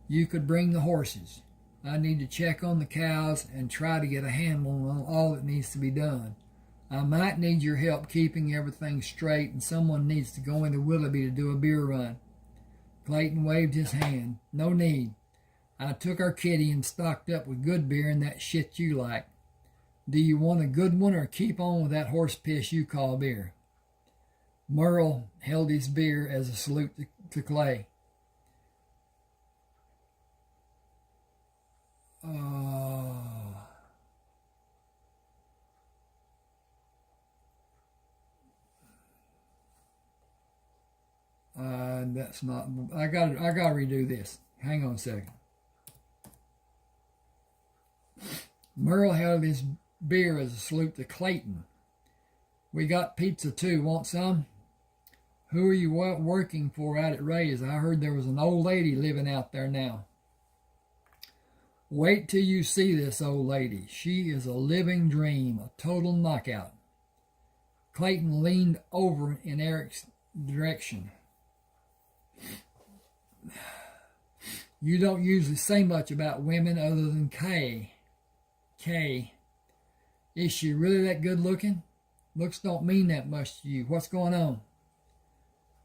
You could bring the horses. I need to check on the cows and try to get a handle on all that needs to be done. I might need your help keeping everything straight, and someone needs to go into Willoughby to do a beer run. Clayton waved his hand. No need. I took our kitty and stocked up with good beer and that shit you like. Do you want a good one or keep on with that horse piss you call beer? Merle held his beer as a salute to Clay. That's not. I got to redo this. Hang on a second. Merle held his beer as a salute to Clayton. We got pizza too. Want some? Who are you working for out at Ray's? I heard there was an old lady living out there now. Wait till you see this old lady. She is a living dream, a total knockout. Clayton leaned over in Eric's direction. You don't usually say much about women other than Kay. Kay. Is she really that good looking? Looks don't mean that much to you. What's going on?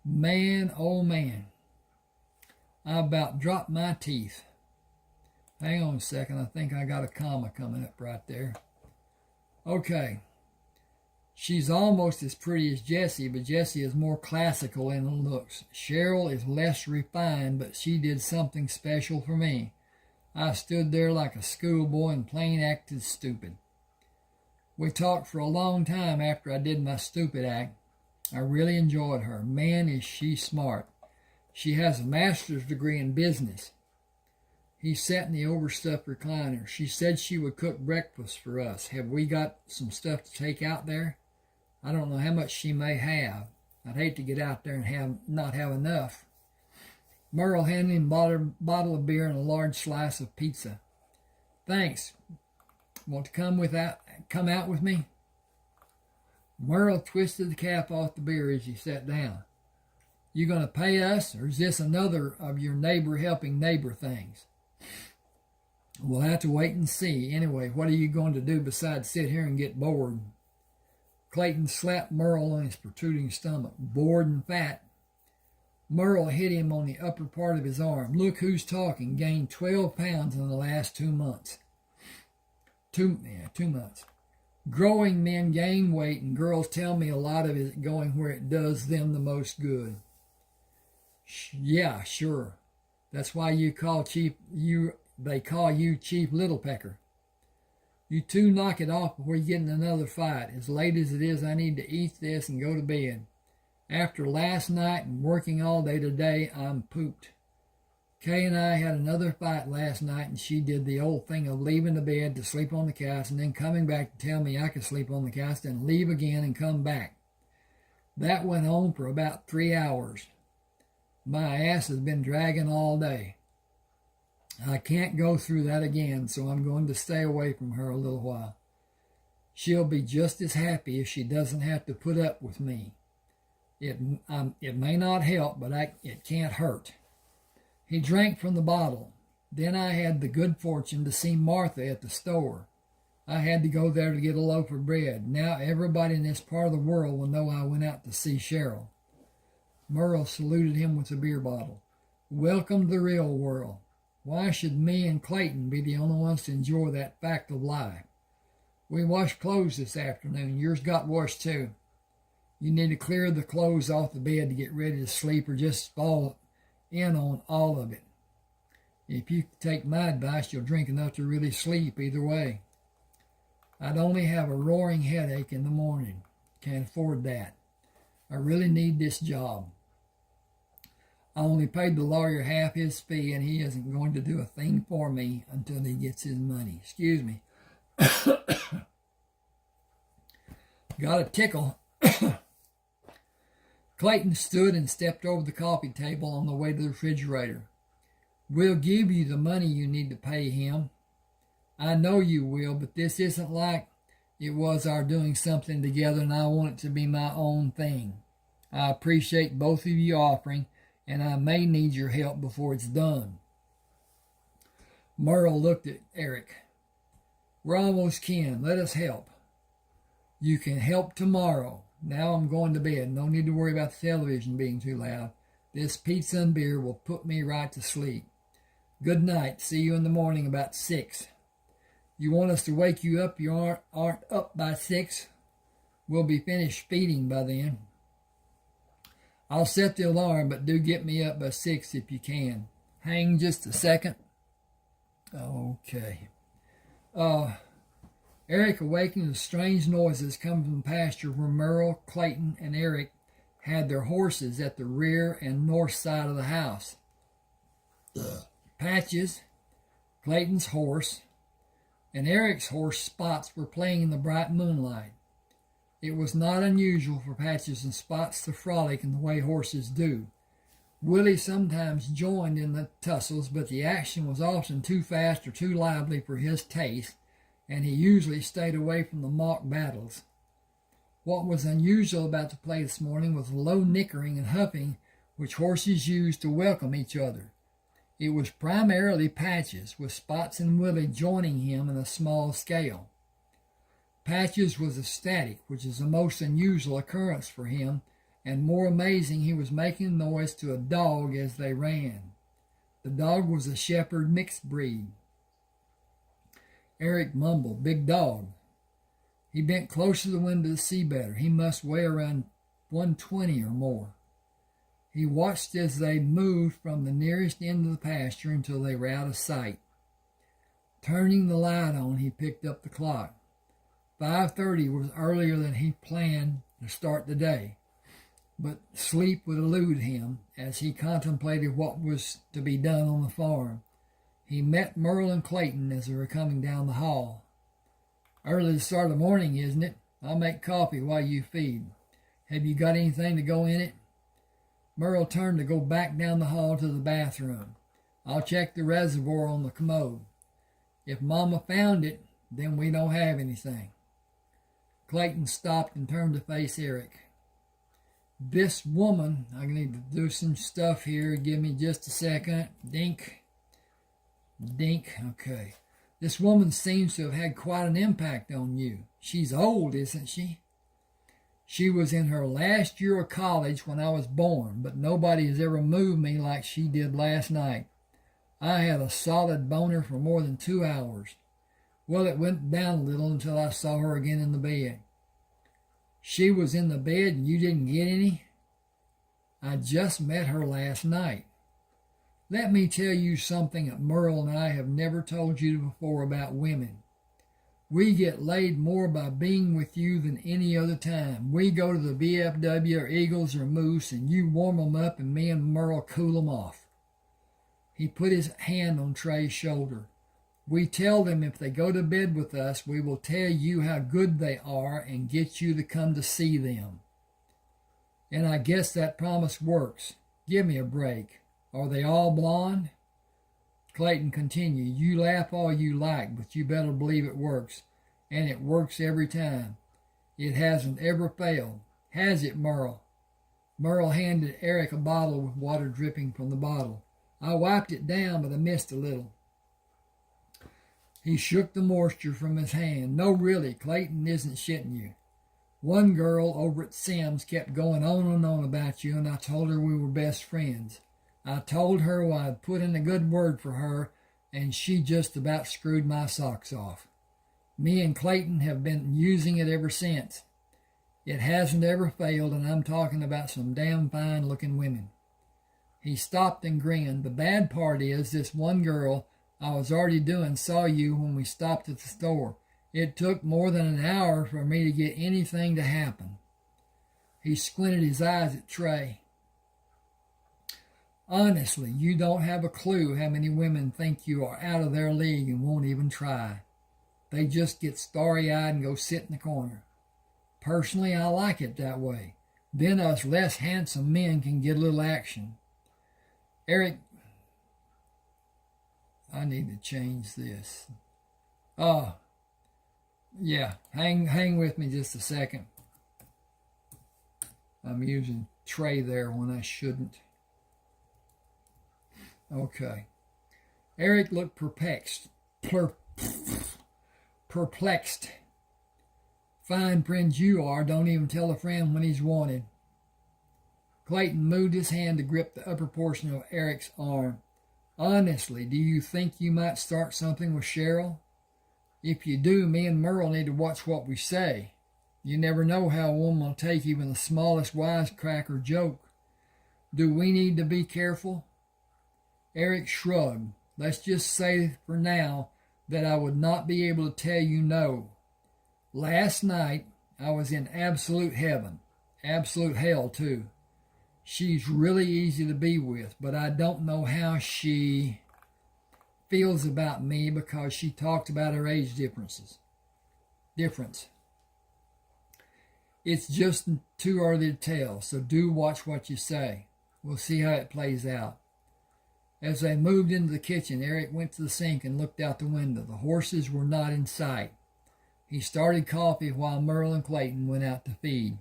Man, oh man. I about dropped my teeth. Hang on a second. I think I got a comma coming up right there. Okay. She's almost as pretty as Jessie, but Jessie is more classical in her looks. Cheryl is less refined, but she did something special for me. I stood there like a schoolboy and plain acted stupid. We talked for a long time after I did my stupid act. I really enjoyed her. Man, is she smart. She has a master's degree in business. He sat in the overstuffed recliner. She said she would cook breakfast for us. Have we got some stuff to take out there? I don't know how much she may have. I'd hate to get out there and not have enough. Merle handed him a bottle of beer and a large slice of pizza. Thanks. Want to come out with me? Merle twisted the cap off the beer as he sat down. You going to pay us, or is this another of your neighbor helping neighbor things? We'll have to wait and see. Anyway, what are you going to do besides sit here and get bored? Clayton slapped Merle on his protruding stomach. Bored and fat. Merle hit him on the upper part of his arm. Look who's talking. Gained 12 pounds in the last 2 months. 2 months. Growing men gain weight, and girls tell me a lot of it going where it does them the most good. Yeah, sure. That's why they call you Chief Littlepecker. You two knock it off before you get in another fight. As late as it is, I need to eat this and go to bed. After last night and working all day today, I'm pooped. Kay and I had another fight last night, and she did the old thing of leaving the bed to sleep on the couch and then coming back to tell me I could sleep on the couch, then leave again and come back. That went on for about 3 hours. My ass has been dragging all day. I can't go through that again, so I'm going to stay away from her a little while. She'll be just as happy if she doesn't have to put up with me. It may not help, but it can't hurt. He drank from the bottle. Then I had the good fortune to see Martha at the store. I had to go there to get a loaf of bread. Now everybody in this part of the world will know I went out to see Cheryl. Merle saluted him with a beer bottle. Welcome to the real world. Why should me and Clayton be the only ones to enjoy that fact of life? We washed clothes this afternoon. Yours got washed too. You need to clear the clothes off the bed to get ready to sleep, or just fall in on all of it. If you take my advice, you'll drink enough to really sleep either way. I'd only have a roaring headache in the morning. Can't afford that. I really need this job. I only paid the lawyer half his fee, and he isn't going to do a thing for me until he gets his money. Excuse me. Got a tickle. Clayton stood and stepped over the coffee table on the way to the refrigerator. We'll give you the money you need to pay him. I know you will, but this isn't like it was our doing something together, and I want it to be my own thing. I appreciate both of you offering, and I may need your help before it's done. Merle looked at Eric. We're almost kin. Let us help. You can help tomorrow. Now I'm going to bed. No need to worry about the television being too loud. This pizza and beer will put me right to sleep. Good night. See you in the morning about 6. You want us to wake you up? You aren't up by 6. We'll be finished feeding by then. I'll set the alarm, but do get me up by 6 if you can. Hang just a second. Okay. Eric awakened to strange noises coming from the pasture where Merle, Clayton, and Eric had their horses at the rear and north side of the house. Patches, Clayton's horse, and Eric's horse Spots were playing in the bright moonlight. It was not unusual for Patches and Spots to frolic in the way horses do. Willie sometimes joined in the tussles, but the action was often too fast or too lively for his taste, and he usually stayed away from the mock battles. What was unusual about the play this morning was the low nickering and huffing which horses used to welcome each other. It was primarily Patches, with Spots and Willie joining him in a small scale. Patches was ecstatic, which is a most unusual occurrence for him, and more amazing, he was making noise to a dog as they ran. The dog was a shepherd mixed breed. Eric mumbled, "Big dog." He bent close to the window to see better. He must weigh around 120 or more. He watched as they moved from the nearest end of the pasture until they were out of sight. Turning the light on, he picked up the clock. 5:30 was earlier than he planned to start the day, but sleep would elude him as he contemplated what was to be done on the farm. He met Merle and Clayton as they were coming down the hall. "Early to start the morning, isn't it? I'll make coffee while you feed. Have you got anything to go in it?" Merle turned to go back down the hall to the bathroom. "I'll check the reservoir on the commode. If Mama found it, then we don't have anything." Clayton stopped and turned to face Eric. "This woman, I need to do some stuff here. Give me just a second. Dink. Okay. This woman seems to have had quite an impact on you. She's old, isn't she?" "She was in her last year of college when I was born, but nobody has ever moved me like she did last night. I had a solid boner for more than 2 hours. Well, it went down a little until I saw her again in the bed." "She was in the bed and you didn't get any?" "I just met her last night. Let me tell you something that Merle and I have never told you before about women. We get laid more by being with you than any other time. We go to the VFW or Eagles or Moose and you warm them up and me and Merle cool them off." He put his hand on Trey's shoulder. "We tell them if they go to bed with us, we will tell you how good they are and get you to come to see them. And I guess that promise works. Give me a break. Are they all blonde?" Clayton continued, "You laugh all you like, but you better believe it works. And it works every time. It hasn't ever failed. Has it, Merle?" Merle handed Eric a bottle with water dripping from the bottle. "I wiped it down, but I missed a little." He shook the moisture from his hand. "No, really, Clayton isn't shitting you. One girl over at Sims kept going on and on about you, and I told her we were best friends. I told her I'd put in a good word for her, and she just about screwed my socks off. Me and Clayton have been using it ever since. It hasn't ever failed, and I'm talking about some damn fine-looking women." He stopped and grinned. "The bad part is this one girl I was already doing saw you when we stopped at the store. It took more than an hour for me to get anything to happen." He squinted his eyes at Trey. "Honestly, you don't have a clue how many women think you are out of their league and won't even try. They just get starry-eyed and go sit in the corner. Personally, I like it that way. Then us less handsome men can get a little action. Eric, I need to change this. Yeah, hang with me just a second. I'm using tray there when I shouldn't. Okay. Eric looked perplexed. Perplexed. Fine friends you are, don't even tell a friend when he's wanted. Clayton moved his hand to grip the upper portion of Eric's arm. Honestly, do you think you might start something with Cheryl? If you do, me and Merle need to watch what we say. You never know how a woman will take even the smallest wisecrack or joke. Do we need to be careful? Eric shrugged. Let's just say for now that I would not be able to tell you no. Last night, I was in absolute heaven. Absolute hell, too. She's really easy to be with, but I don't know how she feels about me because she talked about her age difference. It's just too early to tell, so do watch what you say. We'll see how it plays out. As they moved into the kitchen, Eric went to the sink and looked out the window. The horses were not in sight. He started coffee while Merle and Clayton went out to feed.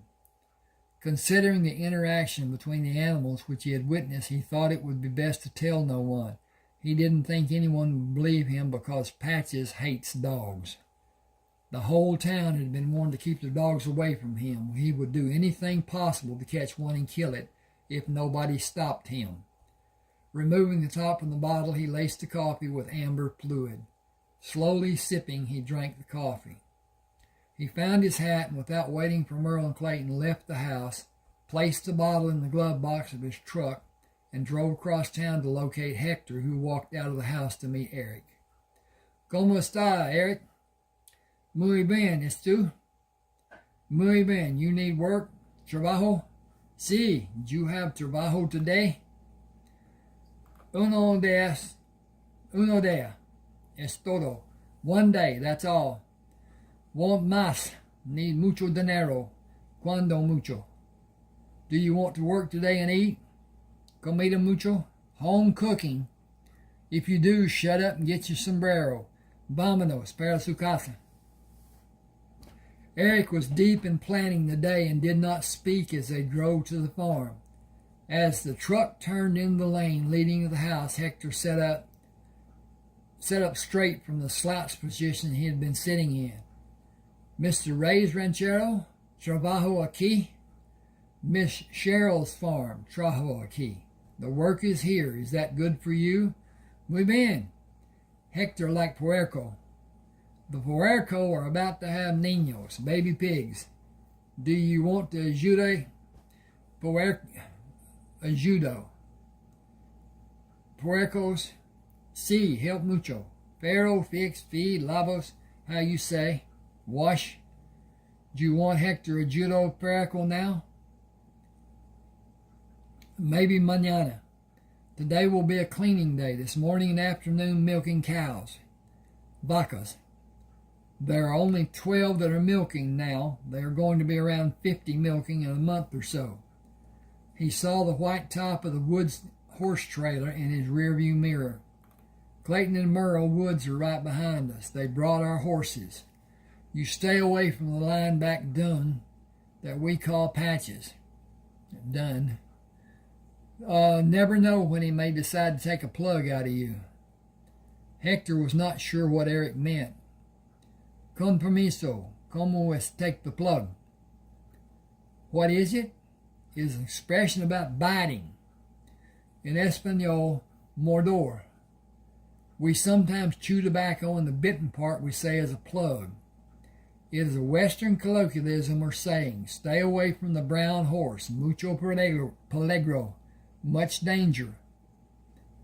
Considering the interaction between the animals which he had witnessed, he thought it would be best to tell no one. He didn't think anyone would believe him because Patches hates dogs. The whole town had been warned to keep their dogs away from him. He would do anything possible to catch one and kill it if nobody stopped him. Removing the top from the bottle, he laced the coffee with amber fluid. Slowly sipping, he drank the coffee. He found his hat and, without waiting for Merle and Clayton, left the house, placed the bottle in the glove box of his truck, and drove across town to locate Hector, who walked out of the house to meet Eric. ¿Cómo está, Eric? Muy bien, ¿es tú? Muy bien. You need work? Trabajo? Sí. Do you have trabajo today? Uno día. Es todo. One day, that's all. Want más. Need mucho dinero. Cuando mucho. Do you want to work today and eat? Comida mucho? Home cooking. If you do, shut up and get your sombrero. Vámonos para su casa. Eric was deep in planning the day and did not speak as they drove to the farm. As the truck turned into the lane leading to the house, Hector sat up straight from the slouch position he had been sitting in. Mr. Ray's ranchero? Trabajo aquí? Miss Cheryl's farm. Trabajo aquí. The work is here. Is that good for you? Muy bien. Hector liked puerco. The puerco are about to have niños, baby pigs. Do you want to ayudo? Puercos? Sí, help mucho. Faro, fix, feed, lavos, how you say. Wash. Do you want Hector a judo puerco now? Maybe mañana. Today will be a cleaning day. This morning and afternoon milking cows. Vacas. There are only 12 that are milking now. They are going to be around 50 milking in a month or so. He saw the white top of the Woods horse trailer in his rearview mirror. Clayton and Merle Woods are right behind us. They brought our horses. You stay away from the line back dun that we call Patches. Done. Never know when he may decide to take a plug out of you. Hector was not sure what Eric meant. Con permiso, como es take the plug? What is it? It is an expression about biting. In Espanol, mordor. We sometimes chew tobacco, and the bitten part we say is a plug. It is a Western colloquialism or saying, stay away from the brown horse, mucho peligro, much danger.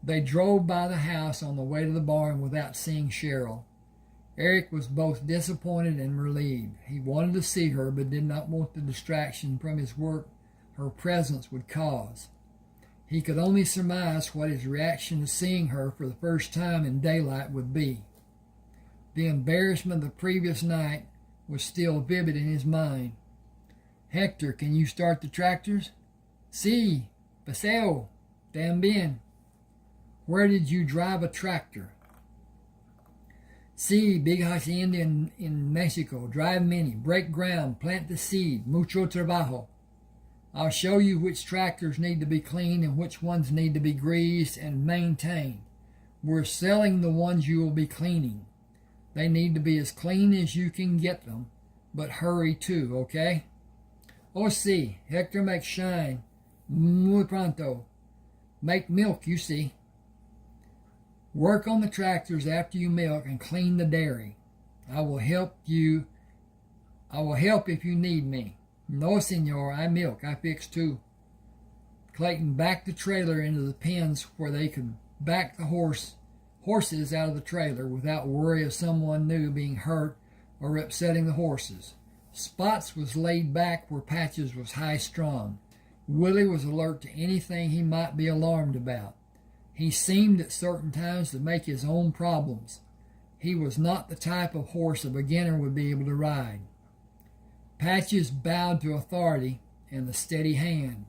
They drove by the house on the way to the barn without seeing Cheryl. Eric was both disappointed and relieved. He wanted to see her, but did not want the distraction from his work her presence would cause. He could only surmise what his reaction to seeing her for the first time in daylight would be. The embarrassment of the previous night was still vivid in his mind. Hector, can you start the tractors? Sí, paseo, también. Where did you drive a tractor? Sí, big hacienda in Mexico. Drive many, break ground, plant the seed, mucho trabajo. I'll show you which tractors need to be cleaned and which ones need to be greased and maintained. We're selling the ones you will be cleaning. They need to be as clean as you can get them, but hurry too, okay? Oh, sí, Hector makes shine. Muy pronto. Make milk, you see. Work on the tractors after you milk and clean the dairy. I will help if you need me. No, senor, I milk. I fix too. Clayton backed the trailer into the pens where they could back the horses out of the trailer without worry of someone new being hurt or upsetting the horses. Spots was laid back where Patches was high-strung. Willie was alert to anything he might be alarmed about. He seemed at certain times to make his own problems. He was not the type of horse a beginner would be able to ride. Patches bowed to authority and the steady hand.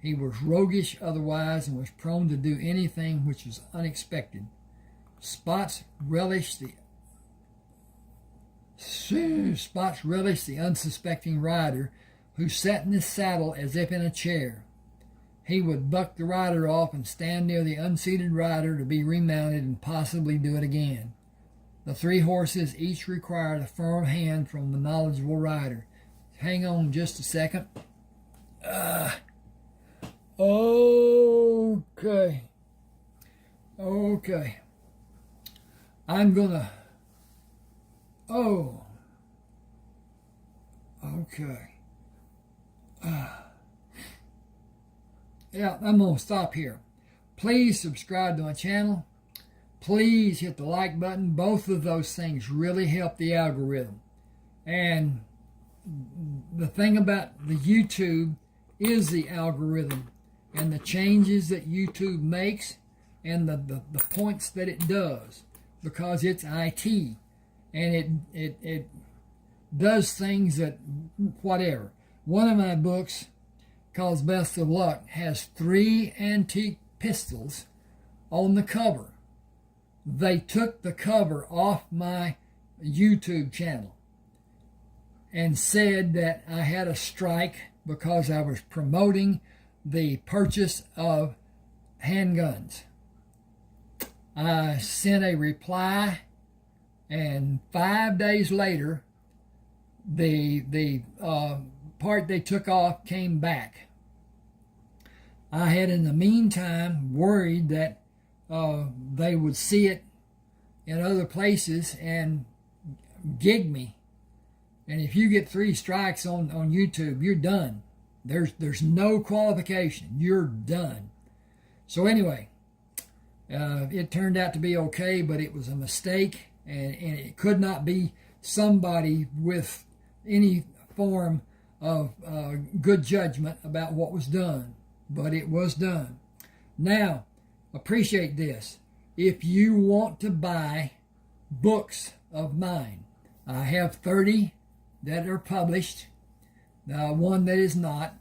He was roguish otherwise and was prone to do anything which was unexpected. Spots relished the unsuspecting rider who sat in his saddle as if in a chair. He would buck the rider off and stand near the unseated rider to be remounted and possibly do it again. The three horses each required a firm hand from the knowledgeable rider. Hang on just a second. Okay. I'm gonna... Okay. I'm going to stop here. Please subscribe to my channel. Please hit the like button. Both of those things really help the algorithm. And the thing about the YouTube is the algorithm and the changes that YouTube makes and the points that it does, because it's IT and it does things that whatever. One of my books, called Best of Luck, has 3 antique pistols on the cover. They took the cover off my YouTube channel and said that I had a strike because I was promoting the purchase of handguns. I sent a reply, and 5 days later, the part they took off came back. I had in the meantime worried that they would see it in other places and gig me. And if you get 3 strikes on YouTube, you're done. There's no qualification. You're done. So anyway, it turned out to be okay, but it was a mistake, and it could not be somebody with any form of good judgment about what was done, but it was done. Now, appreciate this. If you want to buy books of mine, I have 30 that are published, one that is not,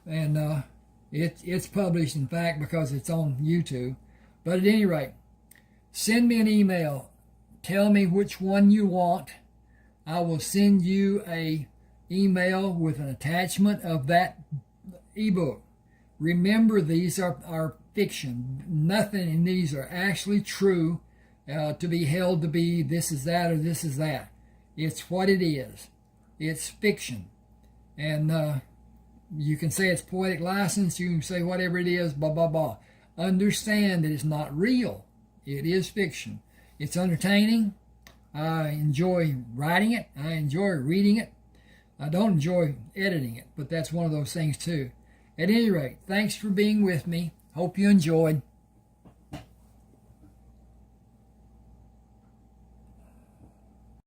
and it's published, in fact, because it's on YouTube. But at any rate, send me an email. Tell me which one you want. I will send you a email with an attachment of that ebook. Remember, these are fiction. Nothing in these are actually true to be held to be this is that or this is that. It's what it is. It's fiction. And you can say it's poetic license. You can say whatever it is, blah, blah, blah. Understand that it's not real. It is fiction. It's entertaining. I enjoy writing it. I enjoy reading it. I don't enjoy editing it, but that's one of those things too. At any rate, thanks for being with me. Hope you enjoyed.